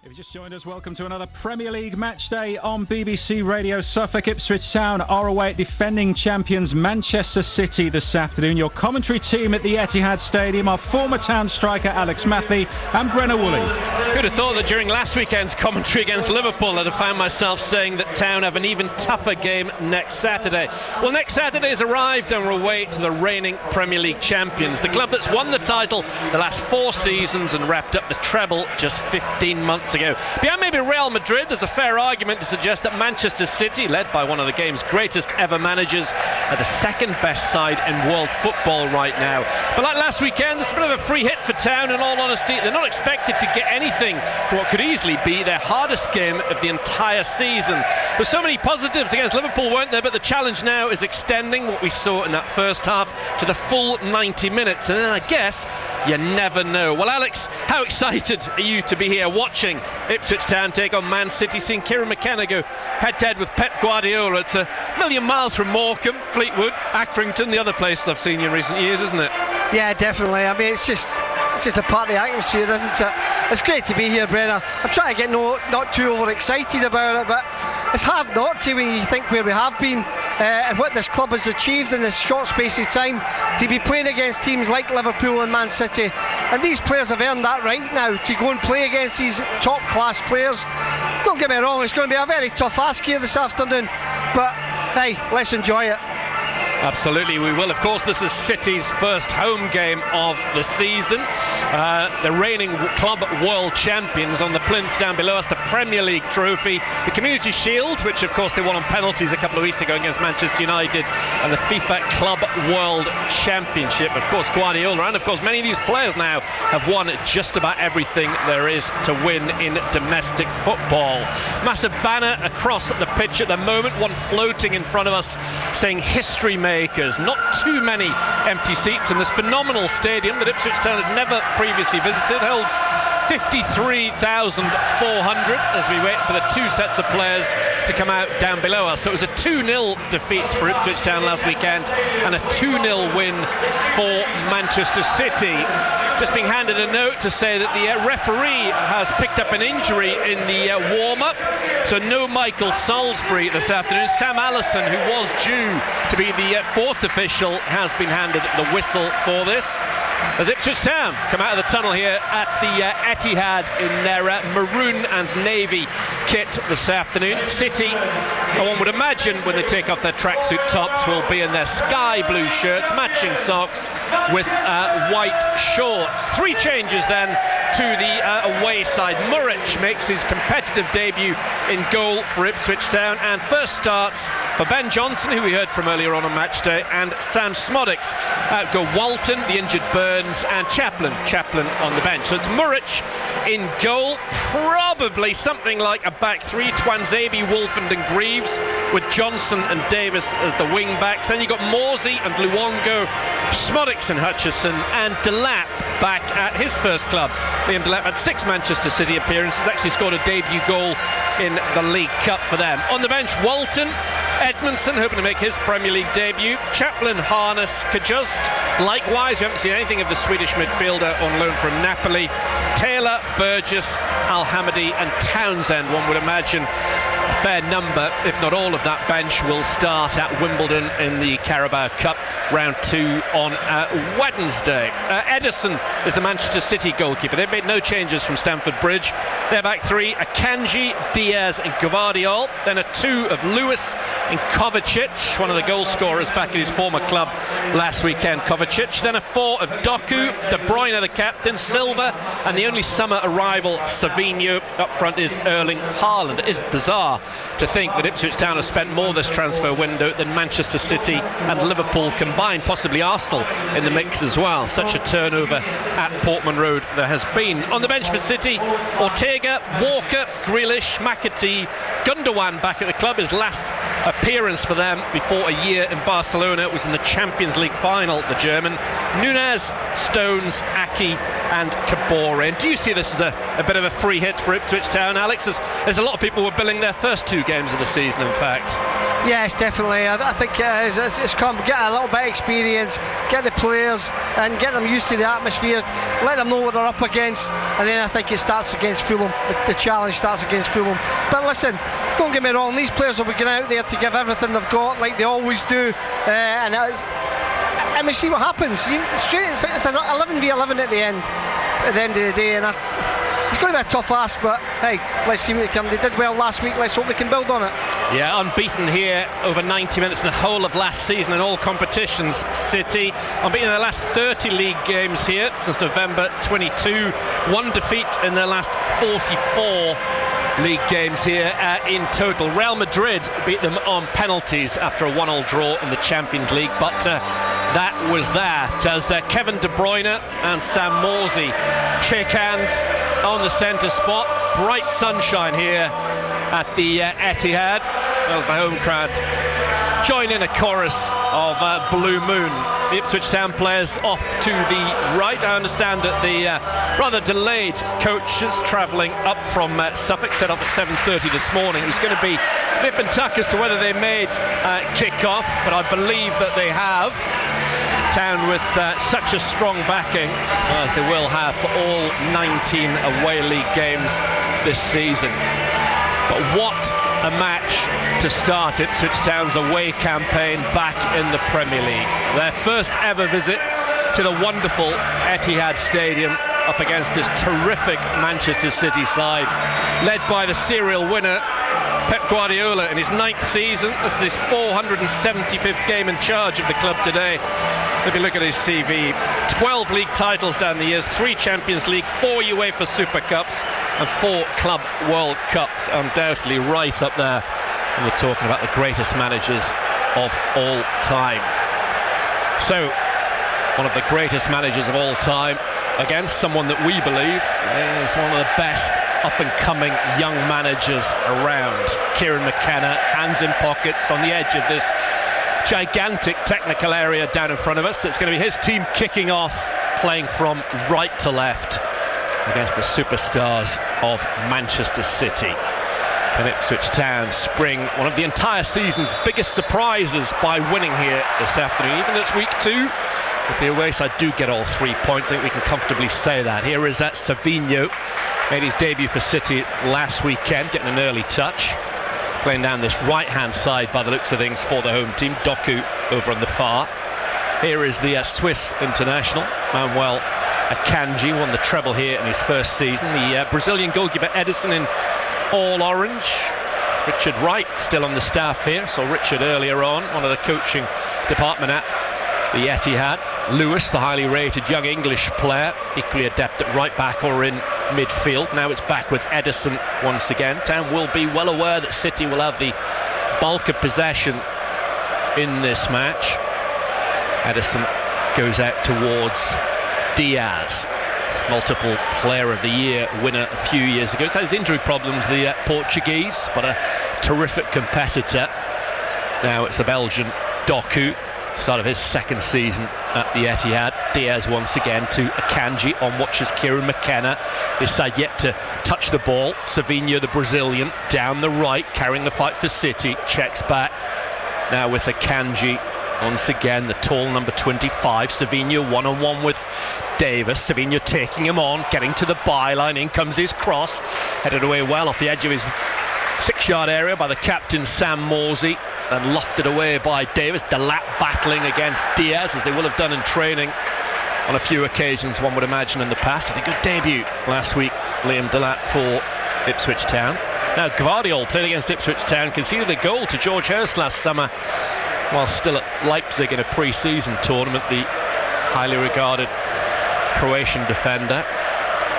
If you just joined us, welcome to another Premier League match day on BBC Radio. Suffolk, Ipswich Town are away at defending champions Manchester City this afternoon. Your commentary team at the Etihad Stadium are former Town striker Alex Matthew and Brenna Woolley. Who'd have thought that during last weekend's commentary against Liverpool I'd have found myself saying that Town have an even tougher game next Saturday. Well, next Saturday has arrived and we're away to the reigning Premier League champions, the club that's won the title the last 4 seasons and wrapped up the treble just 15 months ago. Behind maybe Real Madrid, there's a fair argument to suggest that Manchester City, led by one of the game's greatest ever managers, are the second best side in world football right now. But like last weekend, it's a bit of a free hit for Town. In all honesty, they're not expected to get anything for what could easily be their hardest game of the entire season. There's so many positives against Liverpool, weren't there? But the challenge now is extending what we saw in that first half to the full 90 minutes. And then I guess you never know. Well, Alex, how excited are you to be here watching Ipswich Town take on Man City, seeing Kieran McKenna go head-to-head with Pep Guardiola? It's a million miles from Morecambe, Fleetwood, Accrington, the other places I've seen you in recent years, isn't it? Yeah, definitely. I mean, it's just a part of the atmosphere, isn't it? It's great to be here, Brenna. I'm trying to get not too overexcited about it, but it's hard not to when you think where we have been and what this club has achieved in this short space of time, to be playing against teams like Liverpool and Man City. And these players have earned that right now, to go and play against these top class players. Don't get me wrong, it's going to be a very tough ask here this afternoon, but hey, let's enjoy it. Absolutely, we will. Of course, this is City's first home game of the season. The reigning club world champions. On the plinths down below us, the Premier League trophy, the Community Shield, which of course they won on penalties a couple of weeks ago against Manchester United, and the FIFA Club World Championship. Of course, Guardiola, and of course many of these players now have won just about everything there is to win in domestic football. Massive banner across the pitch at the moment, one floating in front of us saying history makers. Not too many empty seats in this phenomenal stadium that Ipswich Town had never previously visited. Holds 53,400 as we wait for the 2 sets of players to come out down below us. So it was a 2-0 defeat for Ipswich Town last weekend and a 2-0 win for Manchester City. Just being handed a note to say that the referee has picked up an injury in the warm-up, so no Michael Salisbury this afternoon. Sam Allison, who was due to be the 4th official, has been handed the whistle for this, as Ipswich Town come out of the tunnel here at the Etihad in their maroon and navy kit this afternoon. City, one would imagine when they take off their tracksuit tops, will be in their sky blue shirts, matching socks with white shorts. 3 changes then to the away side. Muric makes his competitive debut in goal for Ipswich Town, and first starts for Ben Johnson, who we heard from earlier on match day, and Sam Smodics. Out go Walton, the injured Burns, and Chaplin on the bench. So it's Muric in goal, probably something like a back 3, Twanzebe, Wolfend and Greaves, with Johnson and Davis as the wing backs. Then you've got Morsey and Luongo, Smodics and Hutchison, and Delap back at his first club. Liam Delap had 6 Manchester City appearances, actually scored a debut goal in the League Cup for them. On the bench, Walton, Edmondson hoping to make his Premier League debut, Chaplin, Harness, Kajust. Likewise, we haven't seen anything of the Swedish midfielder on loan from Napoli. Taylor, Burgess, Al-Hamadi and Townsend. One would imagine a fair number, if not all of that bench, will start at Wimbledon in the Carabao Cup round 2 on Wednesday. Edison is the Manchester City goalkeeper. They've made no changes from Stamford Bridge. Their back 3, Akanji, Diaz and Gvardiol. Then a 2 of Lewis and Kovacic, one of the goal scorers back at his former club last weekend, Kovacic. Then a 4 of Doku, De Bruyne the captain, Silva, and the only summer arrival, Savinho. Up front is Erling Haaland. It is bizarre to think that Ipswich Town have spent more this transfer window than Manchester City and Liverpool combined, possibly Arsenal in the mix as well. Such a turnover at Portman Road there has been. On the bench for City, Ortega, Walker, Grealish, McAtee, Gundogan back at the club, his last appearance for them before a year in Barcelona. It was in the Champions League final, the German. Nunes, Stones, Aki and Kabore. And do you see this as a bit of a free hit for Ipswich Town, Alex? There's a lot of people who were billing their first 2 games of the season, in fact. Yes, definitely. I think it's come, get a little bit of experience, get the players and get them used to the atmosphere, let them know what they're up against, and then I think it starts against Fulham. The challenge starts against Fulham. But listen, don't get me wrong, these players will be going out there to give everything they've got, like they always do, and we see what happens. It's an 11v11 at the end of the day, and it's going to be a tough ask, but hey, let's see what they can. They did well last week, let's hope they can build on it. Yeah, unbeaten here over 90 minutes in the whole of last season in all competitions. City unbeaten in their last 30 league games here since November 22. 1 defeat in their last 44 league games here in total. Real Madrid beat them on penalties after a 1-1 draw in the Champions League, but that was that, as Kevin De Bruyne and Sam Morsy shake hands on the centre spot. Bright sunshine here at the Etihad. That was the home crowd join in a chorus of Blue Moon. The Ipswich Town players off to the right. I understand that the rather delayed coaches travelling up from Suffolk set off at 7:30 this morning. It was going to be nip and tuck as to whether they made kick-off, but I believe that they have. Town with such a strong backing as they will have for all 19 away league games this season. But what a match to start Ipswich Town's away campaign back in the Premier League. Their first ever visit to the wonderful Etihad Stadium up against this terrific Manchester City side, led by the serial winner Pep Guardiola in his 9th season. This is his 475th game in charge of the club today. If you look at his CV, 12 league titles down the years, 3 Champions League, 4 UEFA Super Cups and 4 Club World Cups. Undoubtedly right up there when we're talking about the greatest managers of all time. So, one of the greatest managers of all time against someone that we believe is one of the best up-and-coming young managers around. Kieran McKenna, hands in pockets on the edge of this gigantic technical area down in front of us. It's going to be his team kicking off, playing from right to left against the superstars of Manchester City. Can Ipswich Town spring one of the entire season's biggest surprises by winning here this afternoon? Even though it's week 2, if the away side do get all 3 points, I think we can comfortably say that. Here is that Savinho, made his debut for City last weekend, getting an early touch. Playing down this right-hand side by the looks of things for the home team. Doku over on the far. Here is the Swiss international, Manuel Akanji, won the treble here in his first season. The Brazilian goalkeeper Edison in all orange. Richard Wright still on the staff here. Saw Richard earlier on, one of the coaching department at the Etihad. Lewis, the highly rated young English player, equally adept at right back or in midfield. Now it's back with Edison once again. Town will be well aware that City will have the bulk of possession in this match. Edison goes out towards Diaz, multiple player of the year winner a few years ago. He's had his injury problems, the Portuguese, but a terrific competitor. Now it's the Belgian Doku, start of his 2nd season at the Etihad. Diaz once again to Akanji, on watches Kieran McKenna. This side yet to touch the ball. Savinho, the Brazilian, down the right, carrying the fight for City, checks back. Now with Akanji, once again the tall number 25. Savinho one-on-one with Davis. Savinho taking him on, getting to the byline. In comes his cross, headed away well off the edge of his 6-yard area by the captain Sam Morsy, and lofted away by Davis. Delap battling against Diaz, as they will have done in training on a few occasions, one would imagine, in the past. Had a good debut last week, Liam Delap, for Ipswich Town. Now Gvardiol, playing against Ipswich Town, conceded a goal to George Hurst last summer while still at Leipzig in a pre-season tournament. The highly regarded Croatian defender.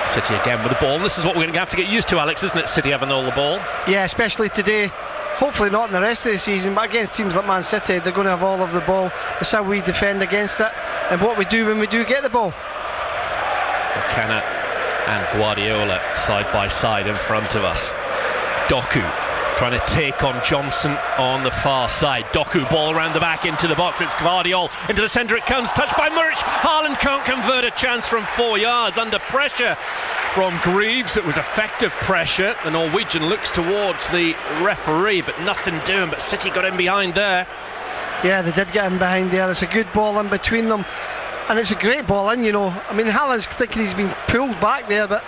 City again with the ball, and this is what we're going to have to get used to, Alex, isn't it? City having all the ball. Yeah, especially today. Hopefully not in the rest of the season, but against teams like Man City, they're going to have all of the ball. That's how we defend against it, and what we do when we do get the ball. McKenna and Guardiola side by side in front of us. Doku trying to take on Johnson on the far side. Doku ball around the back into the box. It's Gvardiol into the centre. It comes, touched by Muric. Haaland can't convert a chance from 4 yards under pressure from Greaves. It was effective pressure. The Norwegian looks towards the referee, but nothing doing. But City got in behind there. Yeah, they did get in behind there. It's a good ball in between them, and it's a great ball in, you know. I mean, Haaland's thinking he's been pulled back there, but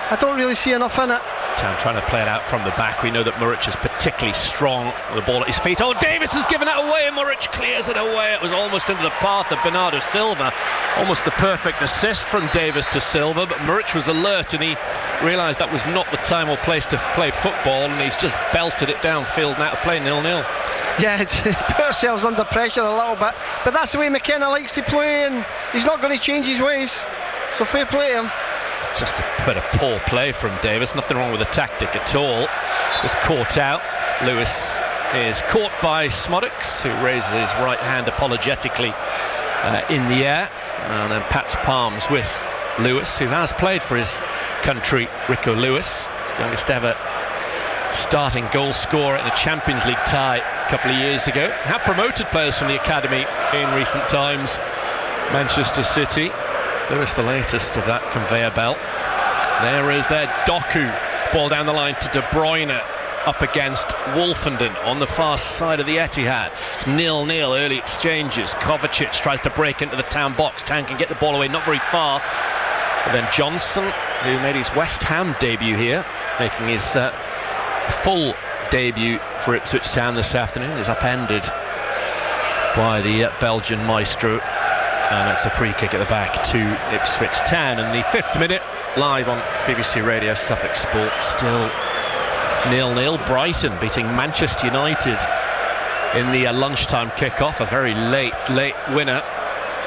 I don't really see enough in it. Town trying to play it out from the back. We know that Muric is particularly strong with the ball at his feet. Oh, Davis has given it away, and Muric clears it away. It was almost into the path of Bernardo Silva. Almost the perfect assist from Davis to Silva, but Muric was alert and he realised that was not the time or place to play football, and he's just belted it downfield and out of play, 0-0. Yeah, it put ourselves under pressure a little bit, but that's the way McKenna likes to play, and he's not going to change his ways, so fair play to him. Just a bit of poor play from Davis. Nothing wrong with the tactic at all. Was caught out. Lewis is caught by Smodics, who raises his right hand apologetically in the air, and then pats palms with Lewis, who has played for his country. Rico Lewis, youngest ever starting goal scorer in a Champions League tie a couple of years ago. Have promoted players from the academy in recent times. Manchester City. Lewis, the latest of that conveyor belt. There is Doku, ball down the line to De Bruyne, up against Wolfenden on the far side of the Etihad. It's 0-0, early exchanges. Kovacic tries to break into the Town box. Town can get the ball away, not very far. But then Johnson, who made his West Ham debut here, making his full debut for Ipswich Town this afternoon, is upended by the Belgian maestro. And it's a free kick at the back to Ipswich Town. And the 5th minute, live on BBC Radio Suffolk Sport, still 0-0. Brighton beating Manchester United in the lunchtime kick-off. A very late winner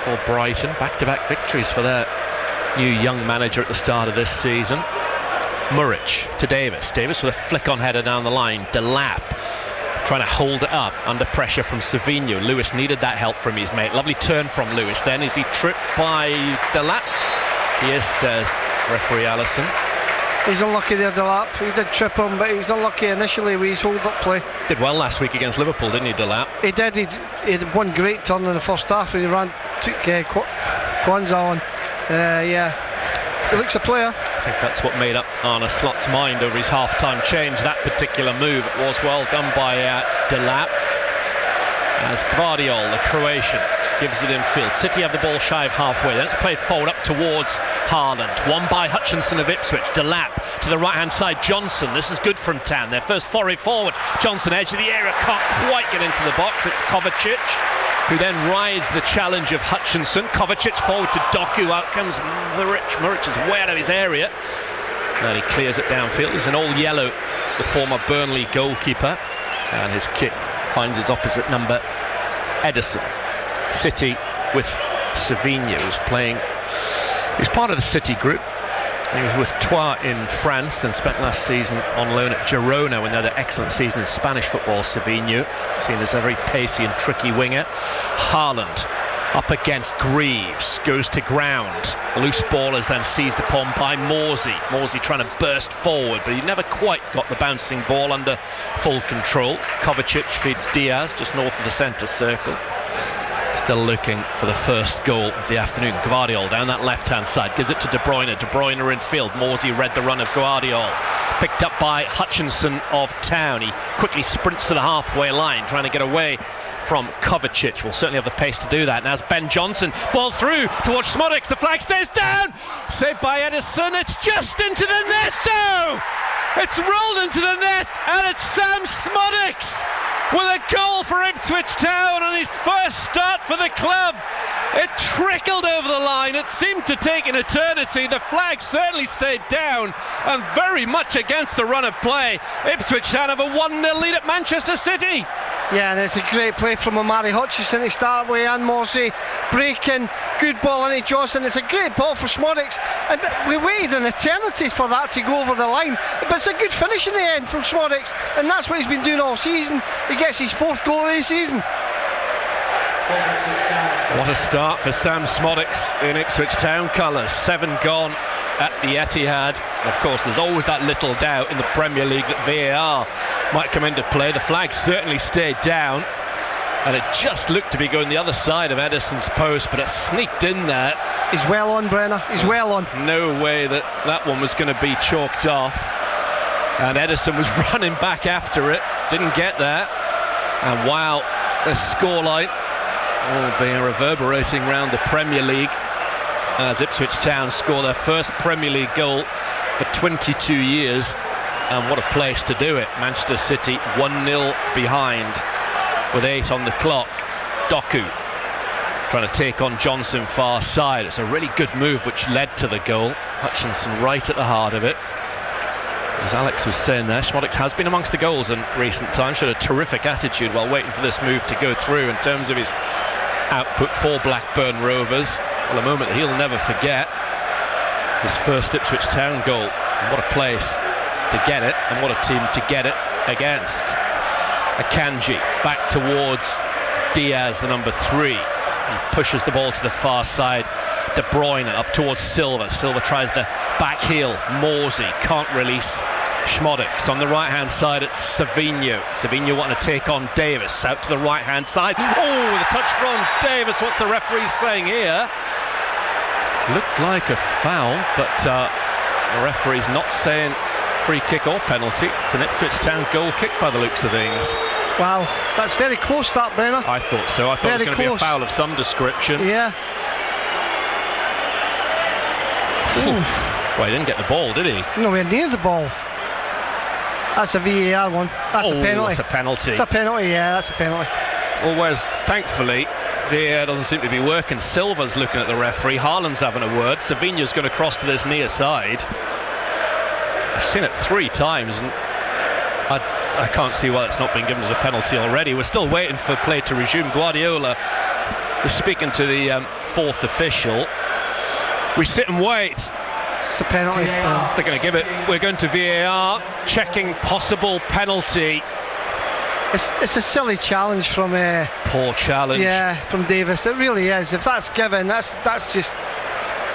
for Brighton. Back-to-back victories for their new young manager at the start of this season. Muric to Davis. Davis with a flick-on header down the line. Delap trying to hold it up under pressure from Savinho. Lewis needed that help from his mate. Lovely turn from Lewis. Then is he tripped by Delap? He is, says referee Allison. He's unlucky there, Delap. He did trip him, but he was unlucky initially with his hold-up play. Did well last week against Liverpool, didn't he, Delap? He did. He had one great turn in the first half, and he took Kwanzaa on. Yeah, he looks a player. I think that's what made up Arne Slot's mind over his half-time change. That particular move, it was well done by Delap. As Gvardiol, the Croatian, gives it infield. City have the ball shy of halfway. Then it's played forward up towards Haaland. Won by Hutchinson of Ipswich. Delap to the right-hand side. Johnson. This is good from Town. Their first foray forward. Johnson, edge of the area, can't quite get into the box. It's Kovacic, who then rides the challenge of Hutchinson. Kovacic forward to Doku. Out comes Muric. Muric is way out of his area. And he clears it downfield. He's an all yellow, the former Burnley goalkeeper. And his kick finds his opposite number, Edison. City with Savinho, who's playing. He's part of the City group. He was with Troyes in France, then spent last season on loan at Girona when they had an excellent season in Spanish football. Savinho, seen as a very pacey and tricky winger. Haaland up against Greaves, goes to ground. The loose ball is then seized upon by Morsey. Morsey trying to burst forward, but he never quite got the bouncing ball under full control. Kovacic feeds Diaz just north of the centre circle. Still looking for the first goal of the afternoon. Gvardiol down that left-hand side, gives it to De Bruyne. De Bruyne in field. Morsey read the run of Gvardiol. Picked up by Hutchinson of Town. He quickly sprints to the halfway line, trying to get away from Kovacic. Will certainly have the pace to do that. Now it's Ben Johnson. Ball through towards Smodics. The flag stays down. Saved by Edison. It's just into the net though. It's rolled into the net, and it's Sam Smodics with a goal for Ipswich Town on his first start for the club. It trickled over the line. It seemed to take an eternity. The flag certainly stayed down and very much against the run of play. Ipswich Town have a 1-0 lead at Manchester City. Yeah, and it's a great play from Omari Hutchinson to start with, and Morsey breaking, good ball into Johnson. It's a great ball for Smodics, and we waited an eternity for that to go over the line, but it's a good finish in the end from Smodics, and that's what he's been doing all season. He gets his 4th goal of the season. What a start for Sam Smodics in Ipswich Town colours. 7 gone at the Etihad. And of course, there's always that little doubt in the Premier League that VAR might come into play. The flag certainly stayed down, and it just looked to be going the other side of Ederson's post, but it sneaked in there. He's well on, Brenner. He's well on. No way that one was going to be chalked off. And Ederson was running back after it. Didn't get there. And wow, the scoreline will be reverberating around the Premier League as Ipswich Town score their first Premier League goal for 22 years. And what a place to do it. Manchester City 1-0 behind with 8 on the clock. Doku trying to take on Johnson far side. It's a really good move which led to the goal. Hutchinson right at the heart of it. As Alex was saying there, Szmodics has been amongst the goals in recent times. Showed a terrific attitude while waiting for this move to go through in terms of his output for Blackburn Rovers. Well, a moment that he'll never forget. His first Ipswich Town goal. And what a place to get it, and what a team to get it against. Akanji back towards Diaz, the number 3. He pushes the ball to the far side. De Bruyne up towards Silva. Silva tries the back heel. Morsey can't release Szmodics. On the right hand side it's Savinho. Savinho wanting to take on Davis. Out to the right hand side. Oh, the touch from Davis. What's the referee saying here? Looked like a foul, but the referee's not saying free kick or penalty. It's an Ipswich Town goal kick by the looks of things. Wow, that's very close, that, Brenner. I thought so. I thought it was going to be a foul of some description. Yeah. Well, he didn't get the ball, did he? Nowhere near the ball. That's a VAR one. That's a penalty. That's a penalty. That's a penalty, yeah, that's a penalty. Well, whereas, thankfully, VAR doesn't seem to be working. Silva's looking at the referee. Haaland's having a word. Savinho's going to cross to this near side. I've seen it 3 times, and I can't see why it's not been given as a penalty already. We're still waiting for play to resume. Guardiola is speaking to the 4th official. We sit and wait. It's a penalty. They're going to give it. We're going to VAR, checking possible penalty. It's a silly challenge from... Poor challenge. Yeah, from Davis. It really is. If that's given, that's just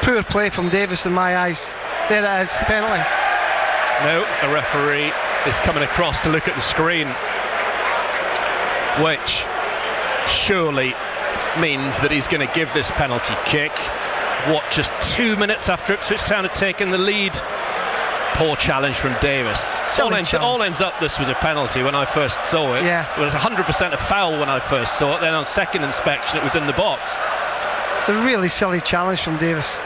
poor play from Davis in my eyes. There it is, penalty. No, the referee is coming across to look at the screen, which surely means that he's going to give this penalty kick. What, just 2 minutes after Ipswich Town had taken the lead? Poor challenge from Davis. All ends up this was a penalty when I first saw it. Yeah. It was 100% a foul when I first saw it. Then on second inspection it was in the box. It's a really silly challenge from Davis.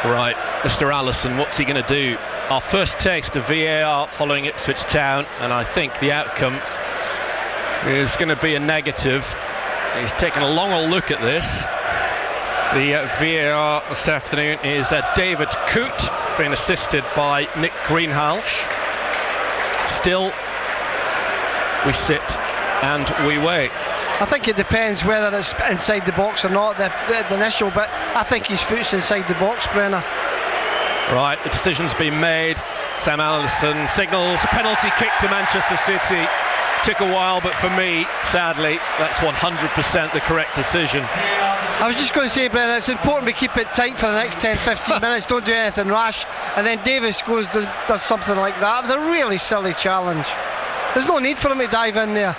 Right, Mr. Allison, what's he going to do? Our first taste of VAR following Ipswich Town, and I think the outcome is going to be a negative. He's taken a long old look at this. The VAR this afternoon is David Coote, being assisted by Nick Greenhalgh. Still, we sit and we wait. I think it depends whether it's inside the box or not, the initial, but I think his foot's inside the box, Brenner. Right, the decision's been made. Sam Allison signals a penalty kick to Manchester City. Took a while, but for me, sadly, that's 100% the correct decision. I was just going to say, Brennan, it's important we keep it tight for the next 10-15 minutes, don't do anything rash, and then Davis does something like that. It was a really silly challenge. There's no need for him to dive in there.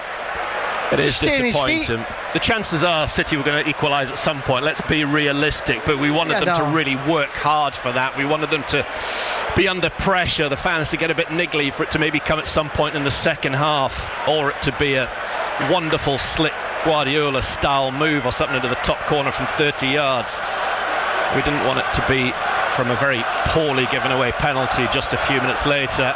It is disappointing. The chances are City were going to equalise at some point. Let's be realistic, but we wanted them to really work hard for that. We wanted them to be under pressure, the fans to get a bit niggly, for it to maybe come at some point in the second half, or it to be a wonderful slick Guardiola style move or something into the top corner from 30 yards. We didn't want it to be from a very poorly given away penalty just a few minutes later.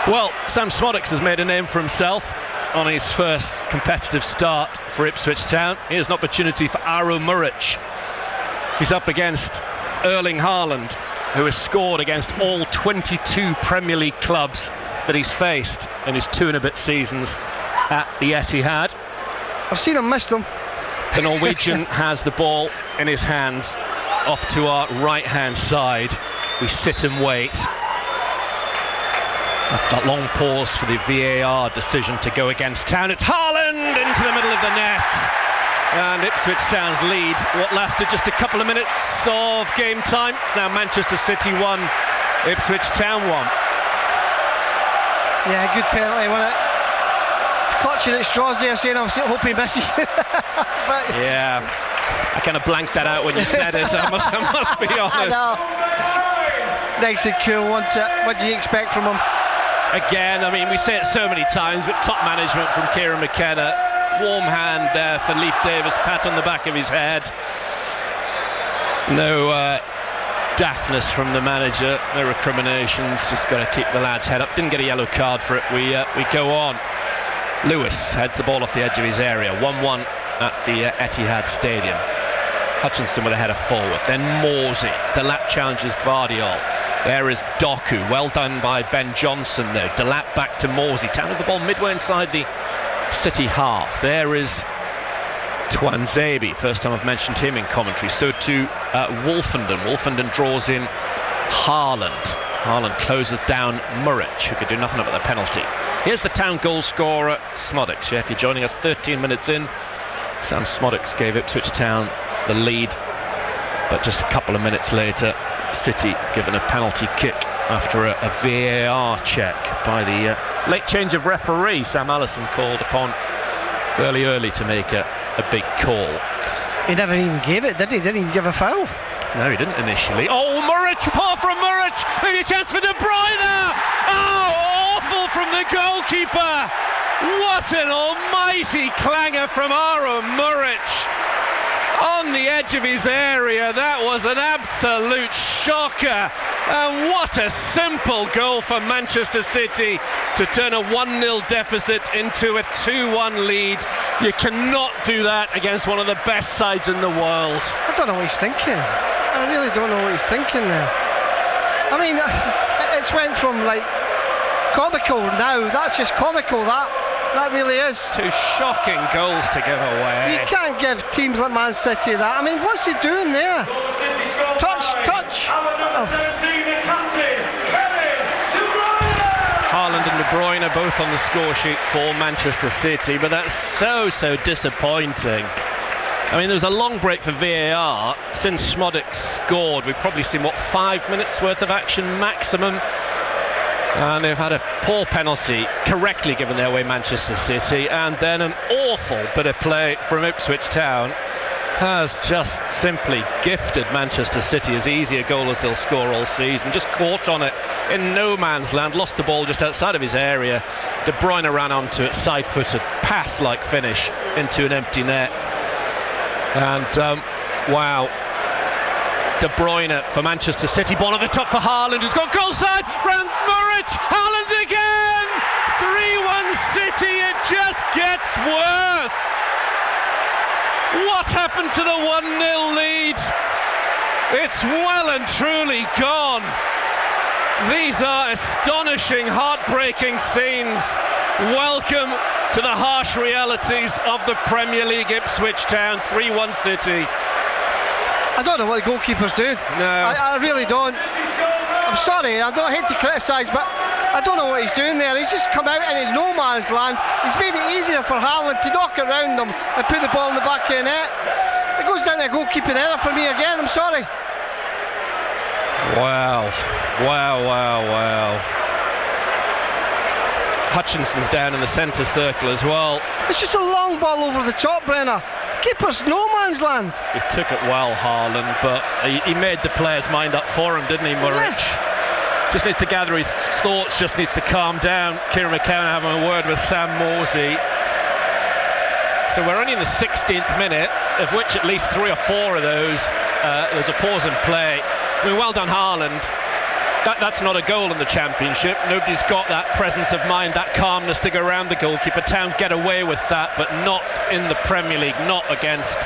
Well, Sam Szmodics has made a name for himself on his first competitive start for Ipswich Town. Here's an opportunity for Aro Muric. He's up against Erling Haaland, who has scored against all 22 Premier League clubs that he's faced in his 2 and a bit seasons at the Etihad. I've seen him miss them. The Norwegian has the ball in his hands off to our right hand side. We sit and wait. After that long pause for the VAR decision to go against Town, it's Haaland into the middle of the net. And Ipswich Town's lead, what lasted just a couple of minutes of game time. It's now Manchester City 1, Ipswich Town 1. Yeah, good penalty, wasn't it? Clutching at straws there, saying I hope he misses. But yeah, I kind of blanked that out when you said it, so I must be honest. Nice and cool, wasn't it? What do you expect from him? Again, I mean, we say it so many times, but top management from Kieran McKenna. Warm hand there for Leif Davis, pat on the back of his head. No daftness from the manager, no recriminations, just got to keep the lad's head up. Didn't get a yellow card for it. We go on. Lewis heads the ball off the edge of his area. 1-1 at the Etihad Stadium. Hutchinson with a header forward. Then Morsey. Delap challenges Gvardiol. There is Doku. Well done by Ben Johnson though. Delap back to Morsey. Town with the ball midway inside the City half. There is Twanzebe. First time I've mentioned him in commentary. So to Wolfenden. Wolfenden draws in Haaland. Haaland closes down Muric, who could do nothing about the penalty. Here's the Town goal scorer, Smodics. Yeah, if you're joining us 13 minutes in, Sam Smodics gave Ipswich Town the lead, but just a couple of minutes later, City given a penalty kick after a VAR check by the late change of referee. Sam Allison called upon fairly early to make a big call. He never even gave it, did he? Didn't even give a foul. No, he didn't initially. Oh, Muric, paw from Muric, maybe a chance for De Bruyne. Oh, awful from the goalkeeper. What an almighty clanger from Aaron Muric. On the edge of his area, that was an absolute shocker. And what a simple goal for Manchester City to turn a 1-0 deficit into a 2-1 lead. You cannot do that against one of the best sides in the world. I don't know what he's thinking. I really don't know what he's thinking there. I mean, it's went from like comical now. That's just comical. That really is. Two shocking goals to give away. You can't give teams like Man City that. I mean, what's he doing there? Touch. Haaland and De Bruyne both on the score sheet for Manchester City, but that's so disappointing. I mean, there was a long break for VAR. Since Smodics scored, we've probably seen, 5 minutes worth of action maximum. And they've had a poor penalty, correctly given their way Manchester City, and then an awful bit of play from Ipswich Town has just simply gifted Manchester City as easy a goal as they'll score all season. Just caught on it in no man's land, lost the ball just outside of his area. De Bruyne ran onto it, side-footed, pass-like finish into an empty net. And wow, De Bruyne for Manchester City, ball at the top for Haaland, who's got goal side, round Muric, Haaland again, 3-1 City, it just gets worse. What happened to the 1-0 lead? It's well and truly gone. These are astonishing, heartbreaking scenes. Welcome to the harsh realities of the Premier League. Ipswich Town, 3-1 City. I don't know what the goalkeeper's doing. No. I really don't. I'm sorry, I hate to criticise, but I don't know what he's doing there. He's just come out into no man's land. He's made it easier for Haaland to knock around them and put the ball in the back of the net. It goes down to a goalkeeping error for me again, I'm sorry. Wow. Hutchinson's down in the centre circle as well. It's just a long ball over the top, Brenner. Keeper's no man's land. He took it well, Haaland, but he made the player's mind up for him, didn't he, Muric? Yeah. Just needs to gather his thoughts, just needs to calm down. Kieran McKenna having a word with Sam Morsey. So we're only in the 16th minute, of which at least 3 or 4 of those, there's a pause in play. I mean, well done, Haaland. That's not a goal in the Championship. Nobody's got that presence of mind, that calmness to go around the goalkeeper. Town get away with that, but not in the Premier League, not against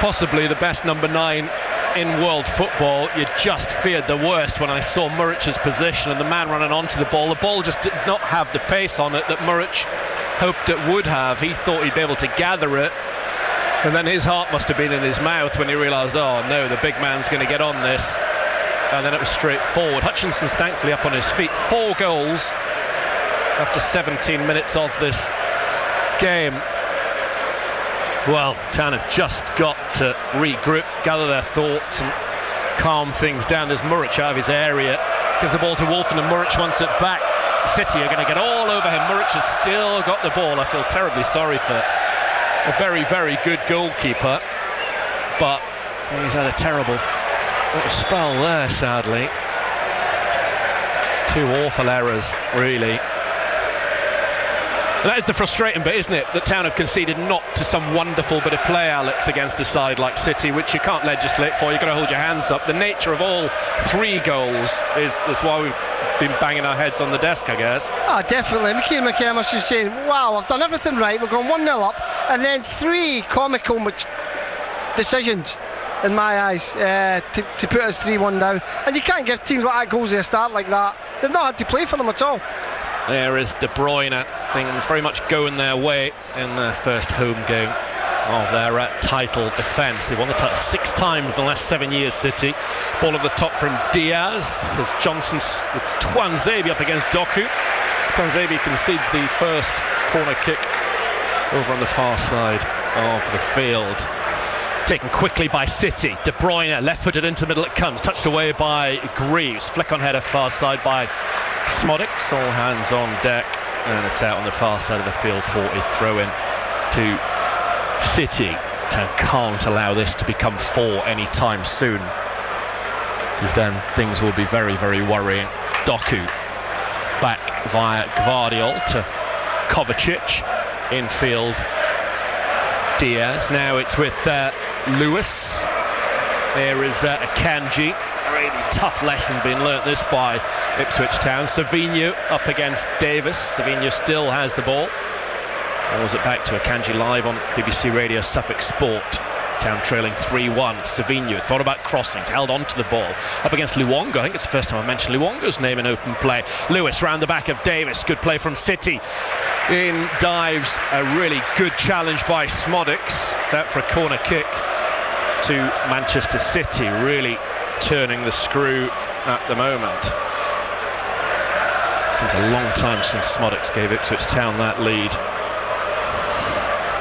possibly the best number 9 in world football. You just feared the worst when I saw Muric's position and the man running onto the ball. The ball just did not have the pace on it that Muric hoped it would have. He thought he'd be able to gather it, and then his heart must have been in his mouth when he realised, oh no, the big man's going to get on this. And then it was straight forward. Hutchinson's thankfully up on his feet. 4 goals after 17 minutes of this game. Well, Town have just got to regroup, gather their thoughts and calm things down. There's Muric out of his area, gives the ball to Wolfen, and Muric wants it back. City are going to get all over him. Muric has still got the ball. I feel terribly sorry for a very, very good goalkeeper, but he's had a terrible little spell there, sadly. Two awful errors, really. And that is the frustrating bit, isn't it? That Town have conceded not to some wonderful bit of play, Alex, against a side like City, which you can't legislate for. You've got to hold your hands up. The nature of all three goals is why we've been banging our heads on the desk, I guess. Oh, definitely. Michael McKenna was saying, wow, I've done everything right. We're going 1-0 up, and then three comical decisions in my eyes to put us 3-1 down. And you can't give teams like that goals at a start like that. They've not had to play for them at all. There is De Bruyne. Things very much going their way in their first home game of their title defence. They won the title 6 times in the last 7 years, City. Ball at the top from Diaz as Johnson's, it's Twanzebe up against Doku. Twanzebe concedes the first corner kick over on the far side of the field. Taken quickly by City. De Bruyne left-footed into the middle, it comes, touched away by Greaves. Flick on header far side by Smodics. All hands on deck, and it's out on the far side of the field for a throw-in to City. Town can't allow this to become 4 anytime soon, because then things will be very, very worrying. Doku back via Gvardiol to Kovacic. Infield Diaz. Now it's with Lewis. There is Akanji. Really tough lesson being learnt this by Ipswich Town. Savinho up against Davis. Savinho still has the ball. Rolls it back to Akanji live on BBC Radio Suffolk Sport. Town trailing 3-1. Savinho thought about crossings, held on to the ball. Up against Luongo. I think it's the first time I mentioned Luongo's name in open play. Lewis round the back of Davis. Good play from City. In dives a really good challenge by Smodics. It's out for a corner kick to Manchester City. Really turning the screw at the moment. Seems a long time since Smodics gave Ipswich Town that lead.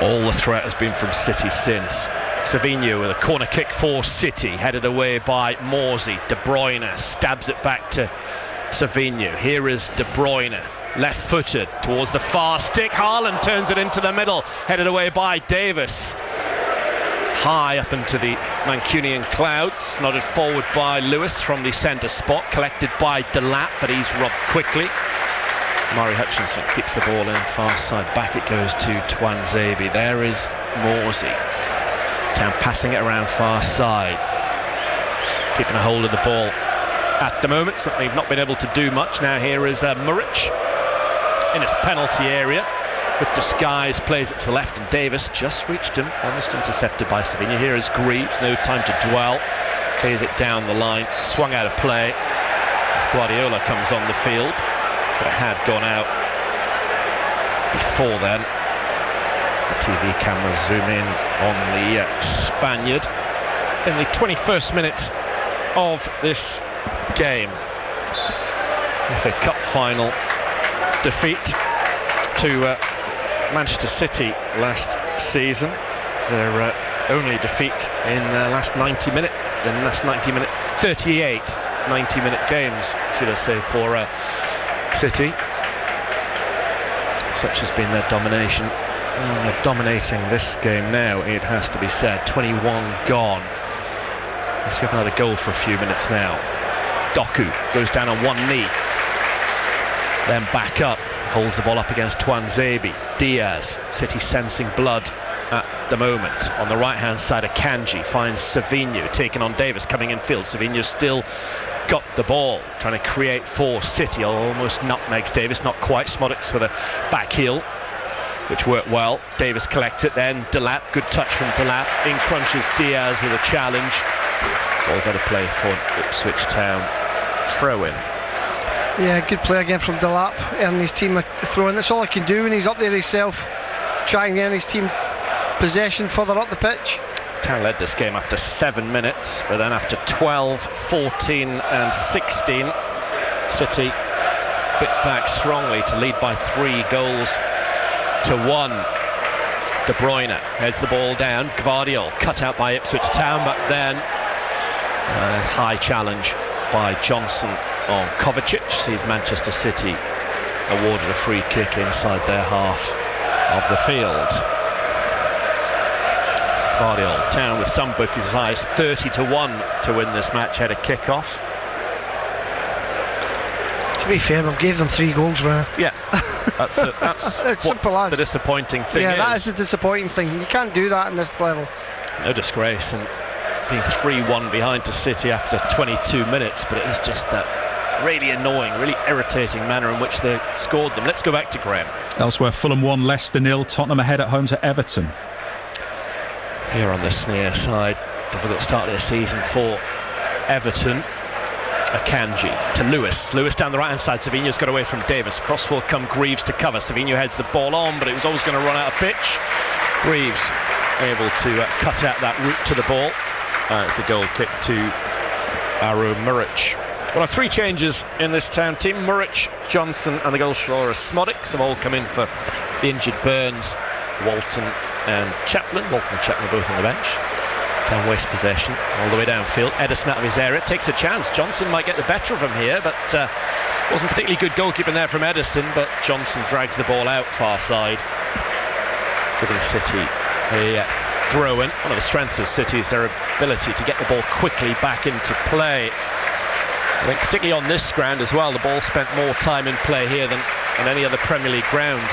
All the threat has been from City since. Savinho with a corner kick for City, headed away by Morsey. De Bruyne stabs it back to Savinho. Here is De Bruyne, left-footed towards the far stick. Haaland turns it into the middle, headed away by Davis. High up into the Mancunian clouds, nodded forward by Lewis from the centre spot, collected by Delap, but he's robbed quickly. Murray Hutchinson keeps the ball in, far side, back it goes to Twanzebe. There is Morsey. Town passing it around far side, keeping a hold of the ball at the moment, something they've not been able to do much. Now here is Muric in his penalty area with disguise, plays it to the left, and Davis just reached him, almost intercepted by Savinho. Here is Greaves, no time to dwell, clears it down the line, swung out of play as Guardiola comes on the field, but it had gone out before then. The TV cameras zoom in on the Spaniard in the 21st minute of this game. FA Cup final defeat to Manchester City last season. It's their only defeat in the last 90 minute, 38 90-minute games, should I say, for City. Such has been their domination. They're dominating this game now, it has to be said. 21 gone. Let's have another goal for a few minutes now. Doku goes down on one knee, then back up, holds the ball up against Twanzebe. Diaz, City sensing blood at the moment. On the right hand side, Akanji finds Savinho, taking on Davis, coming in field. Savinho still got the ball, trying to create for City. Almost nutmegs Davis, not quite. Smodics with a back heel, which worked well. Davis collects it, then Delap, good touch from Delap. In crunches Diaz with a challenge. Ball's out of play for Ipswich Town. Throw in. Yeah, good play again from Delap, earning his team a throw-in. That's all he can do when he's up there himself, try and get his team possession further up the pitch. Town led this game after 7 minutes, but then after 12, 14 and 16, City bit back strongly to lead by 3 goals to 1. De Bruyne heads the ball down. Gvardiol cut out by Ipswich Town, but then high challenge by Johnson on Kovacic sees Manchester City awarded a free kick inside their half of the field. Gvardiol, Town with some bookies as high as 30-1 to win this match ahead of kick-off. To be fair, we've gave them 3 goals, Brennan. Yeah, that's what simple as. The disappointing thing is. Yeah, that is the disappointing thing. You can't do that in this level. No disgrace, and being 3-1 behind to City after 22 minutes, but it is just that really annoying, really irritating manner in which they scored them. Let's go back to Graham. Elsewhere, Fulham 1, Leicester 0, Tottenham ahead at home to Everton. Here on the near side, difficult start of the season for Everton. Akanji to Lewis down the right hand side. Savinho's got away from Davis. Crossfield come Greaves to cover. Savinho heads the ball on, but it was always going to run out of pitch. Greaves able to cut out that route to the ball. It's a goal kick to Aro Muric. Well, 3 changes in this Town team. Muric, Johnson and the goal scorer Smodics have all come in for the injured Burns, Walton and Chaplin. Walton and Chaplin both on the bench. Town waste possession all the way downfield. Edison out of his area, takes a chance. Johnson might get the better of him here, but wasn't particularly good goalkeeping there from Edison, but Johnson drags the ball out far side, giving City a throw in. One of the strengths of City is their ability to get the ball quickly back into play. I think particularly on this ground as well, the ball spent more time in play here than on any other Premier League ground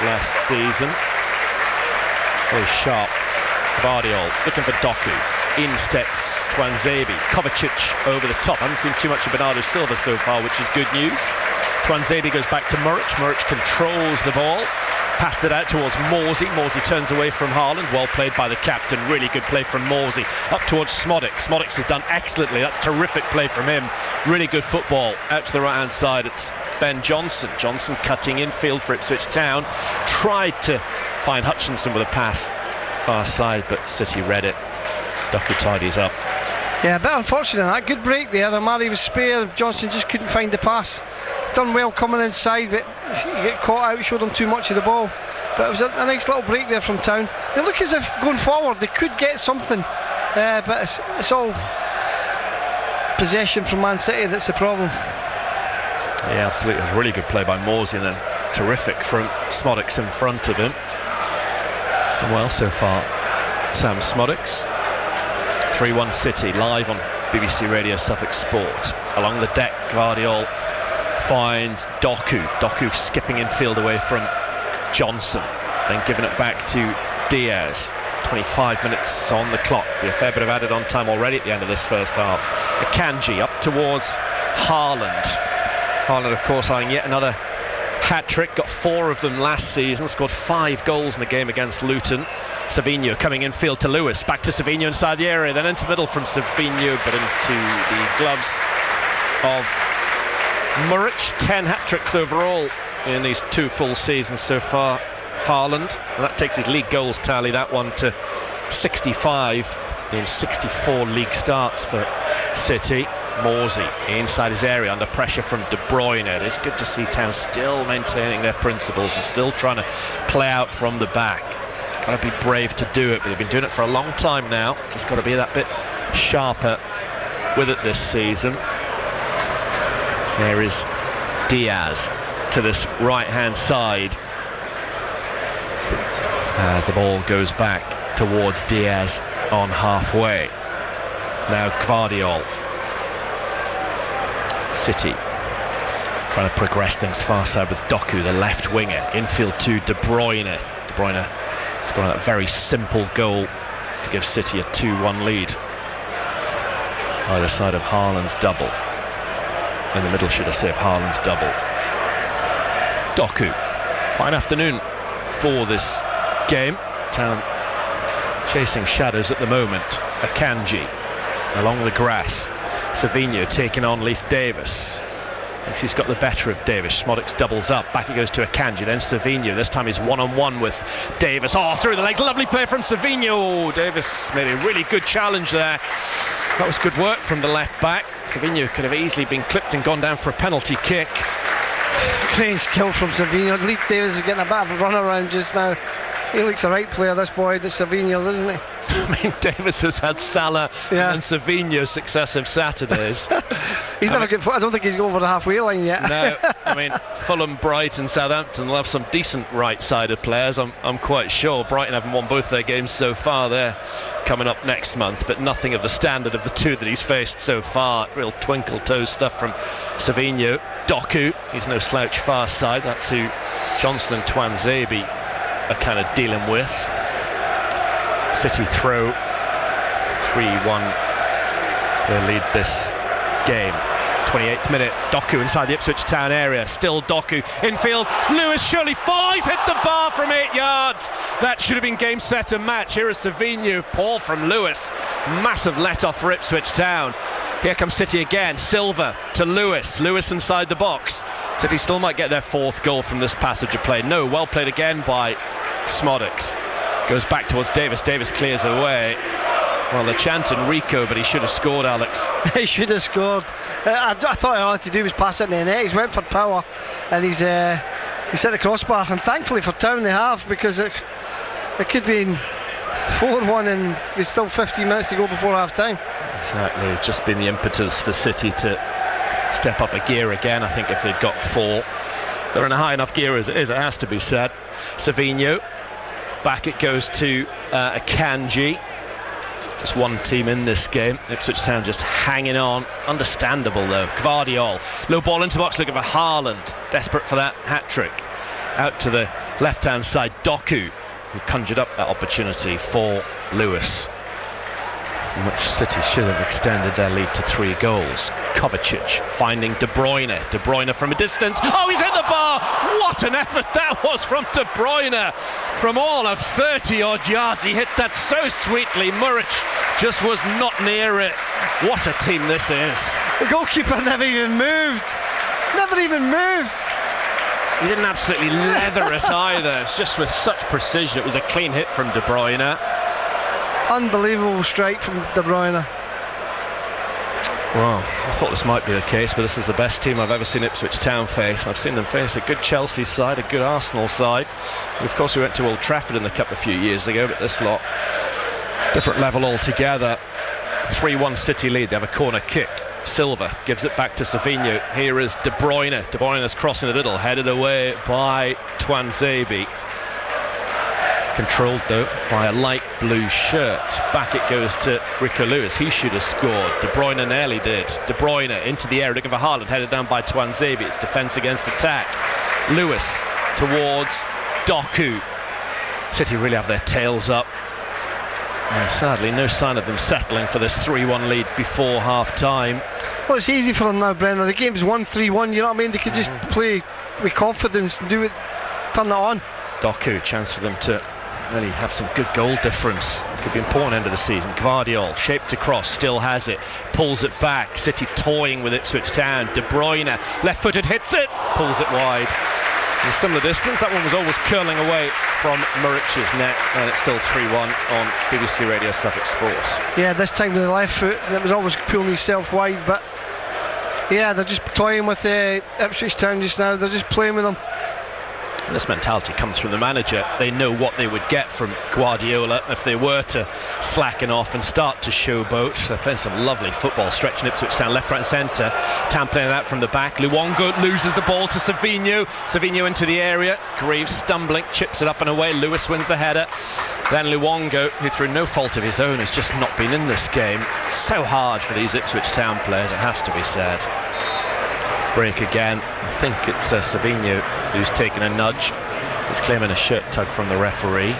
last season. Very sharp. Gvardiol looking for Doku. In steps Twanzebe. Kovacic over the top. I haven't seen too much of Bernardo Silva so far, which is good news. Twanzebe goes back to Muric. Muric controls the ball. Passes it out towards Morsey. Morsey turns away from Haaland. Well played by the captain. Really good play from Morsey. Up towards Smodics. Smodics has done excellently. That's terrific play from him. Really good football. Out to the right hand side. It's Ben Johnson. Johnson cutting infield for Ipswich Town. Tried to find Hutchinson with a pass far side, but City read it. Doku tidies up. Yeah, a bit unfortunate that. Good break there. Amari was spare. Johnson just couldn't find the pass. He's done well coming inside, but he get caught out, showed him too much of the ball. But it was a nice little break there from Town. They look as if going forward they could get something, but it's all possession from Man City that's the problem. Yeah, absolutely. It was a really good play by Morsey, and then terrific from Smodics in front of him. Done well so far, Sam Smodics. 3-1 City, live on BBC Radio Suffolk Sport. Along the deck, Gvardiol finds Doku. Doku skipping infield away from Johnson, then giving it back to Diaz. 25 minutes on the clock. Be a fair bit of added on time already at the end of this first half. Akanji up towards Haaland. Haaland, of course, eyeing yet another hat-trick, got 4 of them last season, scored 5 goals in the game against Luton. Savinho coming infield to Lewis, back to Savinho inside the area, then into the middle from Savinho, but into the gloves of Muric. 10 hat-tricks overall in these 2 full seasons so far. Haaland, and that takes his league goals tally, that one, to 65 in 64 league starts for City. Morsey inside his area under pressure from De Bruyne. It's good to see Town still maintaining their principles and still trying to play out from the back. Got to be brave to do it, but they've been doing it for a long time now. Just got to be that bit sharper with it this season. There is Diaz to this right hand side as the ball goes back towards Diaz on halfway. Now Gvardiol. City trying to progress things far side with Doku, the left winger. Infield to De Bruyne. De Bruyne scoring that very simple goal to give City a 2-1 lead. Either side of Haaland's double. In the middle, should I say, of Haaland's double. Doku. Fine afternoon for this game. Town chasing shadows at the moment. Akanji along the grass. Savinho taking on Leif Davis. Thinks he's got the better of Davis. Smodics doubles up. Back he goes to Akanji. Then Savinho. This time he's one-on-one with Davis. Oh, through the legs. Lovely play from Savinho. Oh, Davis made a really good challenge there. That was good work from the left back. Savinho could have easily been clipped and gone down for a penalty kick. Great skill from Savinho. Leif Davis is getting a bit of a run around just now. He looks the right player, this boy, the Savinho, doesn't he? I mean, Davis has had Salah and Savinho successive Saturdays. He's never good. I don't think he's over the halfway line yet. No, I mean, Fulham, Brighton, Southampton will have some decent right-sided players. I'm quite sure. Brighton haven't won both their games so far. They're coming up next month, but nothing of the standard of the two that he's faced so far. Real twinkle toe stuff from Savinho. Doku, he's no slouch far side. That's who Johnson and Twanzebe are kind of dealing with. City throw 3-1. They lead this game. 28th minute, Doku inside the Ipswich town area. Still Doku infield. Lewis surely falls, hit the bar from 8 yards. That should have been game, set and match. Here is Savinho. Paul from Lewis. Massive let off for Ipswich Town. Here comes City again. Silva to Lewis. Lewis inside the box. City still might get their 4th goal from this passage of play. No, well played again by Smodix. Goes back towards Davis. Davis clears away. Well, they're chanting Rico, but he should have scored, Alex. He should have scored. I thought all he had to do was pass it in the net. He's went for power, and he's hit the crossbar. And thankfully for Town, they have, because it could be 4-1, and there's still 15 minutes to go before half time. Exactly. Just been the impetus for City to step up a gear again. I think if they'd got 4, they're in a high enough gear as it is. It has to be said. Savinho. Back it goes to Akanji. Just one team in this game. Ipswich Town just hanging on. Understandable though. Gvardiol. Low ball into the box looking for Haaland. Desperate for that hat-trick. Out to the left-hand side. Doku, who conjured up that opportunity for Lewis. In which City should have extended their lead to 3 goals. Kovacic finding De Bruyne. De Bruyne from a distance. Oh, he's hit the bar! What an effort that was from De Bruyne. From all of 30-odd yards, he hit that so sweetly. Muric just was not near it. What a team this is. The goalkeeper never even moved. Never even moved. He didn't absolutely leather it either. It's just with such precision. It was a clean hit from De Bruyne. Unbelievable strike from De Bruyne. Well, I thought this might be the case, but this is the best team I've ever seen Ipswich Town face. I've seen them face a good Chelsea side, a good Arsenal side. Of course, we went to Old Trafford in the Cup a few years ago, but this lot, different level altogether. 3-1 City lead. They have a corner kick. Silva gives it back to Savinho. Here is De Bruyne. De Bruyne's crossing a little, headed away by Twanzebe. Controlled though by a light blue shirt. Back it goes to Rico Lewis. He should have scored. De Bruyne nearly did. De Bruyne into the area looking for Haaland, headed down by Twanzebe. It's defence against attack. Lewis towards Doku. City really have their tails up. And sadly, no sign of them settling for this 3-1 lead before half time. Well, it's easy for them now, Brendan. The game's 1-3-1. You know what I mean? They could just play with confidence and do it, turn it on. Doku, chance for them to really have some good goal difference. Could be important end of the season. Gvardiol, shaped to cross, still has it, pulls it back. City toying with Ipswich Town. De Bruyne, left-footed, hits it, pulls it wide. In similar distance, that one was always curling away from Muric's net, and it's still 3-1 on BBC Radio Suffolk Sports. Yeah, this time with the left foot, and it was always pulling himself wide, but yeah, they're just toying with Ipswich Town just now. They're just playing with them. And this mentality comes from the manager. They know what they would get from Guardiola if they were to slacken off and start to showboat. They're playing some lovely football, stretching Ipswich Town left, right and centre. Town playing it out from the back. Luongo loses the ball to Savinho. Savinho into the area. Greaves stumbling, chips it up and away. Lewis wins the header. Then Luongo, who through no fault of his own has just not been in this game. So hard for these Ipswich Town players, it has to be said. Break again. I think it's Savinho who's taken a nudge. He's claiming a shirt tug from the referee.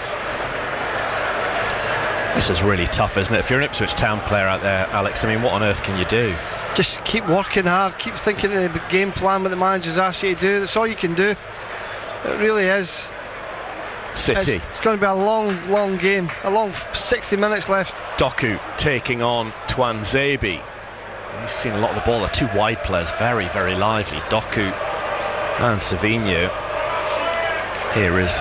This is really tough, isn't it? If you're an Ipswich Town player out there, Alex, I mean, what on earth can you do? Just keep working hard, keep thinking of the game plan what the manager's asked you to do. That's all you can do. It really is. City. It's going to be a long game. A long 60 minutes left. Doku taking on Twanzebe. He's seen a lot of the ball. They're two wide players, very, very lively. Doku and Savinho. Here is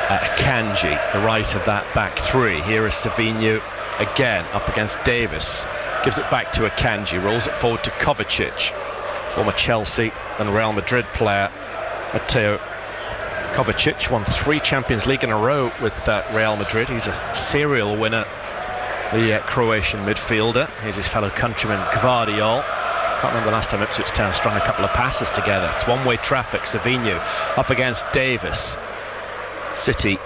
Akanji, the right of that back three. Here is Savinho again, up against Davis. Gives it back to Akanji, rolls it forward to Kovacic. Former Chelsea and Real Madrid player, Matteo Kovacic won 3 Champions League in a row with Real Madrid. He's a serial winner, the Croatian midfielder. Here's his fellow countryman Gvardiol. Can't remember the last time Ipswich Town strung a couple of passes together. It's one-way traffic. Savinho up against Davis. City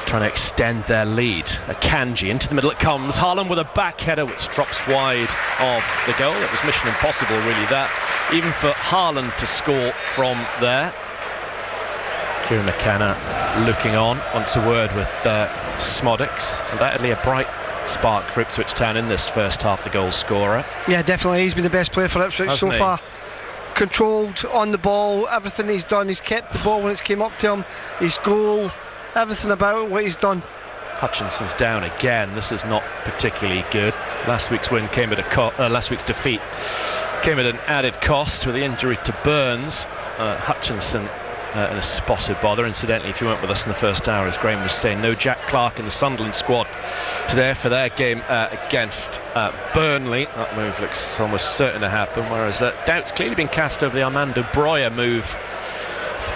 trying to extend their lead. Akanji into the middle it comes. Haaland with a back header which drops wide of the goal. It was mission impossible really, that, even for Haaland to score from there. Kieran McKenna looking on. Wants a word with Smodics. Undoubtedly a bright spark for Ipswich Town in this first half, the goal scorer. Yeah, definitely. He's been the best player for Ipswich so far. Controlled on the ball, everything he's done. He's kept the ball when it's came up to him. His goal, everything about what he's done. Hutchinson's down again. This is not particularly good. Last week's win came at last week's defeat came at an added cost with the injury to Burns. Hutchinson in a spot of bother. Incidentally, if you weren't with us in the first hour, as Graham was saying, no Jack Clark in the Sunderland squad today for their game against Burnley. That move looks almost certain to happen, whereas doubt's clearly been cast over the Armando Broja move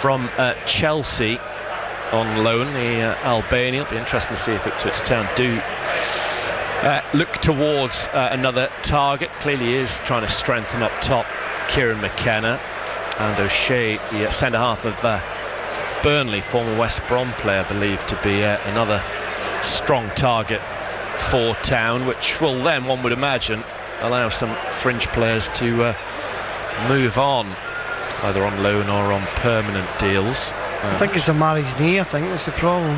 from Chelsea on loan, the Albanian. It'll be interesting to see if Ipswich Town do look towards another target. Clearly is trying to strengthen up top Kieran McKenna. And O'Shea, the centre-half of Burnley, former West Brom player, believed to be another strong target for Town, which will then, one would imagine, allow some fringe players to move on, either on loan or on permanent deals. I think it's Amari's knee, I think that's the problem.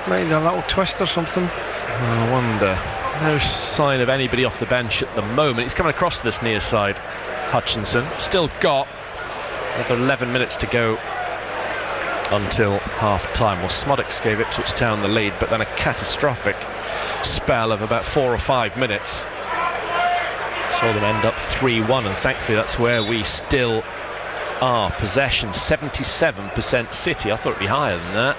Might be a little twist or something. I wonder. No sign of anybody off the bench at the moment. He's coming across to this near side, Hutchinson. Still got another 11 minutes to go until half-time. Well, Smodics gave Ipswich Town the lead, but then a catastrophic spell of about 4 or 5 minutes saw them end up 3-1, and thankfully that's where we still are. Possession 77% City. I thought it'd be higher than that,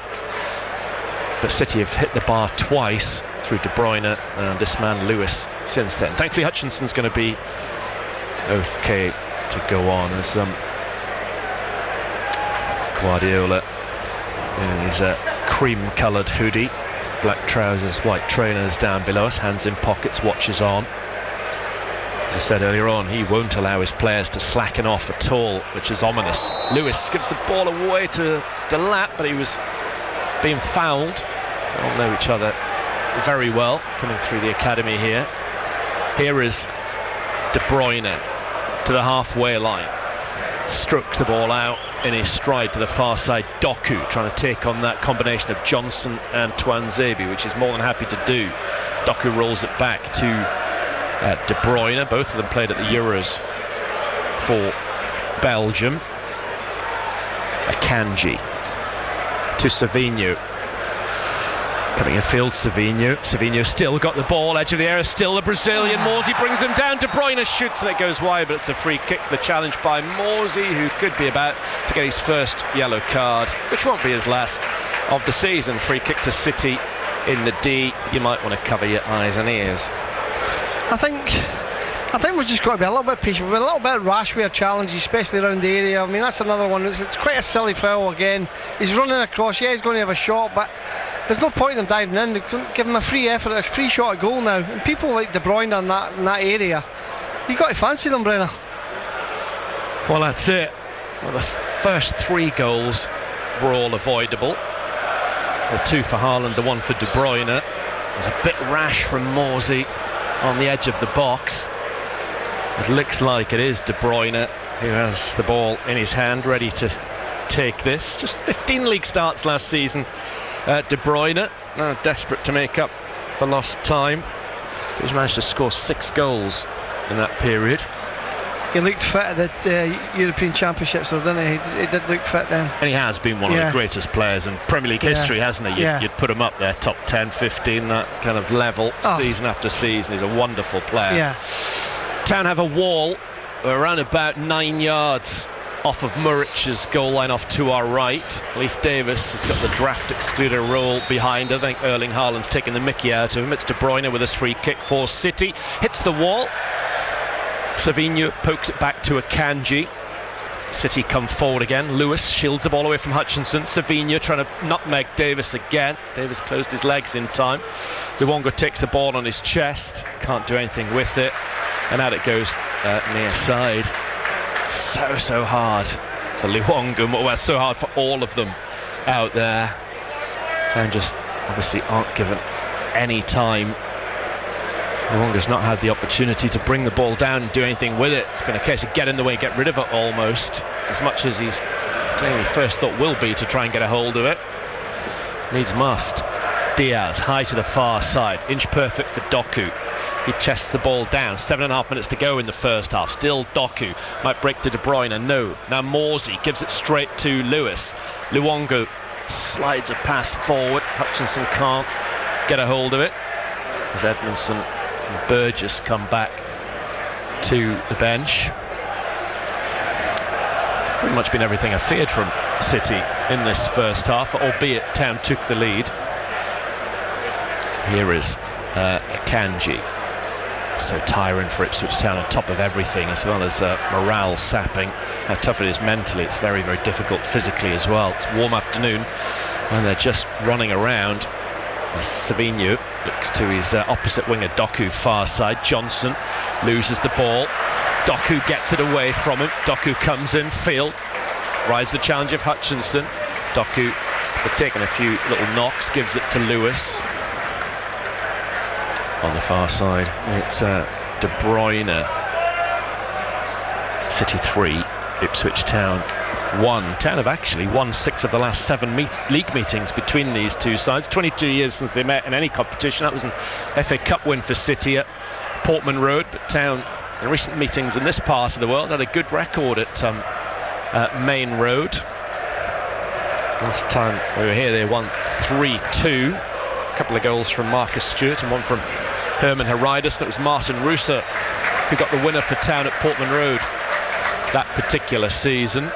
but City have hit the bar twice through De Bruyne and this man Lewis since then. Thankfully Hutchinson's going to be okay to go on as Guardiola in his cream-coloured hoodie, black trousers, white trainers down below us, hands in pockets, watches on. As I said earlier on, he won't allow his players to slacken off at all, which is ominous. Lewis gives the ball away to Delap, but he was being fouled. They all know each other very well, coming through the academy here. Here is De Bruyne to the halfway line. Strokes the ball out in his stride to the far side. Doku trying to take on that combination of Johnson and Tuanzebe, which is more than happy to do. Doku rolls it back to De Bruyne. Both of them played at the Euros for Belgium. Akanji to Savinho. Coming in field, Savinho still got the ball, edge of the area, still the Brazilian. Morsey brings him down, De Bruyne shoots and it goes wide, but it's a free kick for the challenge by Morsey, who could be about to get his first yellow card, which won't be his last of the season. Free kick to City in the D. You might want to cover your eyes and ears. I think we've just got to be a little bit patient. We're a little bit rash with our challenges, especially around the area. I mean, that's another one. It's quite a silly foul again. He's running across. Yeah, he's going to have a shot, but there's no point in him diving in. They don't give him a free effort, a free shot at goal now. And people like De Bruyne in that area, you've got to fancy them, Brenner. Well, that's it. Well, the first 3 goals were all avoidable. The 2 for Haaland, the 1 for De Bruyne. It was a bit rash from Morsey on the edge of the box. It looks like it is De Bruyne who has the ball in his hand, ready to take this. Just 15 league starts last season. De Bruyne, desperate to make up for lost time. He's managed to score 6 goals in that period. He looked fit at the European Championships, though, didn't he? He did look fit then. And he has been one of the greatest players in Premier League history, hasn't he? You'd put him up there, top 10, 15, that kind of level, season after season. He's a wonderful player. Yeah. Town have a wall around about 9 yards off of Murich's goal line, off to our right. Leif Davis has got the draft excluder role behind. I think Erling Haaland's taking the mickey out of him. It's De Bruyne with his free kick for City. Hits the wall. Savinho pokes it back to Akanji. City come forward again. Lewis shields the ball away from Hutchinson. Savinho trying to nutmeg Davis again. Davis closed his legs in time. Luongo takes the ball on his chest, can't do anything with it, and out it goes near side. So hard for Luongo. Well, so hard for all of them out there. Town just obviously aren't given any time. Luongo's not had the opportunity to bring the ball down and do anything with it. It's been a case of get in the way, get rid of it almost, as much as he's clearly first thought will be to try and get a hold of it. Needs must. Diaz high to the far side, inch perfect for Doku. He chests the ball down, 7.5 minutes to go in the first half. Still Doku, might break to De Bruyne, no. Now Morsey gives it straight to Lewis. Luongo slides a pass forward. Hutchinson can't get a hold of it, as Edmondson and Burgess come back to the bench. It's pretty much been everything I feared from City in this first half, albeit Town took the lead. Here is Akanji. So tiring for Ipswich Town on top of everything, as well as morale sapping. How tough it is mentally, it's very difficult physically as well. It's a warm afternoon and they're just running around. Savinho looks to his opposite winger Doku, far side. Johnson loses the ball. Doku gets it away from him. Doku comes in field, rides the challenge of Hutchinson. Doku, taking a few little knocks, gives it to Lewis. On the far side, it's De Bruyne. City 3, Ipswich Town 1. Town have actually won 6 of the last 7 league meetings between these two sides. 22 years since they met in any competition. That was an FA Cup win for City at Portman Road, but Town in recent meetings in this part of the world had a good record at Main Road. Last time we were here they won 3-2. A couple of goals from Marcus Stewart and one from Herman Heridas, and it was Martin Russo who got the winner for Town at Portman Road that particular season.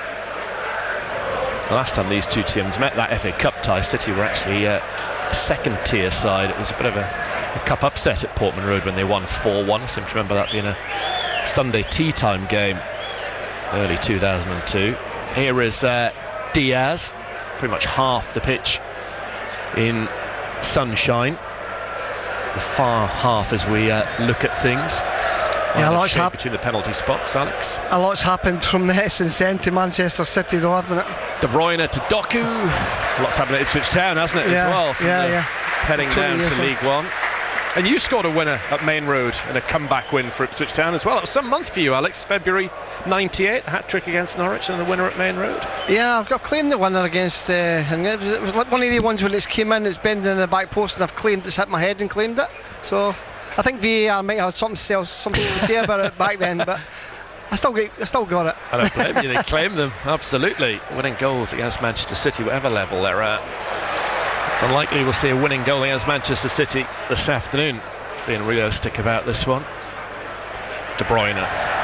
The last time these two teams met, that FA Cup tie, City were actually a second tier side. It was a bit of a cup upset at Portman Road when they won 4-1. I seem to remember that being a Sunday tea time game early 2002. Here is Diaz, pretty much half the pitch in sunshine. The far half as we look at things. Yeah, a lot's happened between the penalty spots, Alex. A lot's happened from there since then to Manchester City, though, hasn't it? De Bruyne to Doku. Lots happened at Ipswich Town, hasn't it, as well? Heading down to League One. And you scored a winner at Main Road and a comeback win for Ipswich Town as well. It was some month for you, Alex. February '98, hat-trick against Norwich and the winner at Main Road. Yeah, I've claimed the winner against and it was like one of the ones when it came in, it's bending in the back post, and I've claimed it's hit my head and claimed it. So I think VAR might have something to say about it back then, but I still got it. I don't blame you, they claim them, absolutely. Winning goals against Manchester City, whatever level they're at. It's unlikely we'll see a winning goal against Manchester City this afternoon, being realistic about this one. De Bruyne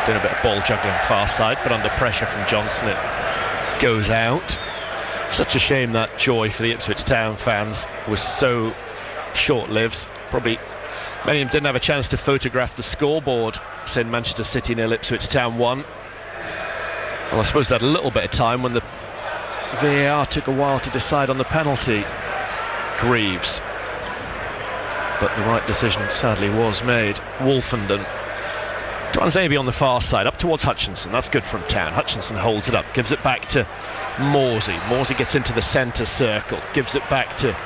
doing a bit of ball juggling far side, but under pressure from Johnson it goes out. Such a shame that joy for the Ipswich Town fans was so short-lived. Probably many of them didn't have a chance to photograph the scoreboard saying Manchester City 0, Ipswich Town 1. Well, I suppose they had a little bit of time when the VAR took a while to decide on the penalty. Greaves, but the right decision sadly was made. Wolfenden, Dwanzabi on the far side, up towards Hutchinson. That's good from Town. Hutchinson holds it up, gives it back to Morsey. Morsey gets into the centre circle, gives it back to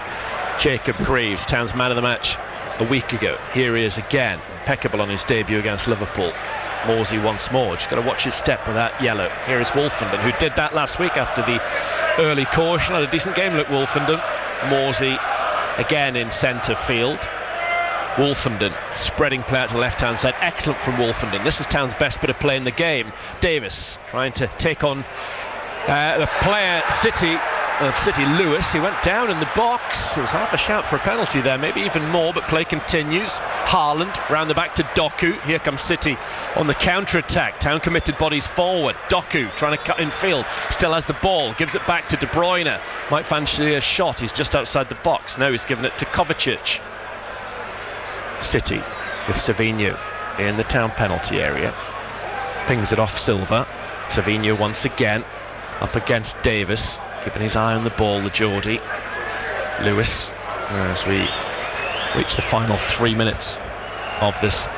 Jacob Greaves, Town's man of the match a week ago. Here he is again, impeccable on his debut against Liverpool. Morsey once more, just got to watch his step with that yellow. Here is Wolfenden, who did that last week after the early caution. Had a decent game, look, Wolfenden. Morsey again in centre field. Wolfenden spreading play out to the left hand side, excellent from Wolfenden. This is Town's best bit of play in the game. Davis trying to take on the player of City, Lewis. He went down in the box. There was half a shout for a penalty there, maybe even more, but play continues. Haaland round the back to Doku. Here comes City on the counter-attack. Town committed bodies forward. Doku trying to cut in field, still has the ball, gives it back to De Bruyne. Might fancy a shot, he's just outside the box. Now he's given it to Kovacic. City with Savinho in the Town penalty area. Pings it off Silva. Savinho once again up against Davis, keeping his eye on the ball, the Geordie. Lewis, as we reach the final 3 minutes of this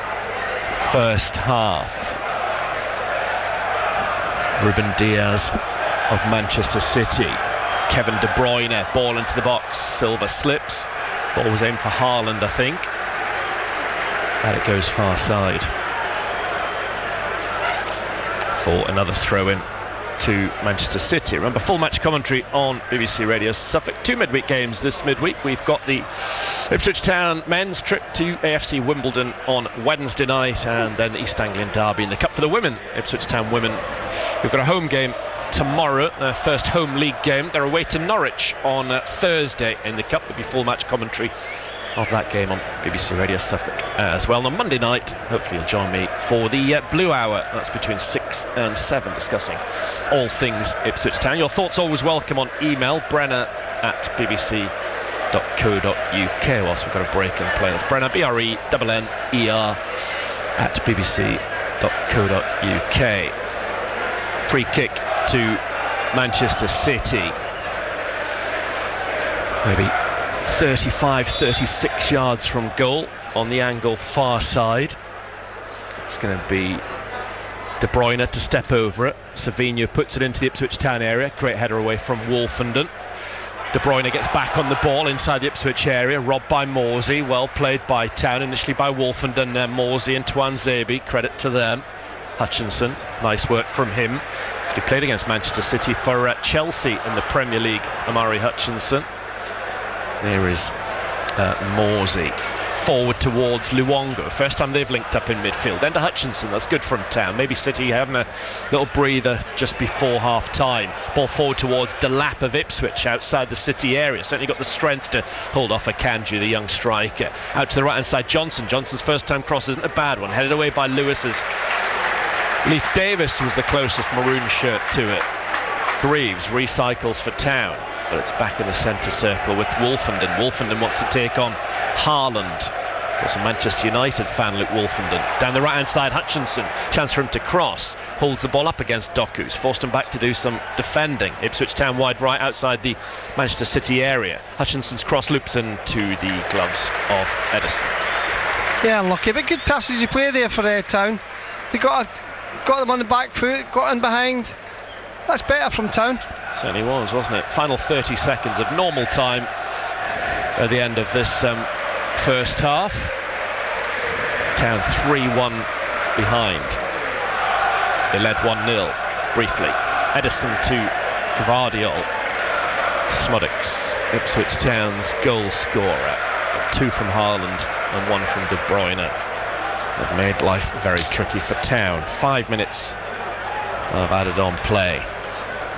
first half. Ruben Diaz of Manchester City. Kevin De Bruyne, ball into the box. Silva slips. Ball was aimed for Haaland, I think. And it goes far side. For another throw-in to Manchester City. Remember, full match commentary on BBC Radio Suffolk. 2 midweek games this midweek. We've got the Ipswich Town men's trip to AFC Wimbledon on Wednesday night, and then the East Anglian Derby in the Cup for the women. Ipswich Town women. We've got a home game tomorrow, their first home league game. They're away to Norwich on Thursday in the Cup. There'll be full match commentary of that game on BBC Radio Suffolk as well. And on Monday night, hopefully you'll join me for the Blue Hour. That's between 6 and 7, discussing all things Ipswich Town. Your thoughts always welcome on email, brenner@bbc.co.uk, whilst we've got a break and play. That's Brenner, BRENNER @bbc.co.uk. Free kick to Manchester City. Maybe 35-36 yards from goal on the angle far side. It's going to be De Bruyne to step over it. Savinho puts it into the Ipswich Town area. Great header away from Wolfenden. De Bruyne gets back on the ball inside the Ipswich area, robbed by Morsey. Well played by Town, initially by Wolfenden, then Morsey and Tuanzebe. Credit to them. Hutchinson, nice work from him. He played against Manchester City for Chelsea in the Premier League, Amari Hutchinson. There is Morsey forward towards Luongo. First time they've linked up in midfield. Then to Hutchinson, that's good from Town. Maybe City having a little breather just before half time. Ball forward towards Delap of Ipswich outside the City area. Certainly got the strength to hold off Akanji, the young striker. Out to the right hand side, Johnson. Johnson's first time cross isn't a bad one. Headed away by Lewis's. Leif Davis was the closest maroon shirt to it. Greaves recycles for Town, but it's back in the centre circle with Wolfenden. Wolfenden wants to take on Haaland. There's a Manchester United fan, Luke Wolfenden. Down the right-hand side, Hutchinson. Chance for him to cross. Holds the ball up against Doku's. Forced him back to do some defending. Ipswich Town wide right outside the Manchester City area. Hutchinson's cross loops into the gloves of Edison. Yeah, unlucky, but good passage of play there for Town. They got them on the back foot, got in behind. That's better from Town. Certainly was, wasn't it? Final 30 seconds of normal time at the end of this first half. Town 3-1 behind. They led 1-0 briefly. Edison to Gvardiol. Smuddox, Ipswich Town's goal scorer. 2 from Haaland and 1 from De Bruyne. It made life very tricky for Town. 5 minutes of added on play.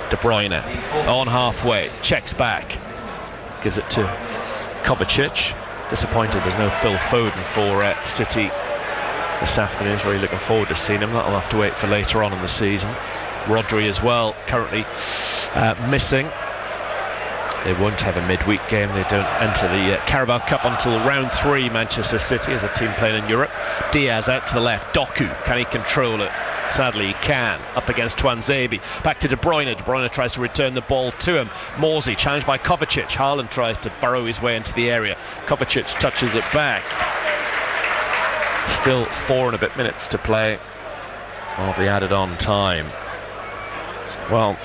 De Bruyne on halfway, checks back, gives it to Kovacic. Disappointed there's no Phil Foden for City this afternoon. He's really looking forward to seeing him. That'll have to wait for later on in the season. Rodri as well, currently missing. They won't have a midweek game. They don't enter the Carabao Cup until round 3, Manchester City, as a team playing in Europe. Diaz out to the left. Doku, can he control it? Sadly he can. Up against Tuanzebe. Back to De Bruyne. De Bruyne tries to return the ball to him. Morsey challenged by Kovacic. Haaland tries to burrow his way into the area. Kovacic touches it back. Still 4 and a bit minutes to play of the added on time. Well,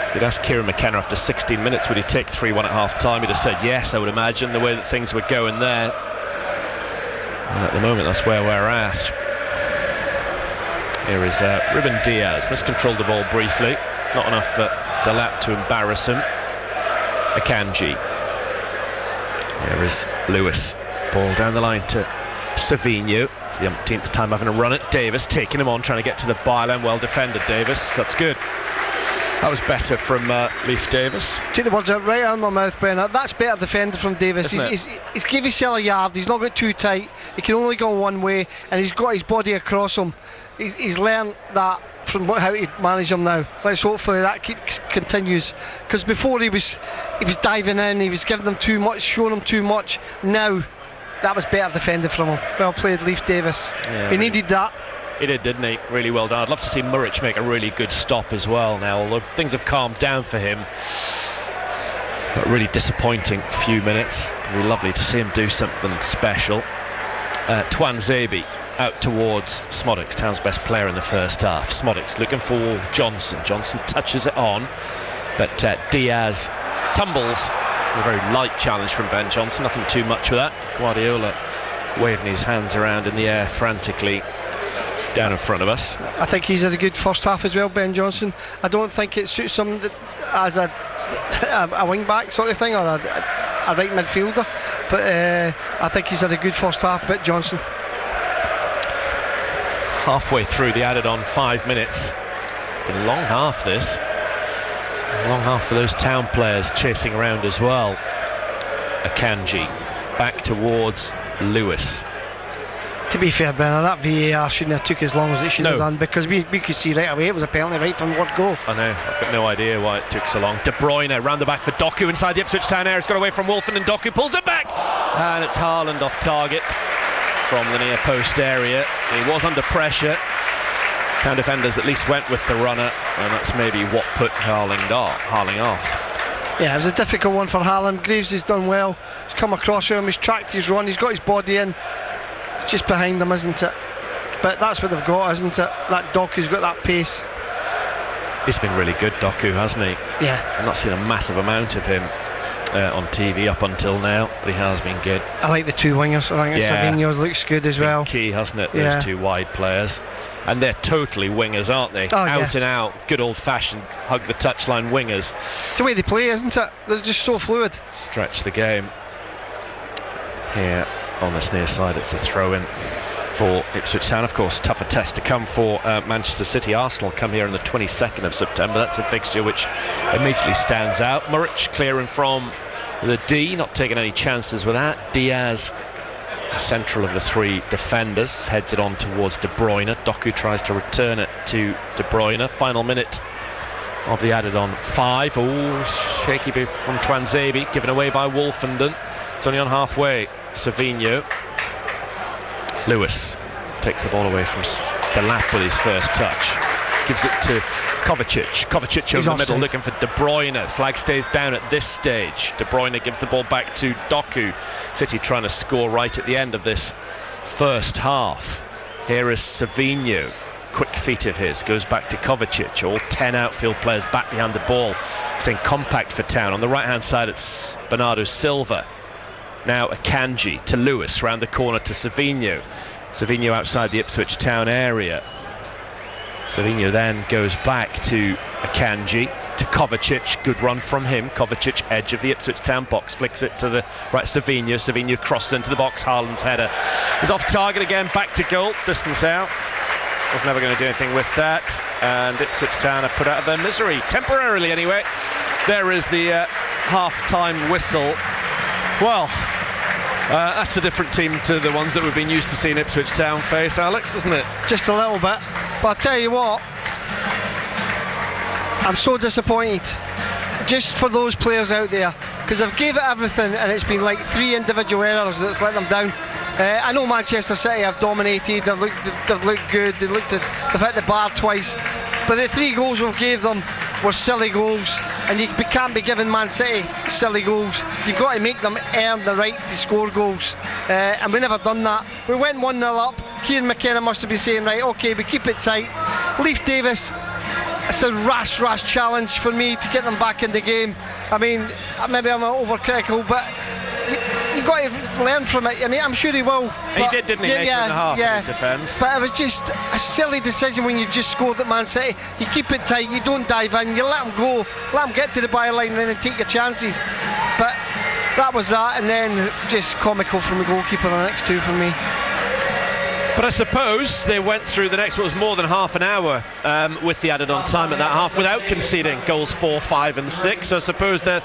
if you'd asked Kieran McKenna after 16 minutes would he take 3-1 at half time, he'd have said yes, I would imagine, the way that things were going there. And at the moment that's where we're at. Here is Ruben Diaz. Miscontrolled the ball briefly. Not enough for Delap to embarrass him. Akanji. Here is Lewis. Ball down the line to Savinho. For the umpteenth time having a run at Davis. Taking him on, trying to get to the byline. Well defended, Davis. That's good. That was better from Leif Davis. Take the words out right out of my mouth, Brenner. That's better defended from Davis. He's give himself a yard. He's not got too tight. He can only go one way, and he's got his body across him. He's learned that from how he manage him now. Let's hopefully that continues. Because before he was diving in, he was giving them too much, showing them too much. Now that was better defended from him. Well played, Leif Davis. Yeah, he needed that. He did, didn't he? Really well done. I'd love to see Muric make a really good stop as well now, although things have calmed down for him. But really disappointing few minutes. It'd be lovely to see him do something special. Twanzebe out towards Smodics, Town's best player in the first half. Smodics looking for Johnson. Johnson touches it on, but Diaz tumbles. A very light challenge from Ben Johnson, nothing too much with that. Guardiola waving his hands around in the air frantically down in front of us. I think he's had a good first half as well, Ben Johnson. I don't think it suits him as a wing back sort of thing, or a right midfielder, but I think he's had a good first half. But Johnson, halfway through the added on 5 minutes. It's been a long half, this. A long half for those Town players chasing around as well. Akanji back towards Lewis. To be fair, Brenner, that VAR shouldn't have took as long as it should have done, because we could see right away it was a penalty right from word go. I know, I've got no idea why it took so long. De Bruyne round the back for Doku inside the Ipswich Town area. It's got away from Wolfen, and Doku pulls it back, and it's Haaland off target from the near post area. He was under pressure. Town defenders at least went with the runner, and that's maybe what put Haaland off. Yeah, it was a difficult one for Haaland. Graves has done well. He's come across him, he's tracked his run, he's got his body in. It's just behind them, isn't it? But that's what they've got, isn't it? That Doku's got that pace. He's been really good, Doku, hasn't he? Yeah. I've not seen a massive amount of him on TV up until now, but he has been good. I like the two wingers. I think Savigno's looks good as well. Key, hasn't it? Those two wide players. And they're totally wingers, aren't they? Out and out, good old-fashioned hug the touchline wingers. It's the way they play, isn't it? They're just so fluid. Stretch the game. Here on this near side, it's a throw-in for Ipswich Town. Of course, tougher test to come for Manchester City. Arsenal come here on the 22nd of September. That's a fixture which immediately stands out. Muric clearing from the D, not taking any chances with that. Diaz, central of the three defenders, heads it on towards De Bruyne. Doku tries to return it to De Bruyne. Final minute of the added on 5. Oh, shaky bit from Twanzebe, given away by Wolfenden. It's only on halfway. Savigno. Lewis takes the ball away from the lap with his first touch. Gives it to Kovacic. Kovacic over the middle looking for De Bruyne. Flag stays down at this stage. De Bruyne gives the ball back to Doku. City trying to score right at the end of this first half. Here is Savigno. Quick feet of his goes back to Kovacic. All 10 outfield players back behind the ball, staying compact for Town. On the right hand side it's Bernardo Silva. Now Akanji to Lewis, round the corner to Savigno. Savigno outside the Ipswich Town area. Savigno then goes back to Akanji, to Kovacic. Good run from him. Kovacic, edge of the Ipswich Town box, flicks it to the right. Savigno crosses into the box. Haaland's header is off target again. Back to goal. Distance out. Was never going to do anything with that. And Ipswich Town are put out of their misery, temporarily anyway. There is the half-time whistle. Well, that's a different team to the ones that we've been used to seeing Ipswich Town face, Alex, isn't it? Just a little bit. But I'll tell you what, I'm so disappointed just for those players out there, because they've gave it everything and it's been like 3 individual errors that's let them down. I know Manchester City have dominated, they've looked good, they've hit the bar twice, but the 3 goals we gave them were silly goals, and you can't be giving Man City silly goals. You've got to make them earn the right to score goals, and we never done that. We went 1-0 up. Kieran McKenna must have been saying, right, okay, we keep it tight. Leif Davis, it's a rash challenge for me to get them back in the game. I mean, maybe I'm overcritical, but you've got to learn from it, and I'm sure he will. He did, didn't he, later in the half in his defence. But it was just a silly decision when you've just scored at Man City. You keep it tight, you don't dive in, you let them go, let them get to the byline and then take your chances. But that was that, and then just comical from the goalkeeper, the next 2 for me. But I suppose they went through the next, what was more than half an hour with the added on time at that half without conceding goals 4, 5 and 6. So I suppose they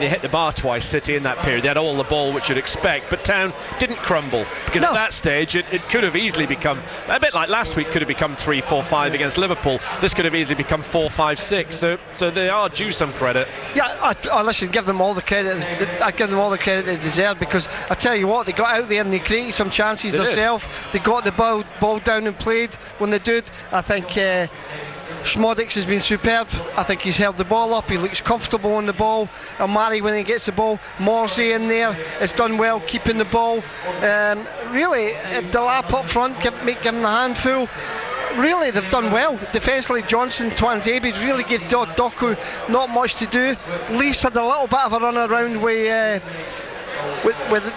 hit the bar twice, City, in that period. They had all the ball which you'd expect, but Town didn't crumble, because at that stage it could have easily become, a bit like last week, could have become 3, 4, 5 against Liverpool. This could have easily become 4, 5, 6. So they are due some credit. Yeah, listen, give them all the credit. I give them all the credit they deserve, because I tell you what, they got out there and they created some chances themselves. They got got the ball down and played when they did. I think Schmodix has been superb. I think he's held the ball up. He looks comfortable on the ball. Amari, when he gets the ball, Morsey in there has done well keeping the ball. Really, Delap up front, give him the handful. Really, they've done well defensively. Johnson, Twanzebe really gave Doku not much to do. Leafs had a little bit of a run around with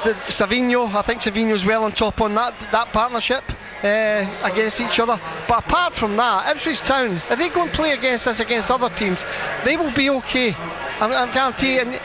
the Savigno. I think Savigno's well on top on that partnership against each other. But apart from that, Ipswich Town, if they go and play against other teams, they will be okay. I'm guaranteeing.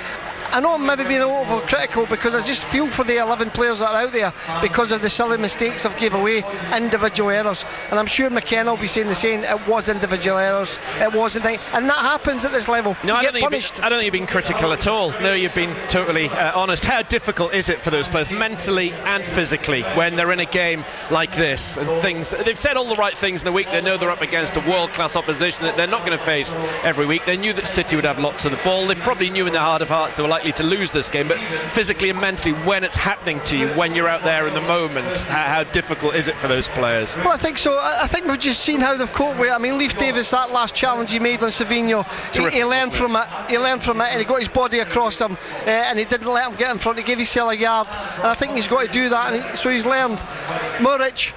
I know I'm maybe being overcritical because I just feel for the 11 players that are out there because of the silly mistakes they've gave away, individual errors, and I'm sure McKenna will be saying the same. It was individual errors, it wasn't, and that happens at this level. No, I don't think you've been critical at all. No, you've been totally honest. How difficult is it for those players mentally and physically when they're in a game like this and things? They've said all the right things in the week. They know they're up against a world-class opposition that they're not going to face every week. They knew that City would have lots of the ball. They probably knew in their heart of hearts they were likely to lose this game, but physically and mentally, when it's happening to you, when you're out there in the moment, how difficult is it for those players? Well, I think so. I think we've just seen how they've coped with it. I mean, Leif Davis, that last challenge he made on Savigno, he learned from it. He learned from it, and he got his body across him, and he didn't let him get in front. He gave himself a yard, and I think he's got to do that. And so he's learned. Muric,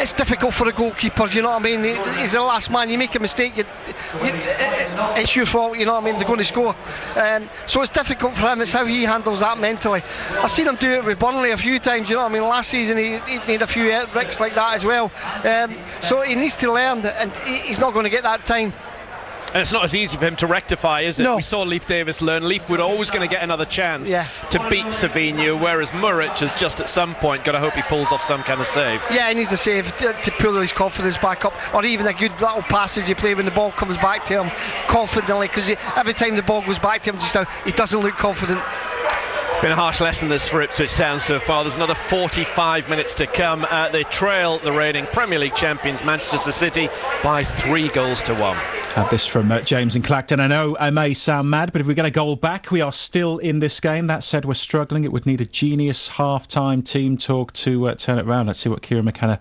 it's difficult for a goalkeeper, you know what I mean? He's the last man. You make a mistake, it's your fault, you know what I mean? They're going to score. So it's difficult for him. It's how he handles that mentally. I've seen him do it with Burnley a few times, you know what I mean? Last season he made a few bricks like that as well. So he needs to learn, and he's not going to get that time. And it's not as easy for him to rectify, is it? No. We saw Leif Davis learn. Leif would always going to get another chance to beat Savigno, whereas Muric has just at some point got to hope he pulls off some kind of save. Yeah, he needs a save to pull his confidence back up, or even a good little passage you play when the ball comes back to him confidently, because every time the ball goes back to him just now, he doesn't look confident. It's been a harsh lesson this for Ipswich Town so far. There's another 45 minutes to come. They trail the reigning Premier League champions Manchester City by 3-1. Had this from James in Clacton. I know I may sound mad, but if we get a goal back, we are still in this game. That said, we're struggling. It would need a genius half-time team talk to turn it around. Let's see what Kieran McKenna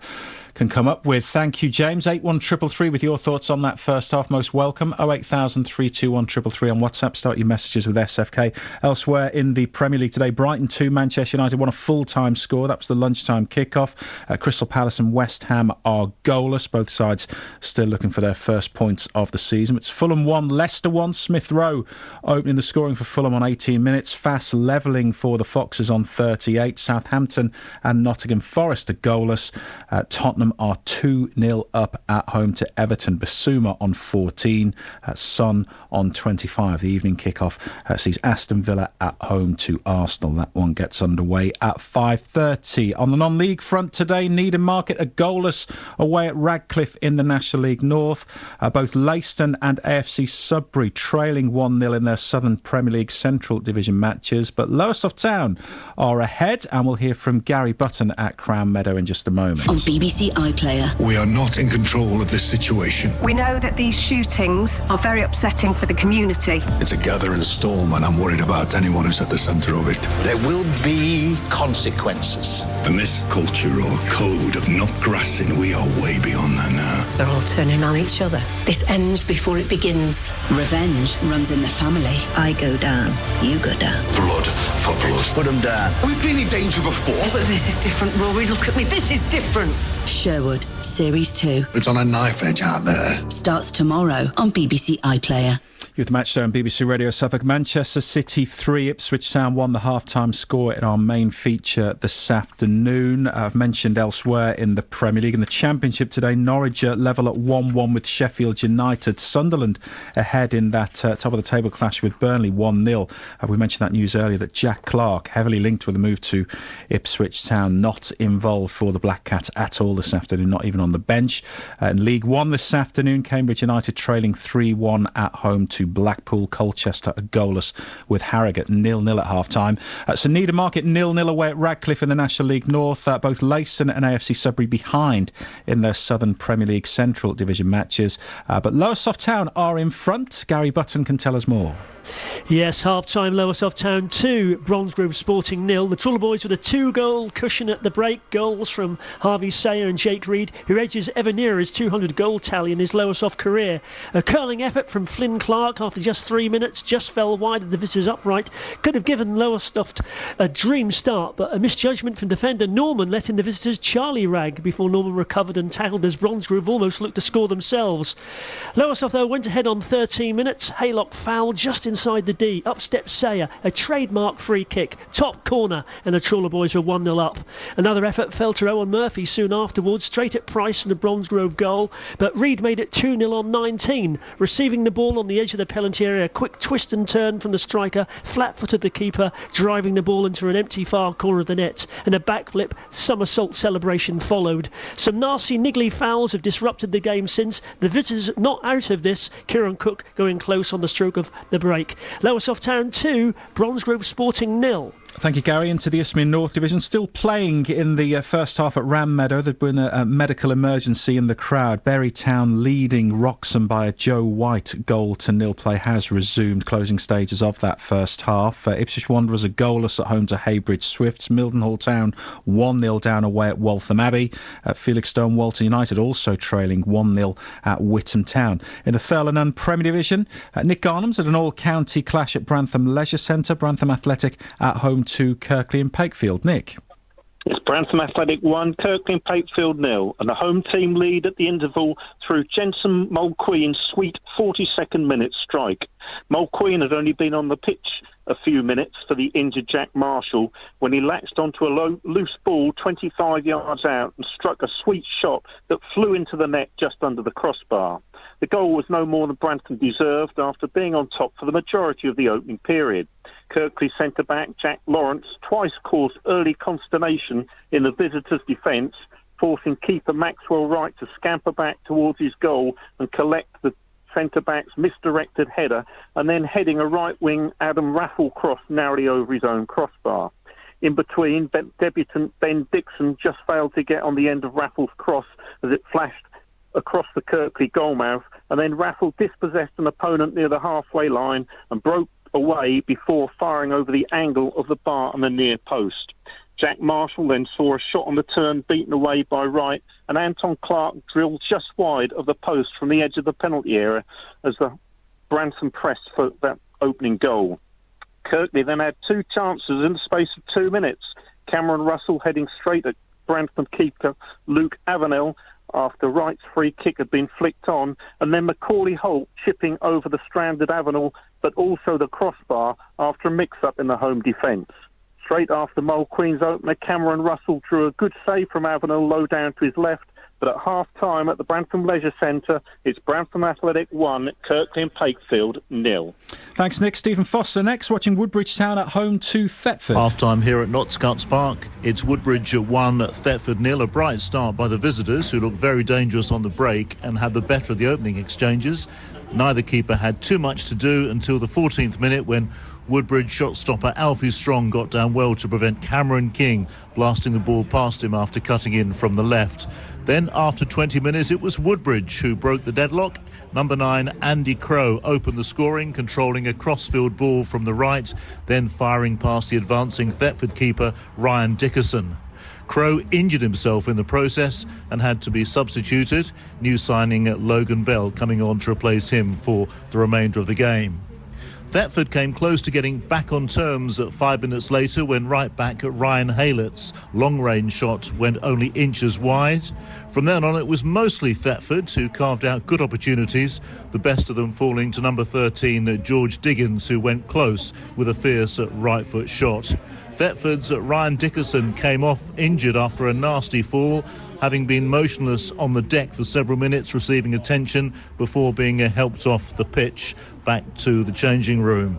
can come up with. Thank you, James. 81333 with your thoughts on that first half. Most welcome. 08000 321 333 on WhatsApp. Start your messages with SFK. Elsewhere in the Premier League today, Brighton 2, Manchester United 1, a full-time score. That was the lunchtime kickoff. Crystal Palace and West Ham are goalless. Both sides still looking for their first points of the season. It's Fulham 1, Leicester 1. Smith Rowe opening the scoring for Fulham on 18 minutes. Fast levelling for the Foxes on 38. Southampton and Nottingham Forest are goalless. Tottenham are 2-0 up at home to Everton. Basuma on 14. Son on 25. The evening kickoff sees Aston Villa at home to Arsenal. That one gets underway at 5:30. On the non-league front today, Needham Market are goalless away at Radcliffe in the National League North. Both Leiston and AFC Sudbury trailing 1-0 in their Southern Premier League Central Division matches. But Lowestoft Town are ahead, and we'll hear from Gary Button at Crown Meadow in just a moment. On BBC iPlayer. We are not in control of this situation. We know that these shootings are very upsetting for the community. It's a gathering storm, and I'm worried about anyone who's at the centre of it. There will be consequences. And this culture or code of not grassing, we are way beyond that now. They're all turning on each other. This ends before it begins. Revenge runs in the family. I go down, you go down. Blood for blood. Put them down. We've been in danger before. But this is different, Rory. Look at me. This is different. Sherwood, Series 2. It's on a knife edge out there. Starts tomorrow on BBC iPlayer. You're the match show on BBC Radio Suffolk. Manchester City 3, Ipswich Town 1, the half-time score in our main feature this afternoon. I've mentioned elsewhere in the Premier League. In the Championship today, Norwich level at 1-1 with Sheffield United. Sunderland ahead in that top-of-the-table clash with Burnley, 1-0. We mentioned that news earlier that Jack Clarke, heavily linked with a move to Ipswich Town, not involved for the Black Cats at all this afternoon, not even on the bench. In League One this afternoon, Cambridge United trailing 3-1 at home to Blackpool. Colchester are goalless with Harrogate 0-0 at half-time. So Needham Market 0-0 away at Radcliffe in the National League North. Both Leiston and AFC Sudbury behind in their Southern Premier League Central Division matches. But Lowestoft Town are in front. Gary Button can tell us more. Yes, half-time, Lowestoft Town 2, Bromsgrove Sporting 0. The Trawler Boys with a 2-goal cushion at the break. Goals from Harvey Sayer and Jake Reed, who edges ever nearer his 200-goal tally in his Lowestoft career. A curling effort from Flynn Clark after just 3 minutes, just fell wide of the visitors' upright. Could have given Lowestoft a dream start, but a misjudgment from defender Norman let in the visitors' Charlie Rag before Norman recovered and tackled as Bromsgrove almost looked to score themselves. Lowestoft, though, went ahead on 13 minutes. Haylock foul just inside the D. Up steps Sayer, a trademark free kick, top corner, and the Trawler Boys were 1-0 up. Another effort fell to Owen Murphy soon afterwards, straight at Price and the Bromsgrove goal, but Reed made it 2-0 on 19. Receiving the ball on the edge of the penalty area, a quick twist and turn from the striker, flat-footed the keeper, driving the ball into an empty far corner of the net, and a backflip somersault celebration followed. Some nasty niggly fouls have disrupted the game since. The visitors not out of this, Kieran Cook going close on the stroke of the break. Lowestoft Town 2, Bromsgrove Sporting 0. Thank you, Gary. Into the Isthmian North Division. Still playing in the first half at Ram Meadow. There'd been a medical emergency in the crowd. Berry Town leading Wroxham by a Joe White goal to nil. Play has resumed. Closing stages of that first half. Ipswich Wanderers are goalless at home to Heybridge Swifts. Mildenhall Town 1-0 down away at Waltham Abbey. Felixstowe Walton United also trailing 1-0 at Whittam Town. In the Thurle and Premier Division, Nick Garnham's at an all-county clash at Brantham Leisure Centre. Brantham Athletic at home to Kirkley and Pakefield. Nick. It's Brantham Athletic 1, Kirkley and Pakefield 0, and the home team lead at the interval through Jensen Mulqueen's sweet 42nd minute strike. Mulqueen had only been on the pitch a few minutes for the injured Jack Marshall when he latched onto a loose ball 25 yards out and struck a sweet shot that flew into the net just under the crossbar. The goal was no more than Brantham deserved after being on top for the majority of the opening period. Kirkley centre-back Jack Lawrence twice caused early consternation in the visitors' defence, forcing keeper Maxwell Wright to scamper back towards his goal and collect the centre-back's misdirected header, and then heading a right-wing Adam Raffle cross narrowly over his own crossbar. In between, debutant Ben Dixon just failed to get on the end of Raffle's cross as it flashed across the Kirkley goalmouth, and then Raffle dispossessed an opponent near the halfway line and broke away before firing over the angle of the bar on the near post. Jack Marshall then saw a shot on the turn beaten away by Wright, and Anton Clark drilled just wide of the post from the edge of the penalty area as the Brantham pressed for that opening goal. Kirkley then had two chances in the space of 2 minutes. Cameron Russell heading straight at Brantham keeper Luke Avenel after Wright's free kick had been flicked on, and then Macaulay Holt chipping over the stranded Avenel, but also the crossbar after a mix-up in the home defence. Straight after Mulqueen's opener, Cameron Russell drew a good save from Avenel low down to his left, but at half-time at the Brantham Leisure Centre, it's Brantham Athletic 1, Kirkley and Pakefield 0. Thanks, Nick. Stephen Foster next, watching Woodbridge Town at home to Thetford. Half-time here at Notts Park. It's Woodbridge 1, Thetford 0. A bright start by the visitors, who looked very dangerous on the break and had the better of the opening exchanges. Neither keeper had too much to do until the 14th minute when Woodbridge shot stopper Alfie Strong got down well to prevent Cameron King blasting the ball past him after cutting in from the left. Then after 20 minutes it was Woodbridge who broke the deadlock. Number 9 Andy Crowe opened the scoring, controlling a crossfield ball from the right, then firing past the advancing Thetford keeper Ryan Dickerson. Crowe injured himself in the process and had to be substituted. New signing Logan Bell coming on to replace him for the remainder of the game. Thetford came close to getting back on terms 5 minutes later when right back Ryan Haylett's long-range shot went only inches wide. From then on it was mostly Thetford who carved out good opportunities, the best of them falling to number 13 George Diggins, who went close with a fierce right foot shot. Thetford's Ryan Dickerson came off injured after a nasty fall, having been motionless on the deck for several minutes, receiving attention before being helped off the pitch back to the changing room.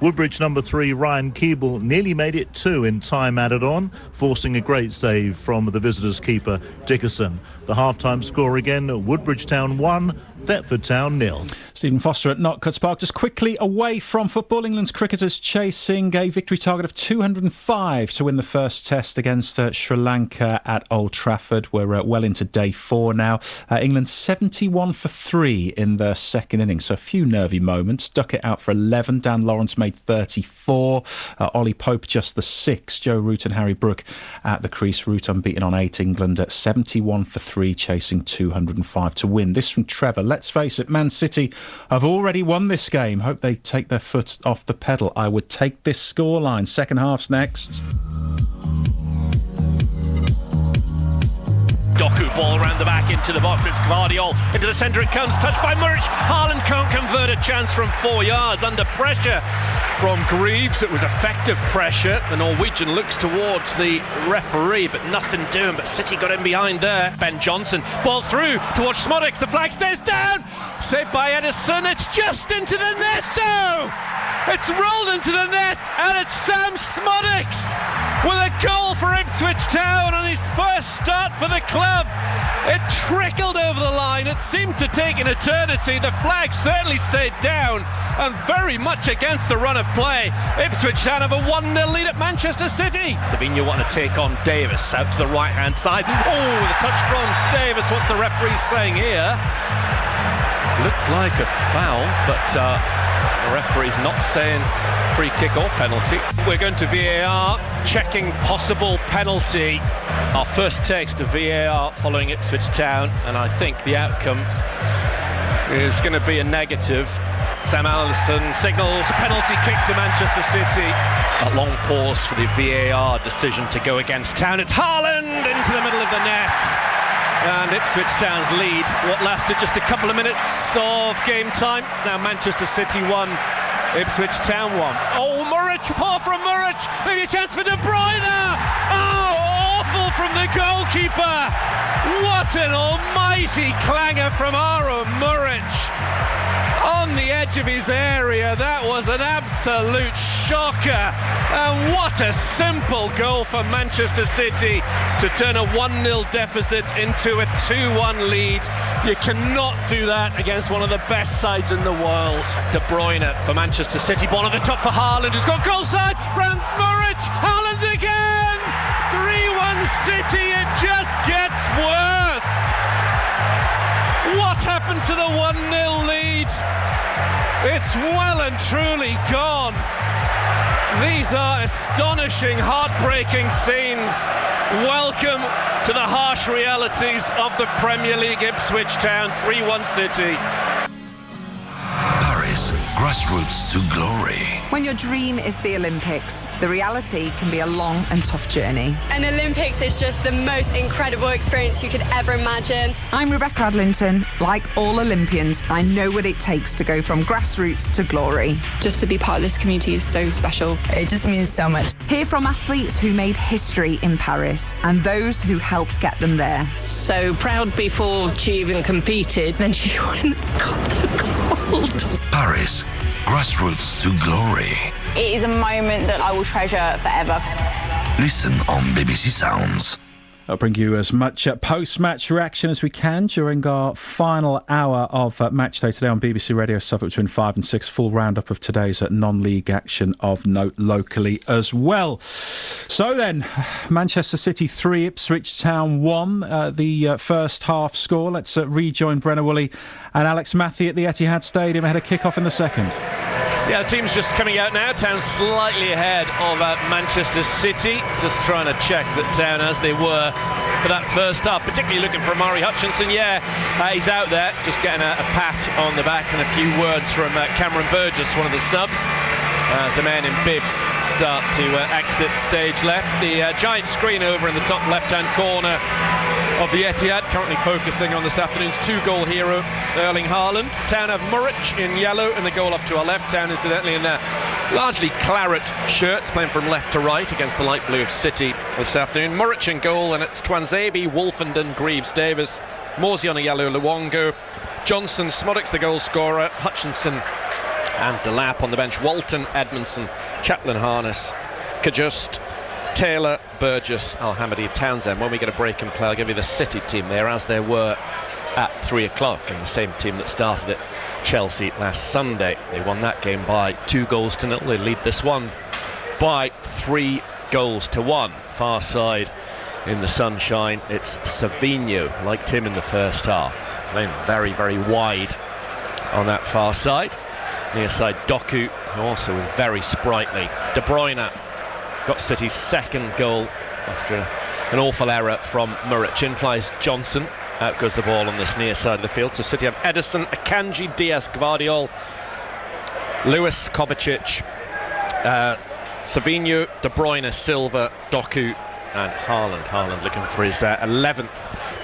Woodbridge number 3 Ryan Keeble nearly made it 2 in time added on, forcing a great save from the visitors' keeper Dickerson. The half-time score again, Woodbridge Town 1, Thetford Town 0. Stephen Foster at Notcuts Park. Just quickly away from football, England's cricketers chasing a victory target of 205 to win the first test against Sri Lanka at Old Trafford. We're well into day 4 now. England 71 for 3 in the second innings, so a few nervy moments. Duckett out for 11. Dan Lawrence made 34. Ollie Pope just the 6. Joe Root and Harry Brook at the crease. Root unbeaten on 8. England at 71 for 3, chasing 205 to win. This from Trevor. Let's face it, Man City have already won this game. Hope they take their foot off the pedal. I would take this scoreline. Second half's next. Doku ball around the back into the box. It's Gvardiol into the centre. It comes touched by Muric. Haaland can't convert a chance from 4 yards under pressure from Greaves. It was effective pressure. The Norwegian looks towards the referee, but nothing doing. But City got in behind there. Ben Johnson ball through towards Smodics. The flag stays down. Saved by Edison. It's just into the net though. It's rolled into the net, and it's Sam Smodics with a goal for Ipswich Town on his first start for the club. It trickled over the line. It seemed to take an eternity. The flag certainly stayed down and very much against the run of play. Ipswich Town have a 1-0 lead at Manchester City. Savigno want to take on Davis out to the right-hand side. Oh, the touch from Davis. What's the referee saying here? Looked like a foul, but the referee's not saying free kick or penalty. We're going to VAR, checking possible penalty. Our first taste of VAR following Ipswich Town, and I think the outcome is going to be a negative. Sam Allison signals a penalty kick to Manchester City. A long pause for the VAR decision to go against Town. It's Haaland into the middle of the net. And Ipswich Town's lead, what lasted just a couple of minutes of game time. It's now Manchester City 1, Ipswich Town 1. Oh, Muric, far from Muric. Maybe a chance for De Bruyne. Oh, awful from the goalkeeper. What an almighty clanger from Aaron Muric. On the edge of his area, that was an absolute shocker. And what a simple goal for Manchester City to turn a 1-0 deficit into a 2-1 lead. You cannot do that against one of the best sides in the world. De Bruyne for Manchester City, ball on the top for Haaland, who's got goal side, round Muric, Haaland again! 3-1 City, it just gets worse. What happened to the 1-0 lead? It's well and truly gone. These are astonishing, heartbreaking scenes. Welcome to the harsh realities of the Premier League. Ipswich Town, 3-1 City. Paris, grassroots to glory. When your dream is the Olympics, the reality can be a long and tough journey. An Olympics is just the most incredible experience you could ever imagine. I'm Rebecca Adlington. Like all Olympians, I know what it takes to go from grassroots to glory. Just to be part of this community is so special. It just means so much. Hear from athletes who made history in Paris and those who helped get them there. So proud before she even competed, then she won got the gold. Paris, grassroots to glory. It is a moment that I will treasure forever. Listen on BBC Sounds. I'll bring you as much post-match reaction as we can during our final hour of Match Day today on BBC Radio Suffolk between 5 and 6. Full roundup of today's non-league action of note locally as well. So then, Manchester City 3, Ipswich Town 1. The first half score. Let's rejoin Brenna Woolley and Alex Matthew at the Etihad Stadium ahead of kick-off in the second. Yeah, the team's just coming out now. Town slightly ahead of Manchester City. Just trying to check that Town, as they were for that first half, particularly looking for Amari Hutchinson. Yeah, he's out there, just getting a pat on the back and a few words from Cameron Burgess, one of the subs, as the men in bibs start to exit stage left. The giant screen over in the top left-hand corner of the Etihad, currently focusing on this afternoon's 2-goal hero, Erling Haaland. Town have Muric in yellow in the goal off to our left. Town, incidentally, in their largely claret shirts, playing from left to right against the light blue of City this afternoon. Muric in goal, and it's Twanzebe, Wolfenden, Greaves, Davis, Morsey on a yellow, Luongo, Johnson, Smodics the goal scorer, Hutchinson and Delap on the bench, Walton, Edmondson, Chaplin, Harness, Kajust, Taylor, Burgess, Al-Hamidi, Townsend. When we get a break and play, I'll give you the City team there, as there were at 3 o'clock, and the same team that started at Chelsea last Sunday. They won that game by 2-0. They lead this one by 3-1. Far side in the sunshine, it's Savinho. Liked him in the first half, playing very, very wide on that far side. Near side Doku, who also was very sprightly. De Bruyne got City's second goal after an awful error from Muric. In flies Johnson, out goes the ball on this near side of the field. So City have Ederson, Akanji, Diaz, Gvardiol, Lewis, Kovacic, Savinho, De Bruyne, Silva, Doku and Haaland. Haaland looking for his 11th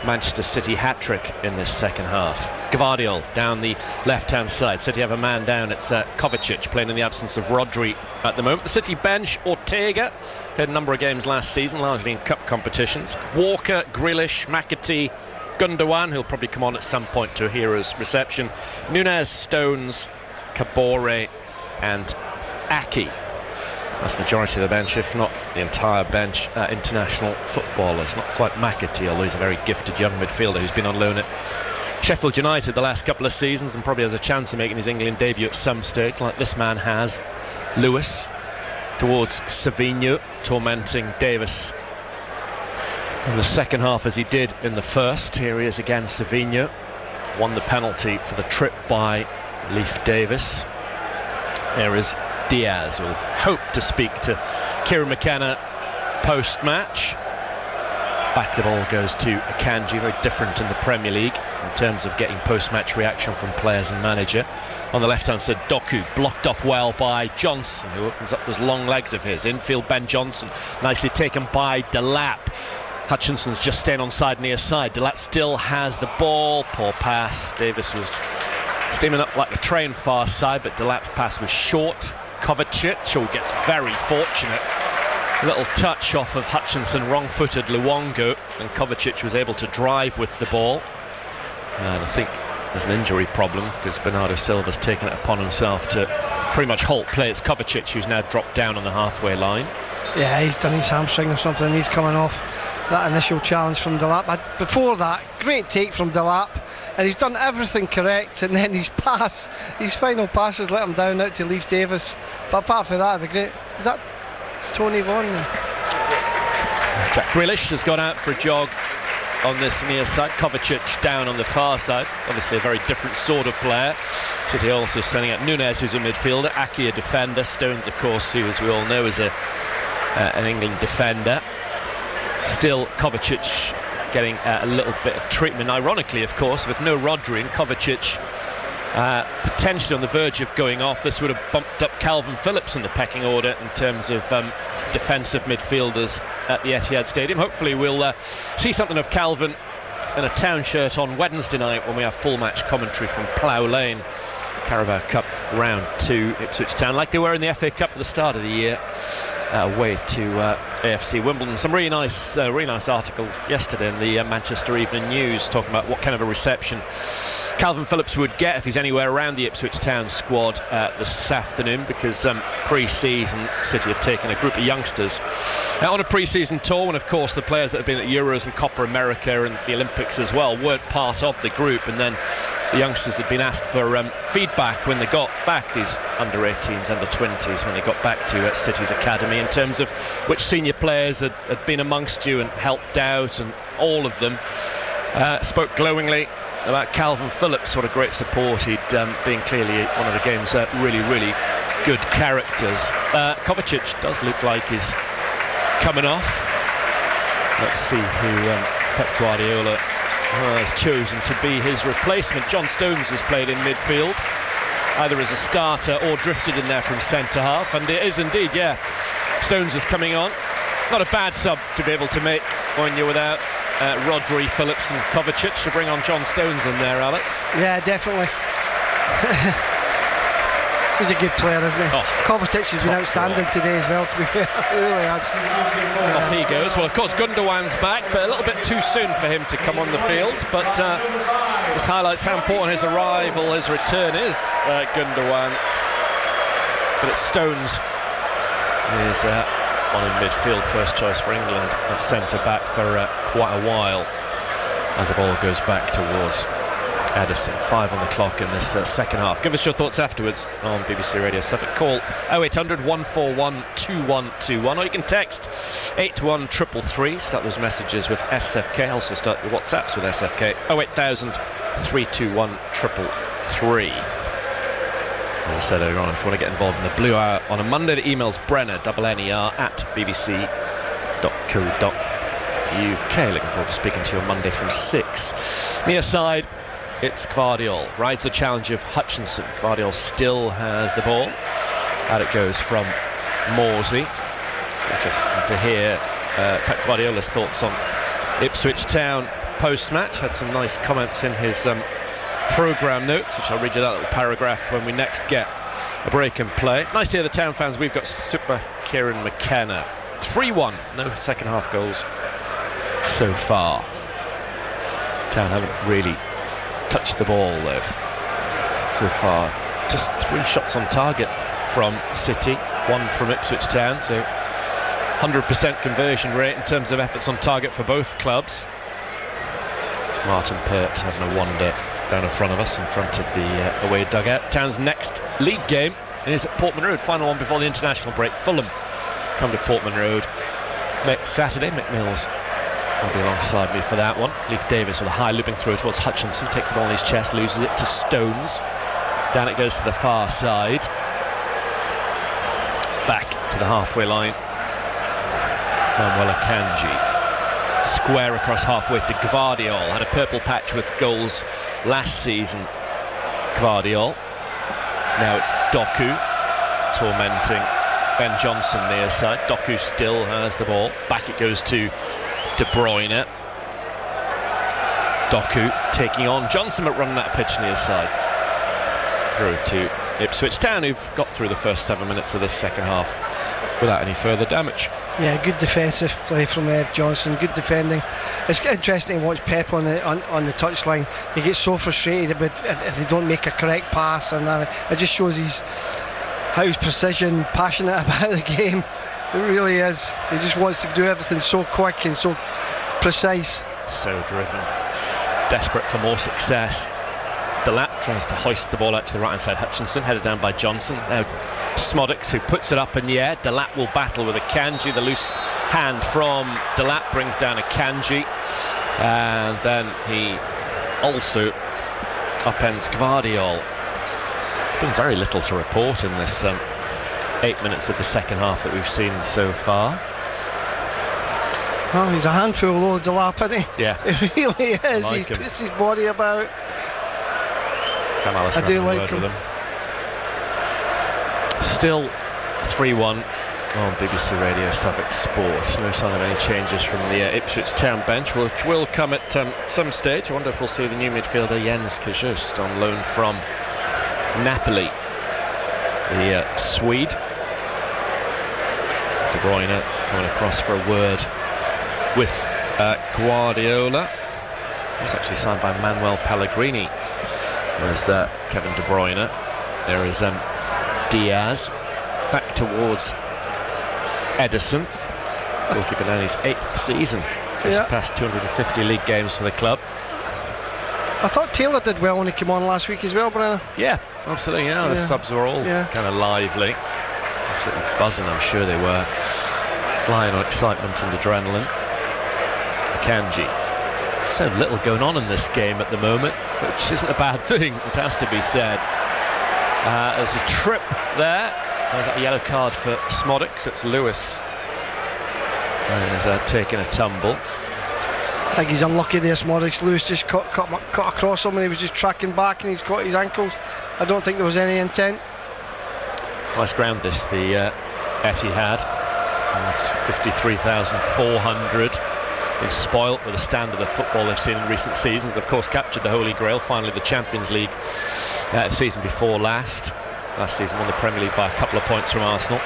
Manchester City hat-trick in this second half. Gvardiol down the left-hand side. City have a man down. It's Kovacic playing in the absence of Rodri at the moment. The City bench, Ortega, played a number of games last season, largely in cup competitions. Walker, Grealish, McAtee, Gundogan, who'll probably come on at some point to a hero's reception. Nunez, Stones, Kabore and Aki. That's the majority of the bench, if not the entire bench, international footballers. Not quite McAtee, although he's a very gifted young midfielder who's been on loan at Sheffield United the last couple of seasons and probably has a chance of making his England debut at some stage, like this man has. Lewis towards Savinho, tormenting Davis in the second half as he did in the first. Here he is again, Savinho. Won the penalty for the trip by Leif Davis. There is Diaz. We'll hope to speak to Kieran McKenna post-match. Back the ball goes to Akanji, very different in the Premier League in terms of getting post-match reaction from players and manager. On the left-hand side, Doku blocked off well by Johnson, who opens up those long legs of his. Infield, Ben Johnson, nicely taken by Delap. Hutchinson's just staying on side near side. Delap still has the ball. Poor pass. Davis was steaming up like a train far side, but Delap's pass was short. Kovacic, who gets very fortunate. A little touch off of Hutchinson, wrong-footed Luongo, and Kovacic was able to drive with the ball. And I think there's an injury problem because Bernardo Silva's taken it upon himself to pretty much halt play. It's Kovacic who's now dropped down on the halfway line. Yeah, he's done his hamstring or something. He's coming off that initial challenge from Delap. But before that, great take from Delap, and he's done everything correct, and then his final pass has let him down out to Leif Davis. But apart from that, it'd be great. Is that Tony Vaughan? Jack Grealish has gone out for a jog on this near side. Kovacic down on the far side. Obviously a very different sort of player. City also sending out Nunez, who's a midfielder, Aki a defender, Stones of course, who as we all know is an England defender. Still Kovacic getting a little bit of treatment, ironically of course, with no Rodri and Kovacic potentially on the verge of going off. This would have bumped up Calvin Phillips in the pecking order in terms of defensive midfielders at the Etihad Stadium. Hopefully we'll see something of Calvin in a Town shirt on Wednesday night when we have full match commentary from Plough Lane, Carabao Cup round 2, Ipswich Town, like they were in the FA Cup at the start of the year, away to AFC Wimbledon. Some really nice article yesterday in the Manchester Evening News talking about what kind of a reception Calvin Phillips would get if he's anywhere around the Ipswich Town squad this afternoon, because pre-season City have taken a group of youngsters on a pre-season tour, and of course the players that have been at Euros and Copa America and the Olympics as well weren't part of the group, and then the youngsters had been asked for feedback when they got back, these under-18s, under-20s, when they got back to City's academy, in terms of which senior players had been amongst you and helped out, and all of them spoke glowingly about Calvin Phillips. What a great support he'd been, clearly one of the game's really, really good characters. Kovacic does look like he's coming off. Let's see who Pep Guardiola has chosen to be his replacement. John Stones has played in midfield, either as a starter or drifted in there from centre half, and it is indeed, yeah, Stones is coming on. Not a bad sub to be able to make when you're without Rodri, Phillips and Kovacic, to bring on John Stones in there, Alex. Yeah, definitely. He's a good player, isn't he? Oh, Kovacic has been outstanding today as well, to be fair. He really has. Off he goes. Well, of course, Gundogan's back, but a little bit too soon for him to come on the field. But this highlights how important his arrival, his return is, Gundogan. But it's Stones is on in midfield, first choice for England at centre back for quite a while, as the ball goes back towards Edison, 5 on the clock in this second half. Give us your thoughts afterwards on BBC Radio Suffolk. Call 0800 141 2121, or you can text 81333. Start those messages with SFK. Also start your WhatsApps with SFK. 08000 321 333. As I said earlier on, if you want to get involved in the Blue Hour on a Monday, the email's Brenner, NER, at bbc.co.uk. Looking forward to speaking to you on Monday from 6. Near side, it's Gvardiol. Rides the challenge of Hutchinson. Gvardiol still has the ball. Out it goes from Morsey. Interesting to hear Pep Guardiola's thoughts on Ipswich Town post-match. Had some nice comments in his programme notes, which I'll read you that little paragraph when we next get a break and play. Nice to hear the Town fans. We've got Super Kieran McKenna. 3-1. No second half goals so far. Town haven't really touched the ball though so far. Just 3 shots on target from City, 1 from Ipswich Town, so 100% conversion rate in terms of efforts on target for both clubs. Martin Pert having a wander down in front of us, in front of the away dugout. Town's next league game is at Portman Road, final one before the international break. Fulham come to Portman Road next Saturday. Mick Mills will be alongside me for that one. Leif Davis with a high looping through towards Hutchinson, takes the ball in his chest, loses it to Stones. Down it goes to the far side. Back to the halfway line. Manuel Akanji. Square across halfway to Gvardiol. Had a purple patch with goals last season, Gvardiol. Now it's Doku tormenting Ben Johnson near side. Doku still has the ball. Back it goes to De Bruyne. Doku taking on Johnson, but running that pitch near side. Through to Ipswich Town, who've got through the first 7 minutes of this second half without any further damage. Yeah, good defensive play from Johnson, good defending. It's interesting to watch Pep on the touchline. He gets so frustrated if they don't make a correct pass, and it just shows how he's passionate about the game. It really is. He just wants to do everything so quick and so precise. So driven, desperate for more success. Delap tries to hoist the ball out to the right hand side. Hutchinson headed down by Johnson. Now Smodics, who puts it up in the air. Delap will battle with Akanji. The loose hand from Delap brings down Akanji, and then he also upends Gvardiol. There's been very little to report in this 8 minutes of the second half that we've seen so far. Well, he's a handful though, Delap, isn't he? Yeah, he really is. Like he him. puts his body about. Sam Allison, I do like him. Still 3-1 on BBC Radio Suffolk Sports. No sign of any changes from the Ipswich Town bench, which will come at some stage. I wonder if we'll see the new midfielder Jens Kajust on loan from Napoli, the Swede. De Bruyne coming across for a word with Guardiola. He was actually signed by Manuel Pellegrini. There's Kevin De Bruyne. There is Diaz. Back towards Edison. Goalkeeper now in his 8th season. Just past 250 league games for the club. I thought Taylor did well when he came on last week as well, Brenner. Yeah, absolutely. The subs were all kind of lively. Absolutely buzzing, I'm sure they were. Flying on excitement and adrenaline. Akanji. So little going on in this game at the moment, which isn't a bad thing, it has to be said. There's a trip there. There's a yellow card for Smodics. It's Lewis. And he's taking a tumble. I think he's unlucky there, Smodics. Lewis just cut across him and he was just tracking back and he's caught his ankles. I don't think there was any intent. Nice ground this, the Etihad. It's 53,400. Been spoilt with the standard of football they've seen in recent seasons. They've of course captured the Holy Grail, finally the Champions League season before last. Last season won the Premier League by a couple of points from Arsenal.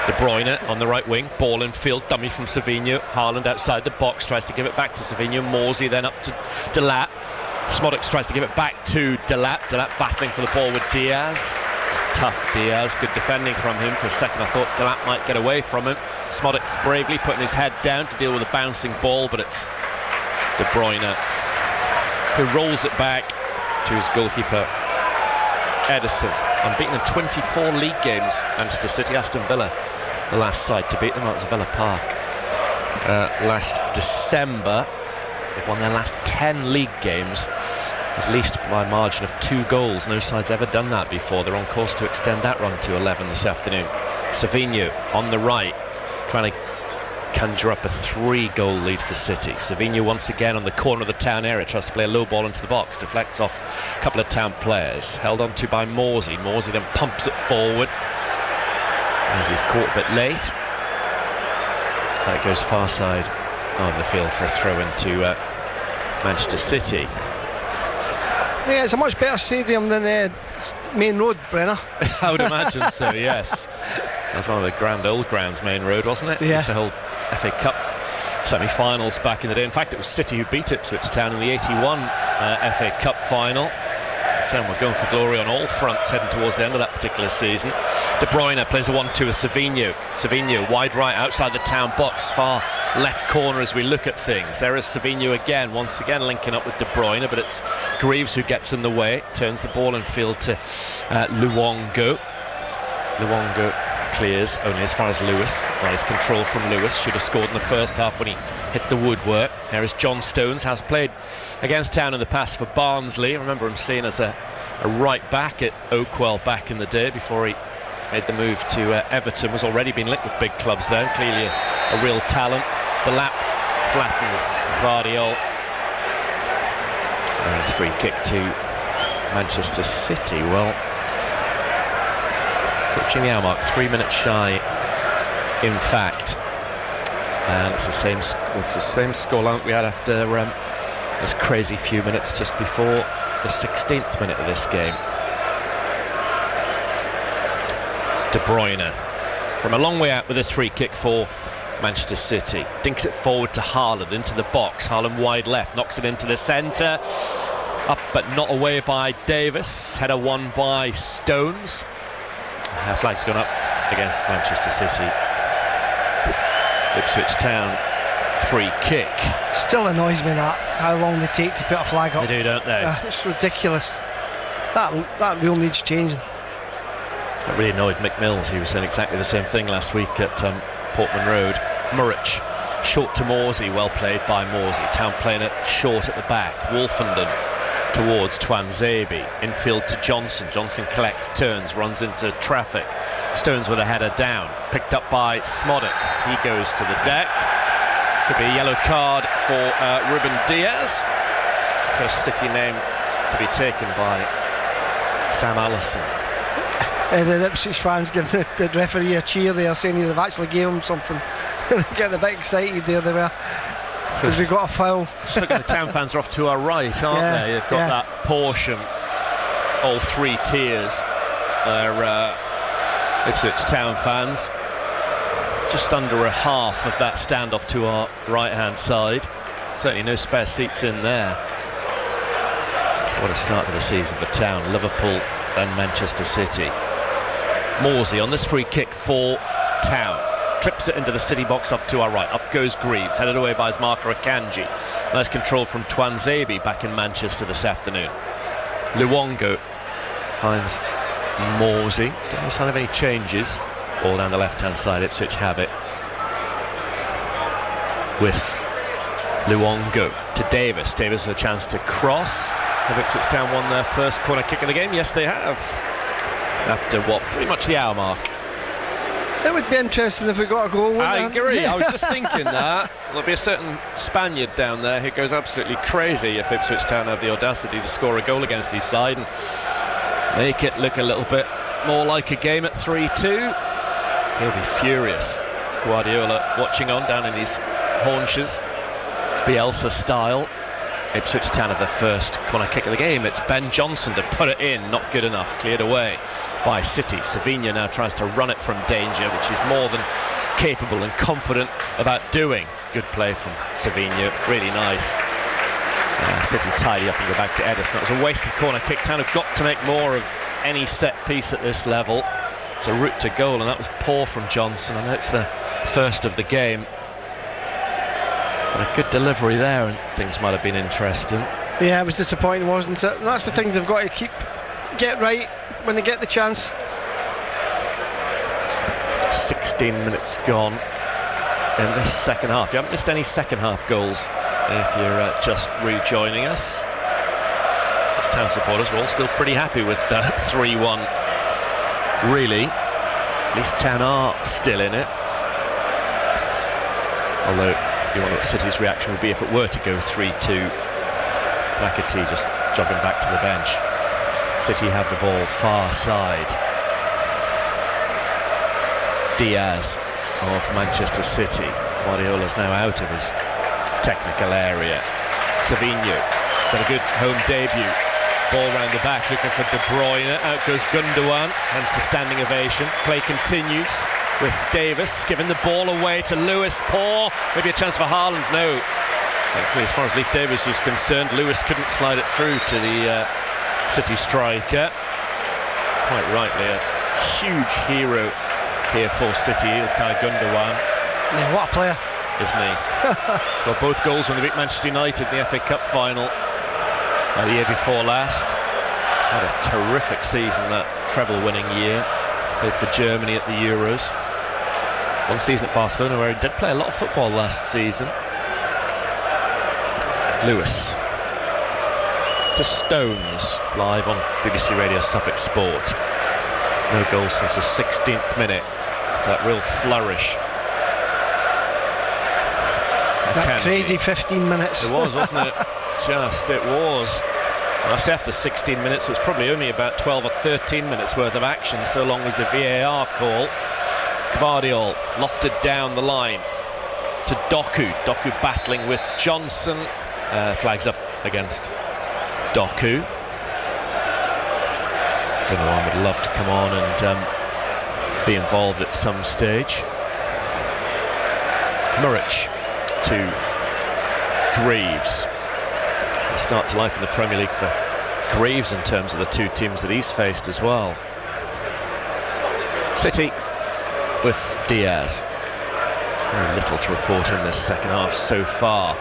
De Bruyne on the right wing, ball in field, dummy from Savinho. Haaland outside the box, tries to give it back to Savinho. Morsey then up to Delap. Smodics tries to give it back to Delap. Delap battling for the ball with Diaz. It's tough, Diaz. Good defending from him. For a second I thought Delap might get away from him. Smodics bravely putting his head down to deal with a bouncing ball, but it's De Bruyne who rolls it back to his goalkeeper Edison. Unbeaten in 24 league games, Manchester City. Aston Villa, the last side to beat them. That was Villa Park last December. They've won their last 10 league games, at least by a margin of 2 goals. No side's ever done that before. They're on course to extend that run to 11 this afternoon. Savinho on the right, trying to conjure up a 3-goal lead for City. Savinho once again on the corner of the Town area, tries to play a low ball into the box, deflects off a couple of Town players, held on to by Morsey. Morsey then pumps it forward as he's caught a bit late. That goes far side of the field for a throw into Manchester City. Yeah, it's a much better stadium than Main Road, Brenner. I would imagine so, yes. That's one of the grand old grounds, Main Road, wasn't it? Yeah. Used to hold FA Cup semi-finals back in the day. In fact, it was City who beat Ipswich Town in the 81 FA Cup final. We're going for glory on all fronts heading towards the end of that particular season. De Bruyne plays a 1-2 with Savinho. Savinho wide right outside the Town box, far left corner as we look at things. There is Savinho again, once again linking up with De Bruyne, but it's Greaves who gets in the way, turns the ball in field to Luongo. Luongo clears only as far as Lewis. Nice control from Lewis. Should have scored in the first half when he hit the woodwork. There is John Stones, has played against Town in the past for Barnsley. I remember him seen as a right back at Oakwell back in the day before he made the move to Everton. Was already been linked with big clubs then. Clearly a real talent. Delap flattens Vardiol. Free kick to Manchester City. Well, approaching the hour mark, 3 minutes shy in fact, and it's the same scoreline we had after this crazy few minutes just before the 16th minute of this game. De Bruyne from a long way out with this free kick for Manchester City, dinks it forward to Haaland into the box. Haaland wide left, knocks it into the centre, up but not away by Davis. Header won by Stones. Flag's gone up against Manchester City. Ipswich Town free kick. Still annoys me that how long they take to put a flag up. They do, don't they? It's ridiculous. That rule needs changing. That really annoyed Mick Mills. He was saying exactly the same thing last week at Portman Road. Muric short to Morsey, well played by Morsey. Town playing it short at the back. Wolfenden towards Twanzebe, infield to Johnson. Johnson collects, turns, runs into traffic. Stones with a header down, picked up by Smodix. He goes to the deck. Could be a yellow card for Ruben Diaz. First City name to be taken by Sam Allison. The Ipswich fans give the referee a cheer there, saying they've actually gave him something. They're getting a bit excited there, they were. Because we got a foul. Just look at the Town fans are off to our right, aren't they? They've got that portion, all 3 tiers. They're Ipswich Town fans. Just under a half of that standoff to our right-hand side. Certainly no spare seats in there. What a start to the season for Town. Liverpool and Manchester City. Morsey on this free kick for Town. Clips it into the City box off to our right. Up goes Greaves, headed away by his marker Akanji. Nice control from Twanzebe back in Manchester this afternoon. Luongo finds Morsey. Still no sign of any changes. All down the left-hand side, Ipswich have it. With Luongo to Davis. Davis with a chance to cross. Have Ipswich Town won their first corner kick of the game? Yes, they have. After what, pretty much the hour mark. It would be interesting if we got a goal. I agree. I was just thinking that. There'll be a certain Spaniard down there who goes absolutely crazy if Ipswich Town have the audacity to score a goal against his side and make it look a little bit more like a game at 3-2. He'll be furious. Guardiola watching on down in his haunches, Bielsa style. Ipswich Town have the first corner kick of the game. It's Ben Johnson to put it in, not good enough, cleared away by City. Savinho now tries to run it from danger, which is more than capable and confident about doing. Good play from Savinho, really nice. City tidy up and go back to Edison. That was a wasted corner kick. Town have got to make more of any set piece at this level. It's a route to goal, and that was poor from Johnson. I know it's the first of the game, but a good delivery there, and things might have been interesting. Yeah, it was disappointing, wasn't it? And that's the things they've got to get right when they get the chance. 16 minutes gone in this second half. You haven't missed any second half goals if you're just rejoining us. As Town supporters, we're all still pretty happy with 3-1. Really, at least Town are still in it. Although you wonder what City's reaction would be if it were to go 3-2. McAtee just jogging back to the bench. City have the ball far side. Diaz of Manchester City. Guardiola's now out of his technical area. Savinho has had a good home debut. Ball round the back, looking for De Bruyne. Out goes Gundogan, hence the standing ovation. Play continues with Davis giving the ball away to Lewis. Poor, maybe a chance for Haaland. No. Thankfully, as far as Leif Davis was concerned, Lewis couldn't slide it through to the City striker. Quite rightly, a huge hero here for City, Ilkay Gundogan. Yeah, what a player, isn't he? He's got both goals when they beat Manchester United in the FA Cup final the year before last. Had a terrific season, that treble-winning year. Played for Germany at the Euros. One season at Barcelona, where he did play a lot of football last season. Lewis to Stones, live on BBC Radio Suffolk Sport. No goals since the 16th minute. That real flourish. That crazy 15 minutes. It was, wasn't it? It was. And I say after 16 minutes, it was probably only about 12 or 13 minutes worth of action, so long as the VAR call. Gvardiol lofted down the line to Doku. Doku battling with Johnson. Flags up against Doku. Gundogan would love to come on and be involved at some stage. Muric to Greaves. A start to life in the Premier League for Greaves in terms of the two teams that he's faced as well. City with Diaz. Very little to report in this second half so far.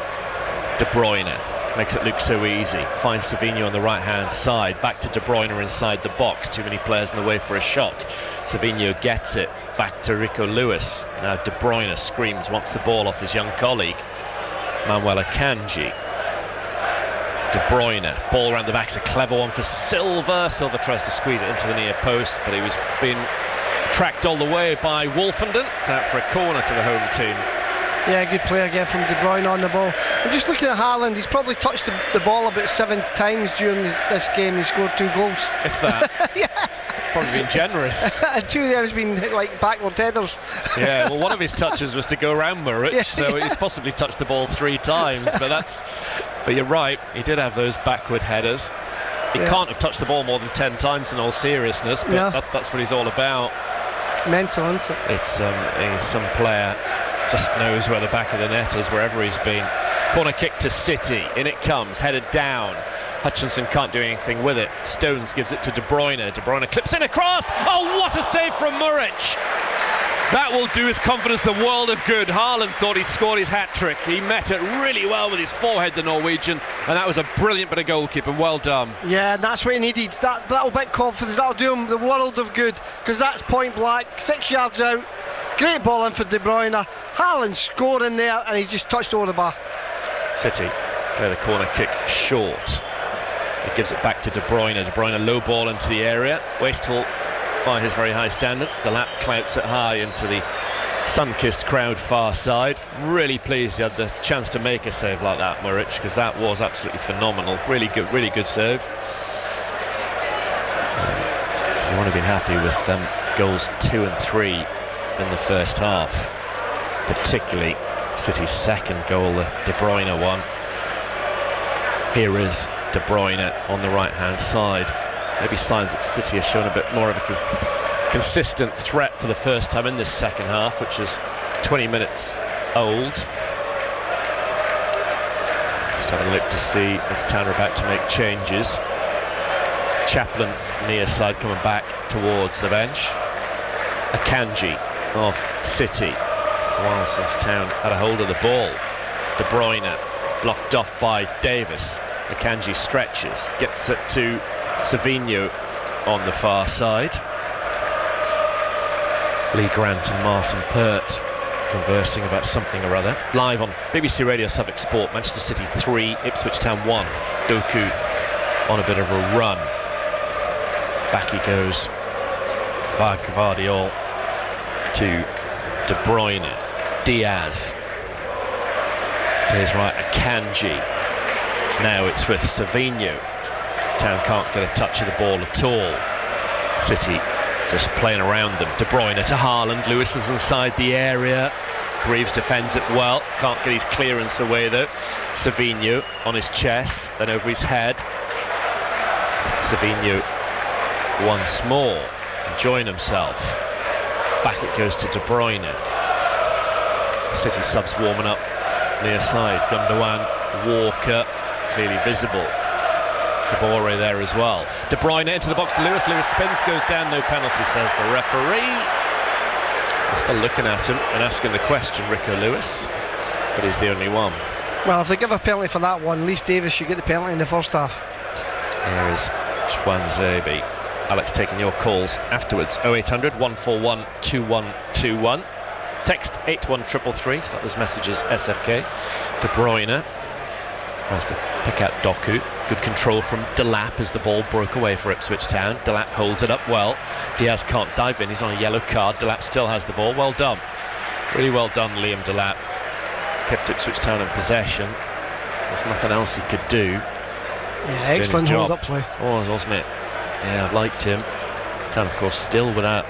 De Bruyne makes it look so easy. Finds Savinho on the right-hand side. Back to De Bruyne inside the box. Too many players in the way for a shot. Savinho gets it. Back to Rico Lewis. Now De Bruyne screams, wants the ball off his young colleague, Manuel Akanji. De Bruyne. Ball around the back. It's a clever one for Silva. Silva tries to squeeze it into the near post, but he was being tracked all the way by Wolfenden. It's out for a corner to the home team. Yeah, good play again from De Bruyne on the ball. I'm just looking at Haaland. He's probably touched the ball about 7 times during this game. He scored 2 goals. If that. Yeah. Probably been generous. And 2 of them has been like backward headers. Yeah, well, one of his touches was to go around Muric, so he's possibly touched the ball 3 times. But you're right, he did have those backward headers. He can't have touched the ball more than 10 times in all seriousness, but that's what he's all about. Mental, isn't it? It's he's some player. Just knows where the back of the net is wherever he's been. Corner kick to City. In it comes, headed down. Hutchinson can't do anything with it. Stones gives it to De Bruyne. De Bruyne clips in across. Oh, what a save from Muric! That will do his confidence the world of good. Haaland thought he scored his hat-trick. He met it really well with his forehead, the Norwegian, and that was a brilliant bit of goalkeeping. Well done. Yeah, and that's what he needed. That little bit of confidence, that'll do him the world of good, because that's point blank, 6 yards out. Great ball in for De Bruyne. Haaland scoring there, and he's just touched over the bar. City play the corner kick short. He gives it back to De Bruyne. De Bruyne low ball into the area. Wasteful by his very high standards. Delap clouts it high into the sun-kissed crowd far side. Really pleased he had the chance to make a save like that, Muric, because that was absolutely phenomenal. Really good save. Because he would have been happy with goals 2 and 3 in the first half, particularly City's second goal, the De Bruyne one. Here is De Bruyne on the right-hand side. Maybe signs that City has shown a bit more of a consistent threat for the first time in this second half, which is 20 minutes old. Just having a look to see if Town are about to make changes. Chaplin near side coming back towards the bench. Akanji of City. It's a while since Town had a hold of the ball. De Bruyne blocked off by Davis. Akanji stretches, gets it to Savigno on the far side. Lee Grant and Martin Pert conversing about something or other. Live on BBC Radio Suffolk Sport, Manchester City 3, Ipswich Town 1. Doku on a bit of a run. Back he goes via Gvardiol to De Bruyne. Diaz to his right, Akanji. Now it's with Savigno. Town can't get a touch of the ball at all. City just playing around them. De Bruyne to Haaland. Lewis is inside the area. Greaves defends it well. Can't get his clearance away though. Savigno on his chest, then over his head. Savigno once more enjoying himself. Back it goes to De Bruyne. City subs warming up near side. Gundogan, Walker, clearly visible. Kabore there as well. De Bruyne into the box to Lewis. Lewis spins, goes down, no penalty, says the referee. We're still looking at him and asking the question, Rico Lewis, but he's the only one. Well, if they give a penalty for that one, Leif Davis should get the penalty in the first half. There is Chwanzebe. Alex taking your calls afterwards. 0800 141 2121. Text 81333. Start those messages SFK. De Bruyne tries to pick out Doku. Good control from Delap as the ball broke away for Ipswich Town. Delap holds it up well. Diaz can't dive in. He's on a yellow card. Delap still has the ball. Well done. Really well done, Liam Delap. Kept Ipswich Town in possession. There's nothing else he could do. Yeah, excellent hold-up play. Oh, wasn't it? Yeah, I've liked him. Town, of course, still without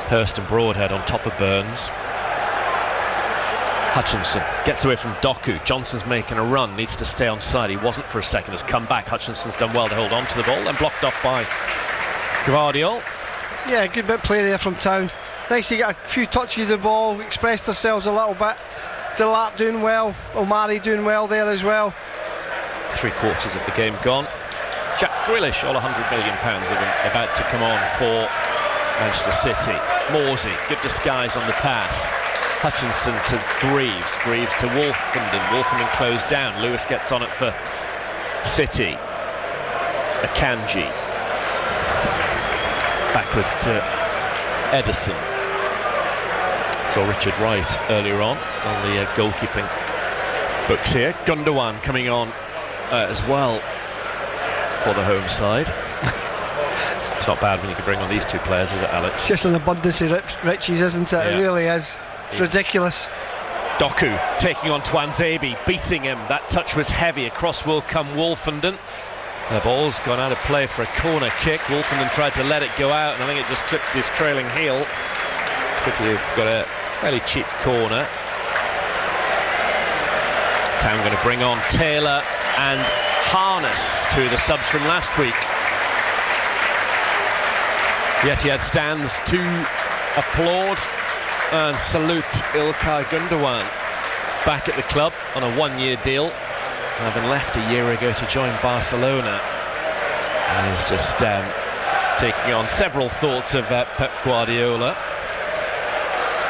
Hurst and Broadhead on top of Burns. Hutchinson gets away from Doku. Johnson's making a run, needs to stay on side. He wasn't for a second, has come back. Hutchinson's done well to hold on to the ball, then blocked off by Gvardiol. Yeah, good bit of play there from Town. Nice to get a few touches of the ball, express themselves a little bit. Delap doing well, Omari doing well there as well. 3/4 of the game gone. Jack Grealish, all £100 million of him, about to come on for Manchester City. Morsey, good disguise on the pass. Hutchinson to Greaves. Greaves to Wolfenden. Wolfenden closed down. Lewis gets on it for City. Akanji. Backwards to Edison. Saw Richard Wright earlier on. Still the goalkeeping books here. Gundogan coming on as well for the home side. It's not bad when you can bring on these two players, is it, Alex? Just an abundance of riches, isn't it? Yeah. It really is. It's ridiculous. Doku taking on Chwanzebe, beating him. That touch was heavy. Across will come Wolfenden. The ball's gone out of play for a corner kick. Wolfenden tried to let it go out, and I think it just clipped his trailing heel. City have got a fairly cheap corner. Town going to bring on Taylor and Harness, two of the subs from last week. The Etihad stands to applaud and salute Ilkay Gundogan, back at the club on a one-year deal, having left a year ago to join Barcelona. And he's just taking on several thoughts of Pep Guardiola.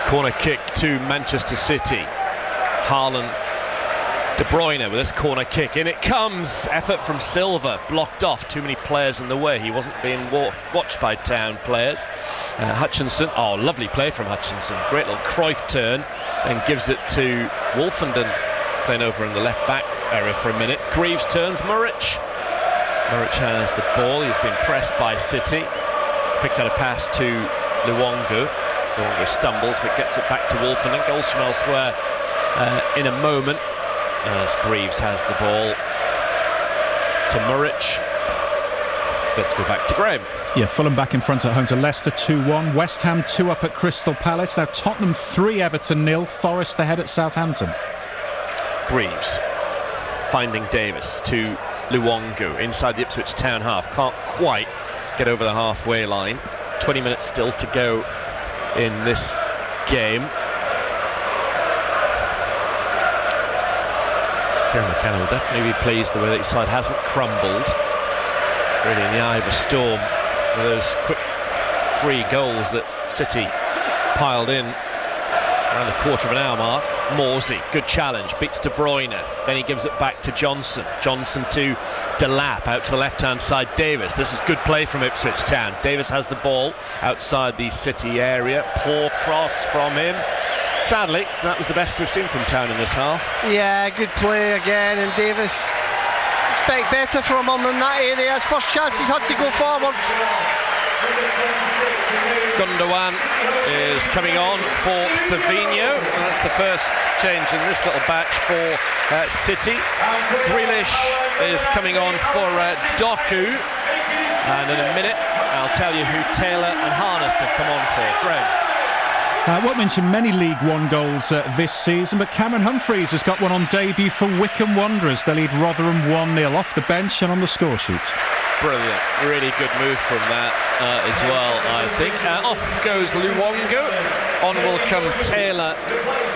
Corner kick to Manchester City. Haaland, De Bruyne with this corner kick. In it comes. Effort from Silva, blocked off. Too many players in the way. He wasn't being watched by Town players. Hutchinson, oh, lovely play from Hutchinson. Great little Cruyff turn, and gives it to Wolfenden, playing over in the left back area for a minute. Greaves turns. Muric has the ball. He's been pressed by City. Picks out a pass to Luongo. Luongo stumbles but gets it back to Wolfenden. Goals from elsewhere in a moment, as Greaves has the ball to Muric. Let's go back to Graham. Yeah, Fulham back in front at home to Leicester 2-1. West Ham 2 up at Crystal Palace. Now Tottenham 3, Everton 0. Forest ahead at Southampton. Greaves finding Davis to Luongo inside the Ipswich Town half. Can't quite get over the halfway line. 20 minutes still to go in this game. Kieran McKenna will definitely be pleased the way that his side hasn't crumbled. Really in the eye of a storm with those quick 3 goals that City piled in around the quarter of an hour mark. Morsey, good challenge, beats De Bruyne, then he gives it back to Johnson to Delap, out to the left hand side. Davis, this is good play from Ipswich Town. Davis has the ball outside the City area, poor cross from him, sadly, because that was the best we've seen from Town in this half. Yeah, good play again, and Davis, expect better from him in that area. His first chance, he's had to go forward. Gundogan is coming on for Savinho. That's the first change in this little batch for City. Grealish is coming on for Doku. And in a minute, I'll tell you who Taylor and Harness have come on for. Graham. Won't mention many League One goals this season, but Cameron Humphreys has got one on debut for Wycombe Wanderers. They lead Rotherham 1-0 off the bench and on the score sheet. Brilliant, really good move from that as well, I think. Off goes Luongo, on will come Taylor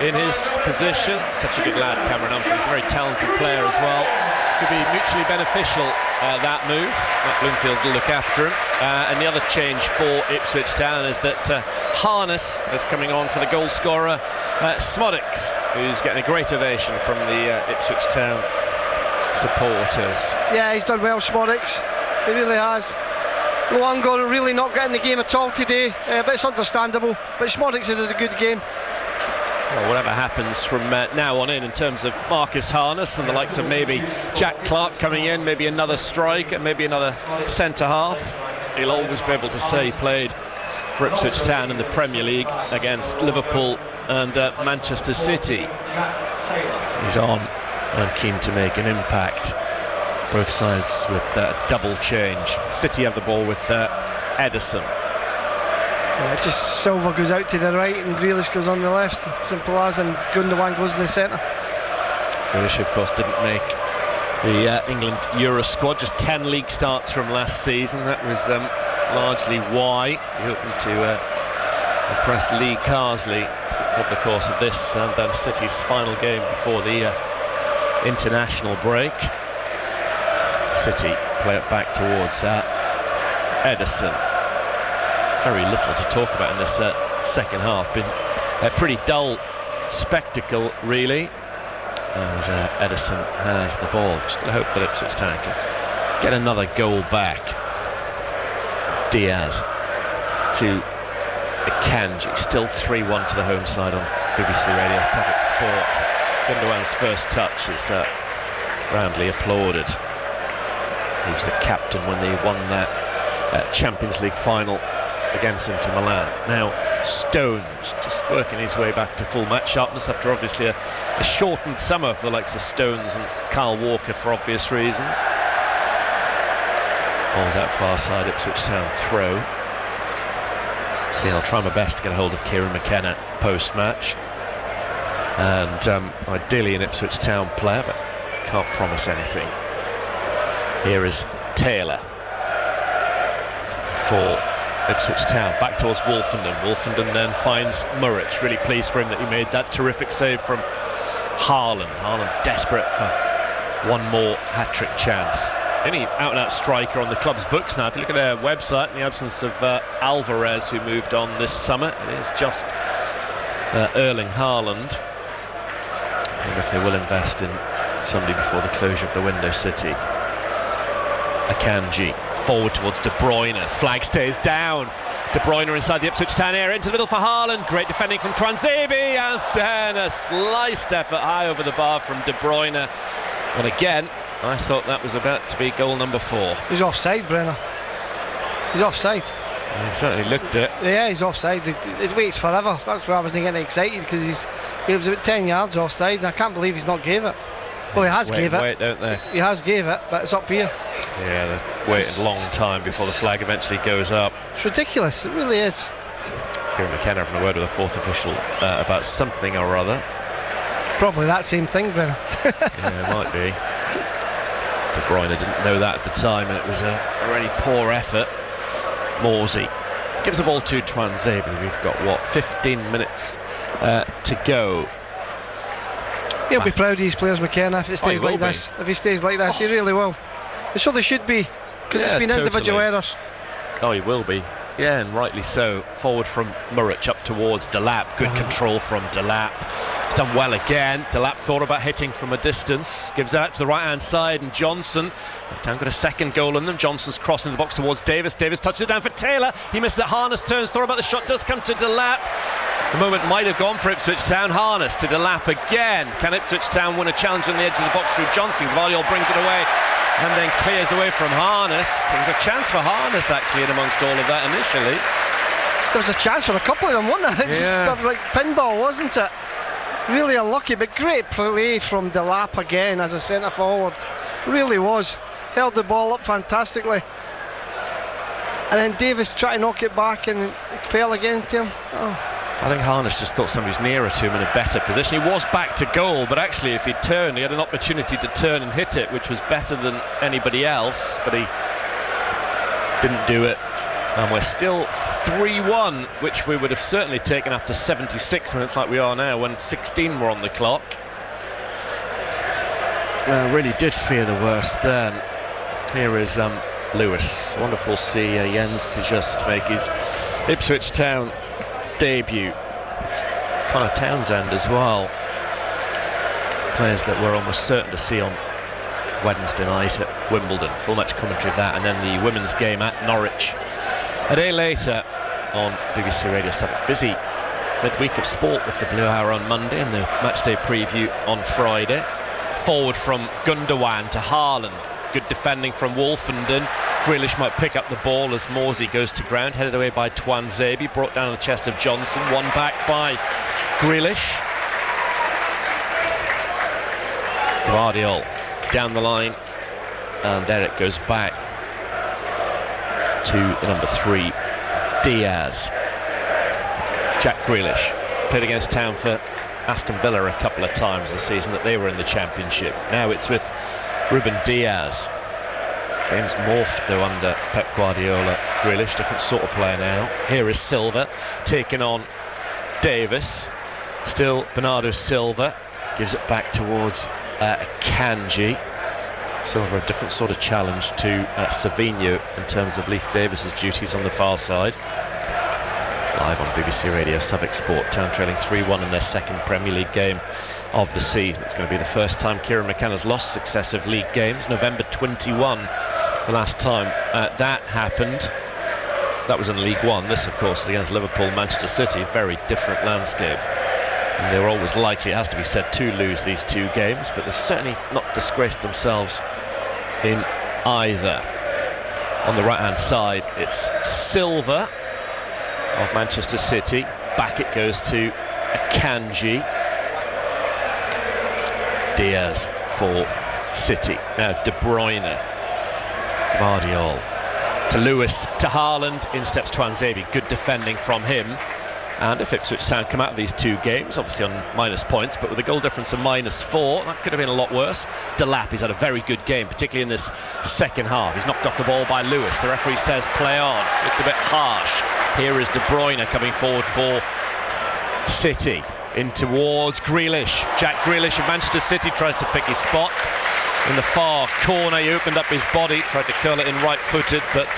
in his position. Such a good lad, Cameron Humphreys, a very talented player as well. Could be mutually beneficial, that move. Matt Bloomfield will look after him. And the other change for Ipswich Town is that Harness is coming on for the goal scorer, Smodix, who's getting a great ovation from the Ipswich Town supporters. Yeah, he's done well, Smodix. He really has. Luongo really not getting the game at all today, but it's understandable. But Smodix did a good game. Well, whatever happens from now on in terms of Marcus Harness and the likes of maybe Jack Clark coming in, maybe another striker, maybe another centre half, he'll always be able to say he played for Ipswich Town in the Premier League against Liverpool and Manchester City. He's on and keen to make an impact. Both sides with double change. City have the ball with Edison. Yeah, just Silva goes out to the right and Grealish goes on the left. Simple as, and Gundogan goes in the centre. Grealish, of course, didn't make the England Euro squad. Just 10 league starts from last season. That was largely why he hoping to impress Lee Carsley over the course of this and then City's final game before the international break. City play it back towards Edison. Very little to talk about in this second half. Been a pretty dull spectacle, really, as Edison has the ball. Just going to hope that Ipswich Town can get another goal back. Diaz to Akanji. Still 3-1 to the home side on BBC Radio Suffolk Sports. Gundogan's first touch is roundly applauded. He was the captain when they won that Champions League final against Inter Milan. Now Stones just working his way back to full match sharpness after obviously a shortened summer for the likes of Stones and Kyle Walker for obvious reasons. Ball's out far side, Ipswich Town throw. See, I'll try my best to get a hold of Kieran McKenna post-match. And ideally an Ipswich Town player, but can't promise anything. Here is Taylor for Ipswich Town, back towards Wolfenden. Wolfenden then finds Muric. Really pleased for him that he made that terrific save from Haaland. Haaland desperate for one more hat-trick chance. Any out-and-out striker on the club's books now. If you look at their website, in the absence of Alvarez, who moved on this summer, it is just Erling Haaland. I wonder if they will invest in somebody before the closure of the window. City. Akanji forward towards De Bruyne. Flag stays down. De Bruyne inside the Ipswich Town area, into the middle for Haaland. Great defending from Twanzebe, and then a sliced effort high over the bar from De Bruyne. And again, I thought that was about to be goal number 4. He's offside, Brenner. He's offside. He certainly looked it. Yeah, he's offside. It waits forever. That's why I wasn't getting excited, because he was about 10 yards offside, and I can't believe he's not gave it. Well, he has gave it. Wait, don't they? He has gave it, but it's up here. Yeah, they've waited a long time before the flag eventually goes up. It's ridiculous, it really is. Kieran McKenna having a word with the fourth official about something or other. Probably that same thing, Brenner. Yeah, it might be. De Bruyne didn't know that at the time, and it was a really poor effort. Morsey gives the ball to Twanzebe. We've got, 15 minutes to go. He'll be proud of his players, McKenna, if it stays like this. If he stays like this, he really will. So they should be, because it's been individual errors. Oh, he will be. Yeah, and rightly so. Forward from Muric up towards Delap. Good control from Delap. He's done well again. Delap thought about hitting from a distance. Gives out to the right-hand side, and Johnson. Town got a second goal in them. Johnson's crossing the box towards Davis. Davis touches it down for Taylor. He misses it. Harness turns. Thought about the shot. Does come to Delap. The moment might have gone for Ipswich Town. Harness to Delap again. Can Ipswich Town win a challenge on the edge of the box through Johnson? Vardiol brings it away and then clears away from Harness. There was a chance for Harness actually in amongst all of that initially. There was a chance for a couple of them, wasn't there? Yeah. Like pinball, wasn't it? Really unlucky, but great play from Delap again as a centre forward. Really was. Held the ball up fantastically. And then Davis tried to knock it back and it fell again to him. Oh. I think Harness just thought somebody was nearer to him in a better position. He was back to goal, but actually if he'd turned, he had an opportunity to turn and hit it, which was better than anybody else, but he didn't do it. And we're still 3-1, which we would have certainly taken after 76 minutes like we are now when 16 were on the clock. Really did fear the worst then. Here is Lewis. Wonderful to see Jens Kajust make his Ipswich Town debut. Connor Townsend as well. Players that we're almost certain to see on Wednesday night at Wimbledon. Full match commentary of that, and then the women's game at Norwich a day later on BBC Radio Suffolk. Busy midweek of sport with the Blue Hour on Monday and the matchday preview on Friday. Forward from Gundogan to Haaland. Good defending from Wolfenden. Grealish might pick up the ball as Morsey goes to ground, headed away by Twanzebe, brought down on the chest of Johnson, won back by Grealish. Vardiol down the line, and there it goes back to the number 3, Diaz. Jack Grealish played against Town for Aston Villa a couple of times this season that they were in the Championship. Now it's with Ruben Diaz. Game's morphed though under Pep Guardiola. Grealish, different sort of player now. Here is Silva taking on Davis. Still Bernardo Silva gives it back towards Kanji. Silva, a different sort of challenge to Savinho in terms of Leif Davis's duties on the far side. Live on BBC Radio Suffolk Sport. Town trailing 3-1 in their second Premier League game of the season. It's going to be the first time Kieran McKenna's lost successive league games. November 21, the last time that happened. That was in League One. This, of course, is against Liverpool, Manchester City. Very different landscape. And they were always likely, it has to be said, to lose these two games, but they've certainly not disgraced themselves in either. On the right-hand side, it's Silva of Manchester City. Back it goes to Akanji. Diaz for City. Now De Bruyne. Vardiol to Lewis, to Haaland. In steps Twanzebe. Good defending from him. And if Ipswich Town come out of these two games, obviously on minus points, but with a goal difference of -4, that could have been a lot worse. Delap, he's had a very good game, particularly in this second half. He's knocked off the ball by Lewis. The referee says play on. Looked a bit harsh. Here is De Bruyne coming forward for City. In towards Grealish. Jack Grealish of Manchester City tries to pick his spot. In the far corner, he opened up his body, tried to curl it in right-footed, but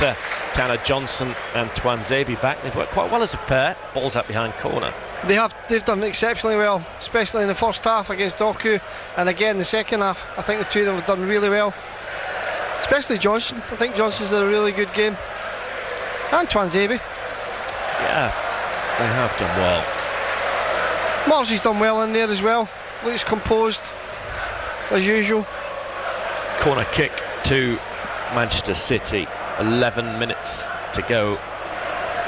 Tanner Johnson and Twanzebe back. They've worked quite well as a pair. Ball's out behind corner. They've done exceptionally well, especially in the first half against Doku, and again the second half. I think the two of them have done really well, especially Johnson. I think Johnson's done a really good game, and Twanzebe. Yeah, they have done well. Morsey's done well in there as well. Looks composed as usual. Corner kick to Manchester City. 11 minutes to go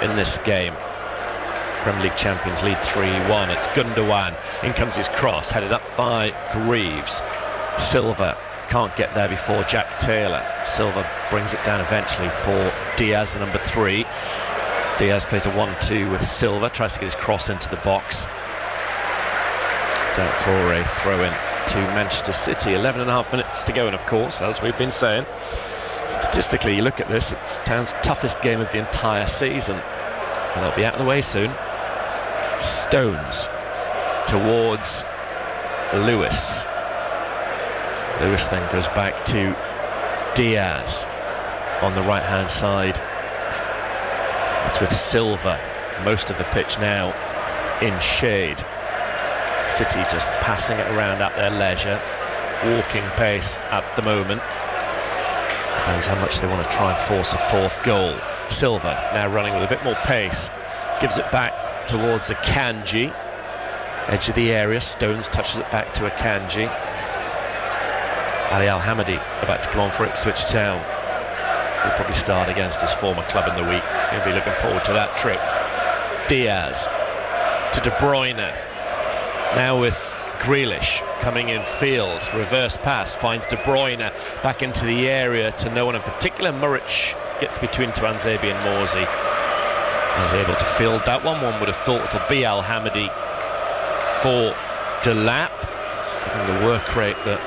in this game. Premier League champions lead 3-1. It's Gundogan. In comes his cross, headed up by Greaves. Silva can't get there before Jack Taylor. Silva brings it down eventually for Diaz, the number 3. Diaz plays a 1-2 with Silva, tries to get his cross into the box. It's out for a throw-in to Manchester City. 11.5 minutes to go, and of course, as we've been saying, statistically, you look at this, it's Town's toughest game of the entire season, and they'll be out of the way soon. Stones towards Lewis. Lewis then goes back to Diaz on the right-hand side. It's with Silva, most of the pitch now in shade. City just passing it around at their leisure, walking pace at the moment. Depends how much they want to try and force a fourth goal. Silva now running with a bit more pace, gives it back towards Akanji, edge of the area. Stones touches it back to Akanji. Ali Al-Hamadi about to come on for Ipswich Town. He'll probably start against his former club in the week. He'll be looking forward to that trip. Diaz to De Bruyne. Now with Grealish coming in field. Reverse pass finds De Bruyne back into the area to no one in particular. Muric gets between Tuanzebe and Morsey. He's able to field that one. One would have thought it'll be Al-Hamadi for Delap, given the work rate that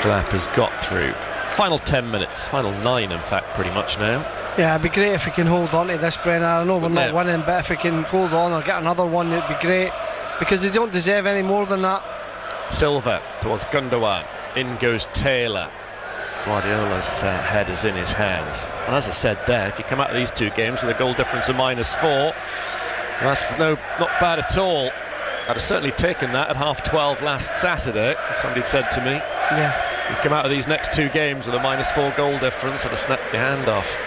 Delap has got through. Final 10 minutes, final 9 in fact, pretty much now. Yeah, it'd be great if we can hold on to this, Brennan. I know we're not winning, but if we can hold on or get another one, it'd be great, because they don't deserve any more than that. Silva towards Gundogan. In goes Taylor. Guardiola's head is in his hands. And as I said there, if you come out of these two games with a goal difference of -4, that's not bad at all. I'd have certainly taken that at 12:30 last Saturday, if somebody had said to me, yeah, you come out of these next two games with a -4 goal difference, I'd have snapped your hand off.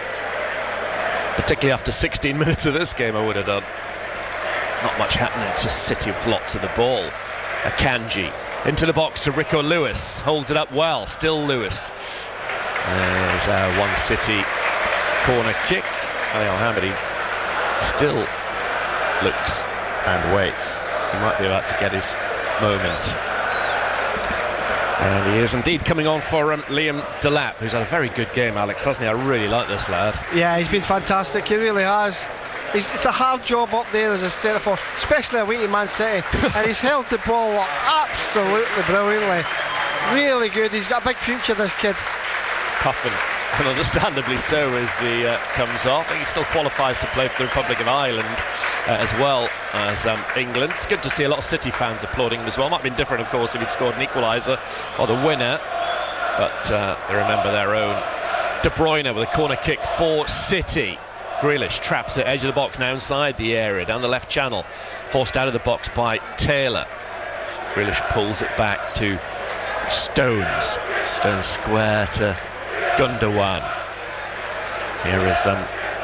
Particularly after 16 minutes of this game, I would have done. Not much happening, it's just City with lots of the ball. Akanji into the box to Rico Lewis, holds it up well, still Lewis. There's our one City corner kick. Ali Al-Hamadi still looks and waits. He might be about to get his moment. And he is indeed coming on for Liam Delap, who's had a very good game, Alex, hasn't he? I really like this lad. Yeah, he's been fantastic, he really has. It's a hard job up there as a centre-forward, especially away to Man City, and he's held the ball up absolutely brilliantly. Really good, he's got a big future, this kid. Puffin, and understandably so, as he comes off. I think he still qualifies to play for the Republic of Ireland as well as England. It's good to see a lot of City fans applauding him as well. Might have been different, of course, if he'd scored an equaliser or the winner, but they remember their own. De Bruyne with a corner kick for City. Grealish traps at edge of the box, now inside the area, down the left channel, forced out of the box by Taylor. Grealish pulls it back to Stones. Stones square to Gundogan. Here is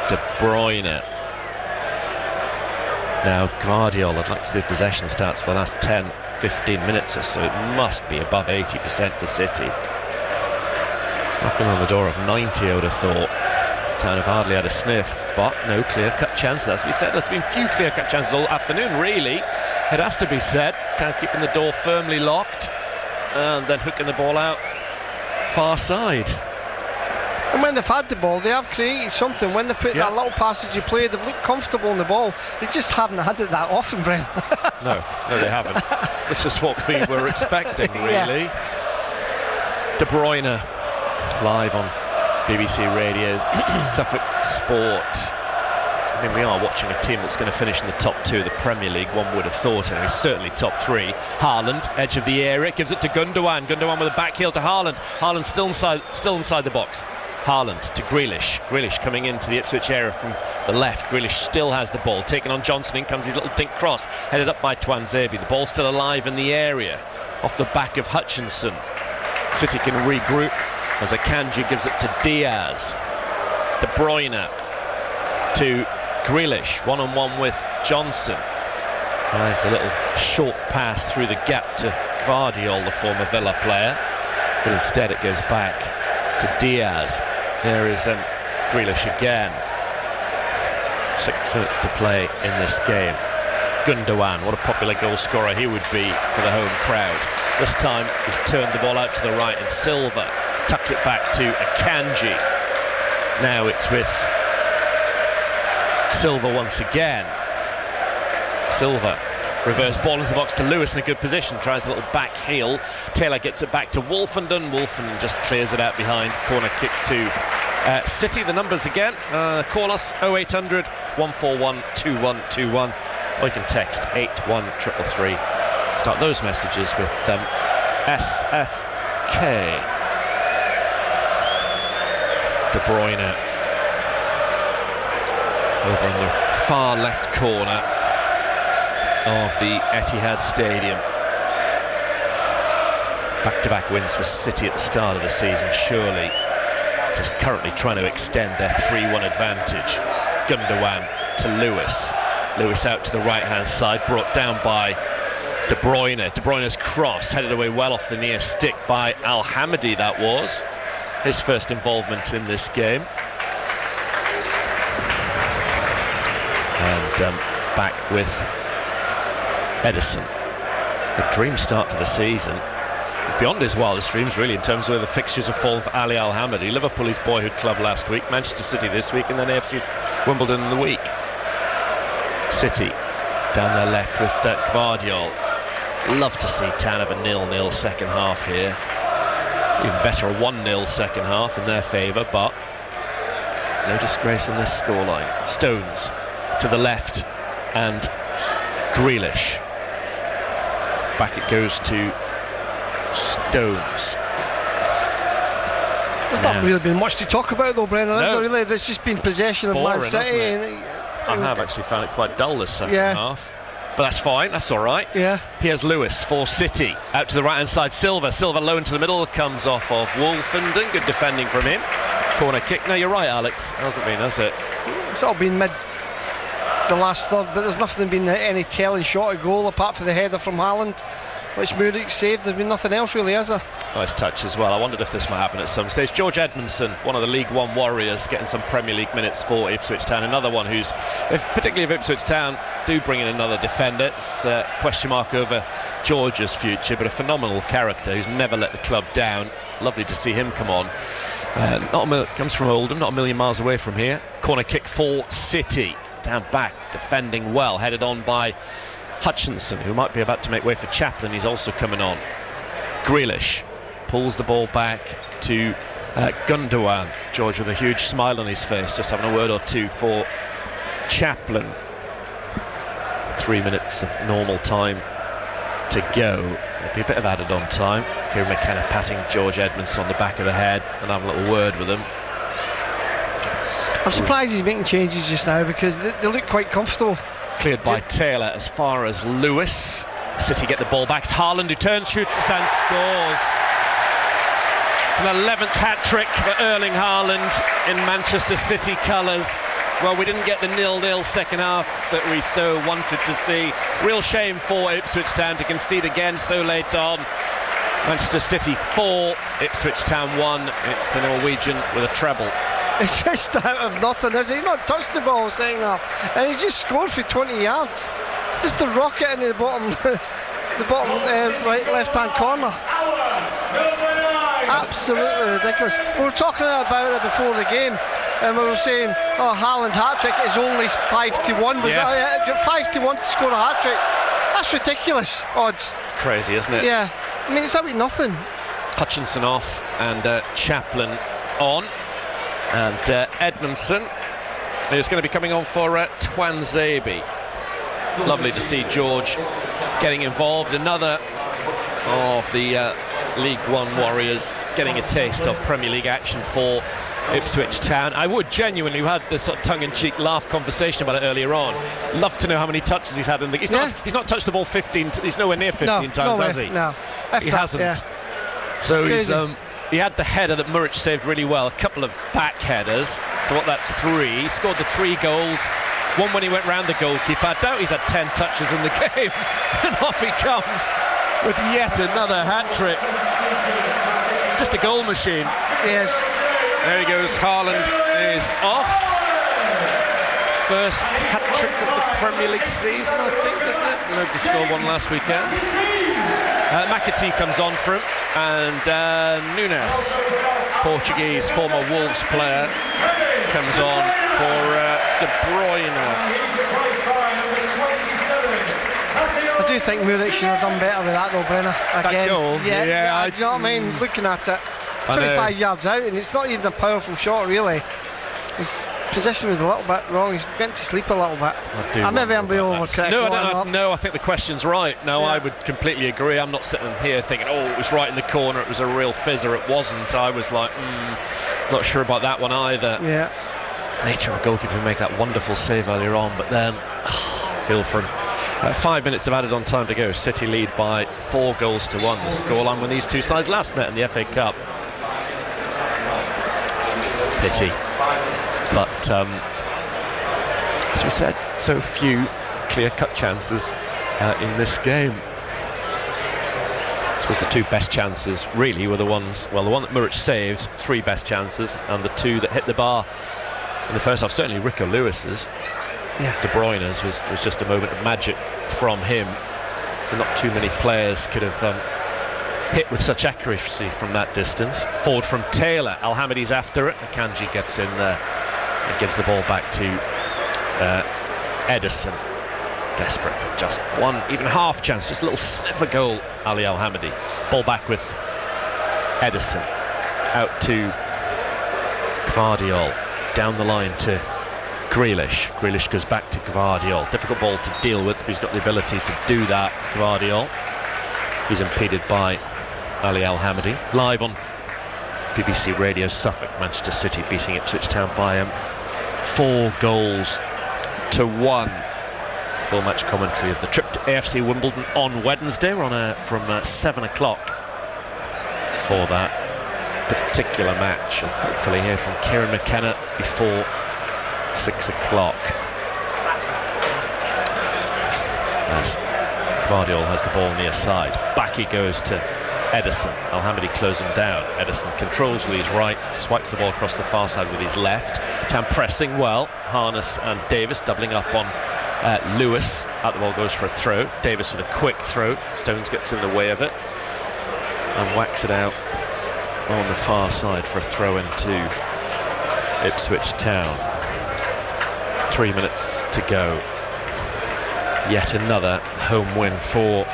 De Bruyne. Now Guardiola, I'd like to see the possession stats for the last 10-15 minutes or so. It must be above 80% for City. Knocking on the door of 90, I would have thought. Town have hardly had a sniff, but no clear-cut chances. As we said, there's been few clear-cut chances all afternoon, really. It has to be said. Town keeping the door firmly locked and then hooking the ball out far side. And when they've had the ball, they have created something. When they put that little passage you played, they've looked comfortable on the ball. They just haven't had it that often, Brent. No, they haven't. Which is what we were expecting, really. Yeah. De Bruyne, live on BBC Radio, Suffolk Sport. I mean, we are watching a team that's going to finish in the top 2 of the Premier League, one would have thought, and he's certainly top 3. Haaland, edge of the area, gives it to Gundogan. Gundogan with a back heel to Haaland. Haaland still inside the box. Haaland to Grealish. Grealish coming into the Ipswich area from the left. Grealish still has the ball. Taken on Johnson. In comes his little think cross. Headed up by Tuanzebe. The ball's still alive in the area. Off the back of Hutchinson. City can regroup as Akanji gives it to Diaz. De Bruyne to Grealish. One-on-one with Johnson. Nice a little short pass through the gap to Guardiola, the former Villa player. But instead it goes back to Diaz. There is Grealish again. 6 minutes to play in this game. Gundogan, what a popular goal scorer he would be for the home crowd. This time he's turned the ball out to the right, and Silva tucks it back to Akanji. Now it's with Silva once again. Silva, reverse ball into the box to Lewis in a good position, tries a little back heel. Taylor gets it back to Wolfenden. Wolfenden just clears it out behind. Corner kick to City. The numbers again, call us 0800 141 2121, or you can text 81333. Start those messages with SFK. De Bruyne over in the far left corner of the Etihad Stadium. Back-to-back wins for City at the start of the season, surely just currently trying to extend their 3-1 advantage. Gundogan to Lewis. Lewis out to the right-hand side, brought down by De Bruyne. De Bruyne's cross headed away well off the near stick by Al-Hamadi, that was. His first involvement in this game. And back with Ederson. A dream start to the season. Beyond his wildest dreams, really, in terms of where the fixtures have fallen for Ali Al-Hamadi. Liverpool, his boyhood club last week, Manchester City this week, and then AFC's Wimbledon in the week. City down their left with Gvardiol. Love to see Town have a 0-0 second half here. Even better, a 1-0 second half in their favour, but no disgrace in this scoreline. Stones to the left and Grealish. Back it goes to Stones. There's not really been much to talk about though, Brendan. No. Really, there's just been possession of Man City. I have actually found it quite dull this second half. But that's fine, that's all right. Yeah. Here's Lewis for City. Out to the right-hand side, Silva. Silva low into the middle, comes off of Wolfenden. Good defending from him. Corner kick. No, you're right, Alex. It hasn't been, has it? It's all been mid the last third, but there's nothing been any telling shot of goal apart from the header from Haaland, which Muric saved. There's been nothing else really, has there? Nice touch as well. I wondered if this might happen at some stage. George Edmondson, one of the League One warriors, getting some Premier League minutes for Ipswich Town. Another one who's, particularly if Ipswich Town do bring in another defender, it's a question mark over George's future, but a phenomenal character who's never let the club down. Lovely to see him come on. Comes from Oldham, not a million miles away from here. Corner kick for City. Down back, defending well, headed on by Hutchinson, who might be about to make way for Chaplin. He's also coming on. Grealish pulls the ball back to Gundogan. George with a huge smile on his face, just having a word or two for Chaplin. 3 minutes of normal time to go. There'll be a bit of added on time. Kieran McKenna patting George Edmondson on the back of the head and having a little word with him. I'm surprised he's making changes just now because they look quite comfortable. Cleared by Taylor as far as Lewis. City get the ball back. It's Haaland who turns, shoots and scores. It's an 11th hat-trick for Erling Haaland in Manchester City colours. Well, we didn't get the 0-0 second half that we so wanted to see. Real shame for Ipswich Town to concede again so late on. Manchester City 4, Ipswich Town 1. It's the Norwegian with a treble. It's just out of nothing, is he? He's not touched the ball saying that, and he just scored for 20 yards. Just a rocket in the bottom, right left-hand corner. Absolutely ridiculous. We were talking about it before the game, and we were saying, "Oh, Haaland hat-trick is only 5-1." Yeah. 5-1 to score a hat-trick. That's ridiculous odds. Crazy, isn't it? Yeah. I mean, it's about nothing. Hutchinson off and Chaplin on. And Edmondson is going to be coming on for Twanzebe. Lovely to see George getting involved. Another of the League One warriors getting a taste of Premier League action for Ipswich Town. I would genuinely, we had this sort of tongue-in-cheek laugh conversation about it earlier on. Love to know how many touches he's had in the. He's not touched the ball 15. He's nowhere near 15 times, has he? No, he hasn't. Yeah. So crazy. He had the header that Muric saved really well, a couple of back headers, so that's 3. He scored the 3 goals, one when he went round the goalkeeper. I doubt he's had 10 touches in the game, and off he comes with yet another hat-trick. Just a goal machine. Yes. There he goes, Haaland is off. First hat-trick of the Premier League season, I think, isn't it? Nobody scored one last weekend. McAtee comes on for him, and Nunes, Portuguese former Wolves player, comes on for De Bruyne. I do think Muric should have done better with that though, Brenner. Again, that goal? Yeah, do you know what I mean? Looking at it, 25 yards out, and it's not even a powerful shot really. His position was a little bit wrong. He's bent to sleep a little bit. Maybe I'm being overcorrect. No, I think the question's right. No, I would completely agree. I'm not sitting here thinking, oh, it was right in the corner, it was a real fizzer. It wasn't. I was like, not sure about that one either. Yeah. nature of a goalkeeper who make that wonderful save earlier on, but then feel for him. 5 minutes of added on time to go. City lead by 4 goals to 1. The scoreline when these two sides last met in the FA Cup. Pity, but as we said, so few clear-cut chances in this game. I suppose the 2 best chances really were the ones, well, the one that Muric saved, 3 best chances, and the 2 that hit the bar in the first half. Certainly Rico Lewis's, De Bruyne's was just a moment of magic from him. Not too many players could have hit with such accuracy from that distance. Forward from Taylor, Al-Hamadi's after it. Akanji gets in there and gives the ball back to Edison. Desperate for just one, even half chance, just a little sniff of goal. Ali Al-Hamadi. Ball back with Edison. Out to Gvardiol. Down the line to Grealish. Grealish goes back to Gvardiol. Difficult ball to deal with. He's got the ability to do that, Gvardiol. He's impeded by Ali Al-Hamadi. Live on BBC Radio Suffolk, Manchester City beating Ipswich Town by 4 goals to 1. Full match commentary of the trip to AFC Wimbledon on Wednesday. We're on from 7 o'clock for that particular match, and hopefully hear from Kieran McKenna before 6 o'clock. As Gvardiol has the ball near side, back he goes to Edison. Al-Hamadi closing down. Edison controls with his right, swipes the ball across the far side with his left. Town pressing well. Harness and Davis doubling up on Lewis. Out the ball goes for a throw. Davis with a quick throw. Stones gets in the way of it and whacks it out on the far side for a throw into Ipswich Town. 3 minutes to go. Yet another home win for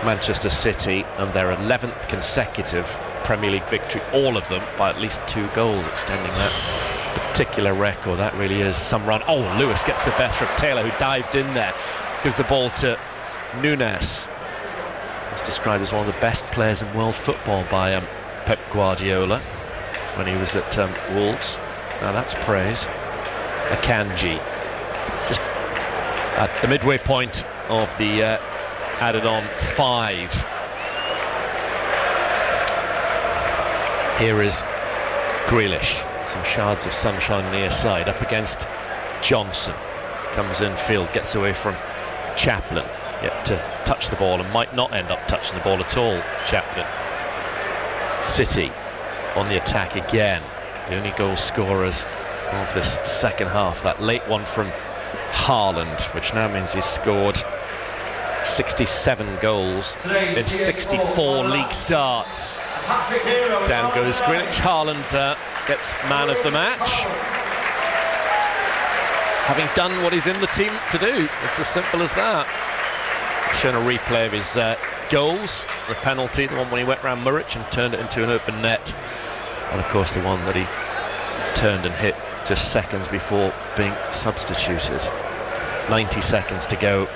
Manchester City, and their 11th consecutive Premier League victory, all of them by at least 2 goals, extending that particular record. That really is some run. Oh, Lewis gets the better of Taylor, who dived in there, gives the ball to Nunes. He's described as one of the best players in world football by Pep Guardiola when he was at Wolves. Now that's praise. Akanji, just at the midway point of the added on 5. Here is Grealish. Some shards of sunshine near side, up against Johnson. Comes in field, gets away from Chaplin. Yet to touch the ball, and might not end up touching the ball at all, Chaplin. City on the attack again. The only goal scorers of this second half. That late one from Haaland, which now means he's scored 67 goals in 64 league starts. Down goes Grealish. Haaland gets man of the match, having done what he's in the team to do. It's as simple as that. Shown a replay of his goals. The penalty, the one when he went round Muric and turned it into an open net, and of course the one that he turned and hit just seconds before being substituted. 90 seconds to go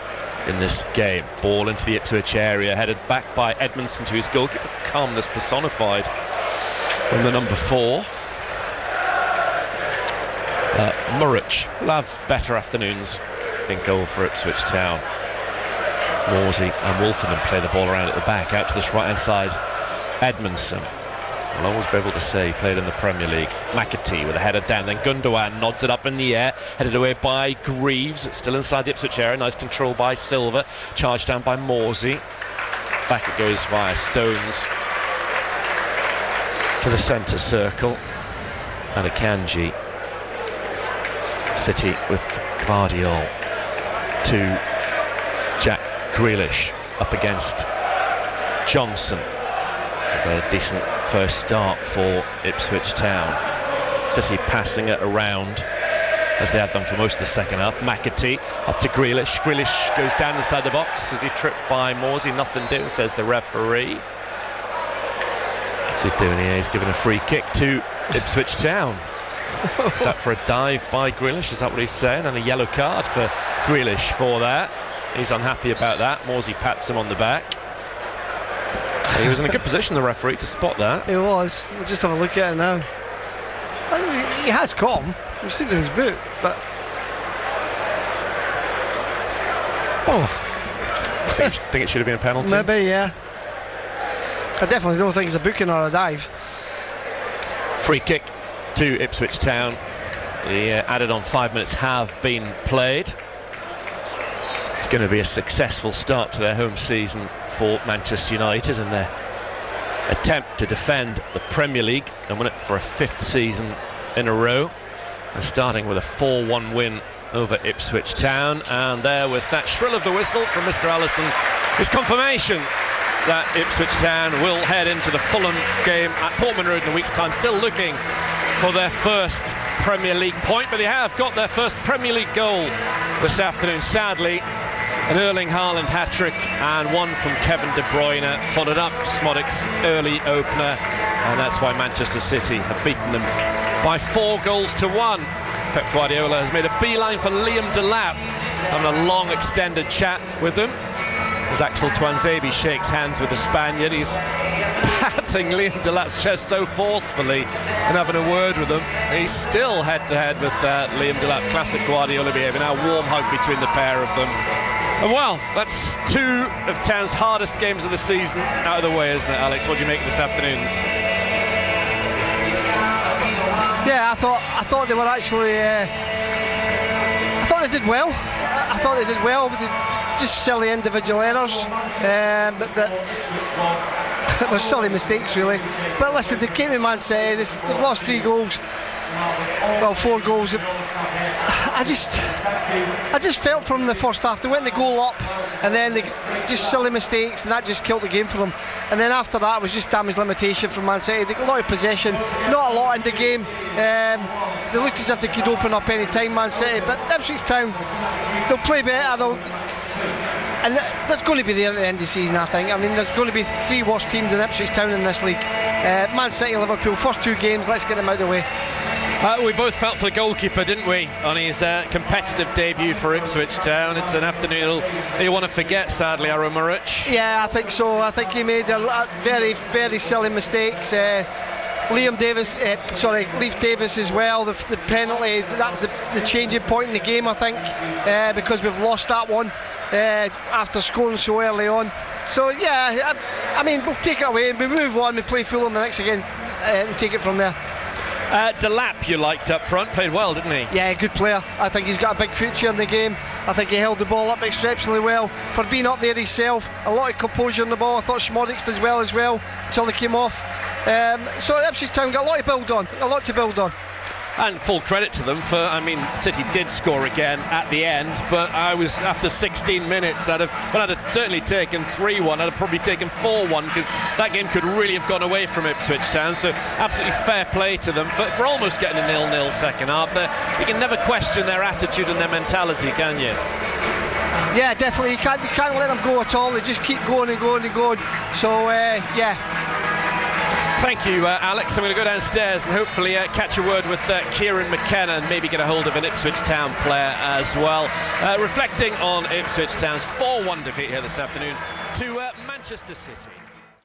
in this game. Ball into the Ipswich area, headed back by Edmondson to his goalkeeper. Calmness personified from the number 4. Muric will have better afternoons in goal for Ipswich Town. Morsey and Wolferman play the ball around at the back, out to this right hand side. Edmondson will always be able to say he played in the Premier League. McAtee with a header down, then Gundogan nods it up in the air, headed away by Greaves. It's still inside the Ipswich area. Nice control by Silva, charged down by Morsey. Back it goes via Stones to the centre circle, and Akanji. City with Gvardiol to Jack Grealish up against Johnson. It's a decent first start for Ipswich Town. City passing it around as they have done for most of the second half. McAtee up to Grealish. Grealish goes down inside the box as he tripped by Morsey. Nothing doing, says the referee. What's he doing here? He's given a free kick to Ipswich Town. Is that for a dive by Grealish? Is that what he's saying? And a yellow card for Grealish for that. He's unhappy about that. Morsey pats him on the back. He was in a good position, the referee, to spot that. He was. We'll just have a look at it now. He has come. He stood in his boot, but I think it should have been a penalty. Maybe, yeah. I definitely don't think it's a booking or a dive. Free kick to Ipswich Town. The added on 5 minutes have been played. It's going to be a successful start to their home season for Manchester United and their attempt to defend the Premier League and win it for a 5th season in a row. They're starting with a 4-1 win over Ipswich Town, and there, with that shrill of the whistle from Mr. Allison, is confirmation that Ipswich Town will head into the Fulham game at Portman Road in a week's time, still looking for their first Premier League point, but they have got their first Premier League goal this afternoon. Sadly, an Erling Haaland hat-trick and one from Kevin De Bruyne followed up Smodic's early opener, and that's why Manchester City have beaten them by 4-1. Pep Guardiola has made a beeline for Liam Delap, having a long extended chat with him as Axel Tuanzebe shakes hands with the Spaniard. He's patting Liam Delap's chest so forcefully and having a word with him. He's still head-to-head with Liam Delap. Classic Guardiola behaviour. Now a warm hug between the pair of them. And well, that's 2 of Town's hardest games of the season out of the way, isn't it, Alex? What do you make of this afternoon's? Yeah, I thought they were actually. I thought they did well. I thought they did well, but just silly individual errors. But there were silly mistakes, really. But listen, they came in Man City. They've lost 3 goals. Well, 4 goals. I just felt from the first half they went the goal up, and then they just silly mistakes, and that just killed the game for them. And then after that, it was just damage limitation from Man City. They got a lot of possession, not a lot in the game. They looked as if they could open up any time, Man City. But Ipswich Town, they'll play better. And that's going to be there at the end of the season, I think. I mean, there's going to be 3 worse teams in Ipswich Town in this league. Man City, Liverpool, first 2 games, let's get them out of the way. We both felt for the goalkeeper, didn't we, on his competitive debut for Ipswich Town. It's an afternoon he'll want to forget, sadly, Aaron Maruch. Yeah, I think so. I think he made a very, very silly mistakes. Leif Davis as well, the penalty, that was the changing point in the game, I think, because we've lost that one after scoring so early on. So yeah, I mean, we'll take it away, we move on, we play Fulham the next again, and take it from there. Delap you liked up front, played well, didn't he? Yeah, good player. I think he's got a big future in the game. I think he held the ball up exceptionally well for being up there himself. A lot of composure on the ball. I thought Smodic's did well until they came off. So Ipswich Town got a lot to build on. And full credit to them for, I mean, City did score again at the end, but I was, after 16 minutes, I'd have certainly taken 3-1, I'd have probably taken 4-1, because that game could really have gone away from Ipswich Town. So absolutely fair play to them for almost getting a 0-0 second half. You can never question their attitude and their mentality, can you? Yeah, definitely. You can't let them go at all. They just keep going and going and going. So, yeah. Thank you, Alex. I'm going to go downstairs and hopefully catch a word with Kieran McKenna and maybe get a hold of an Ipswich Town player as well. Reflecting on Ipswich Town's 4-1 defeat here this afternoon to Manchester City.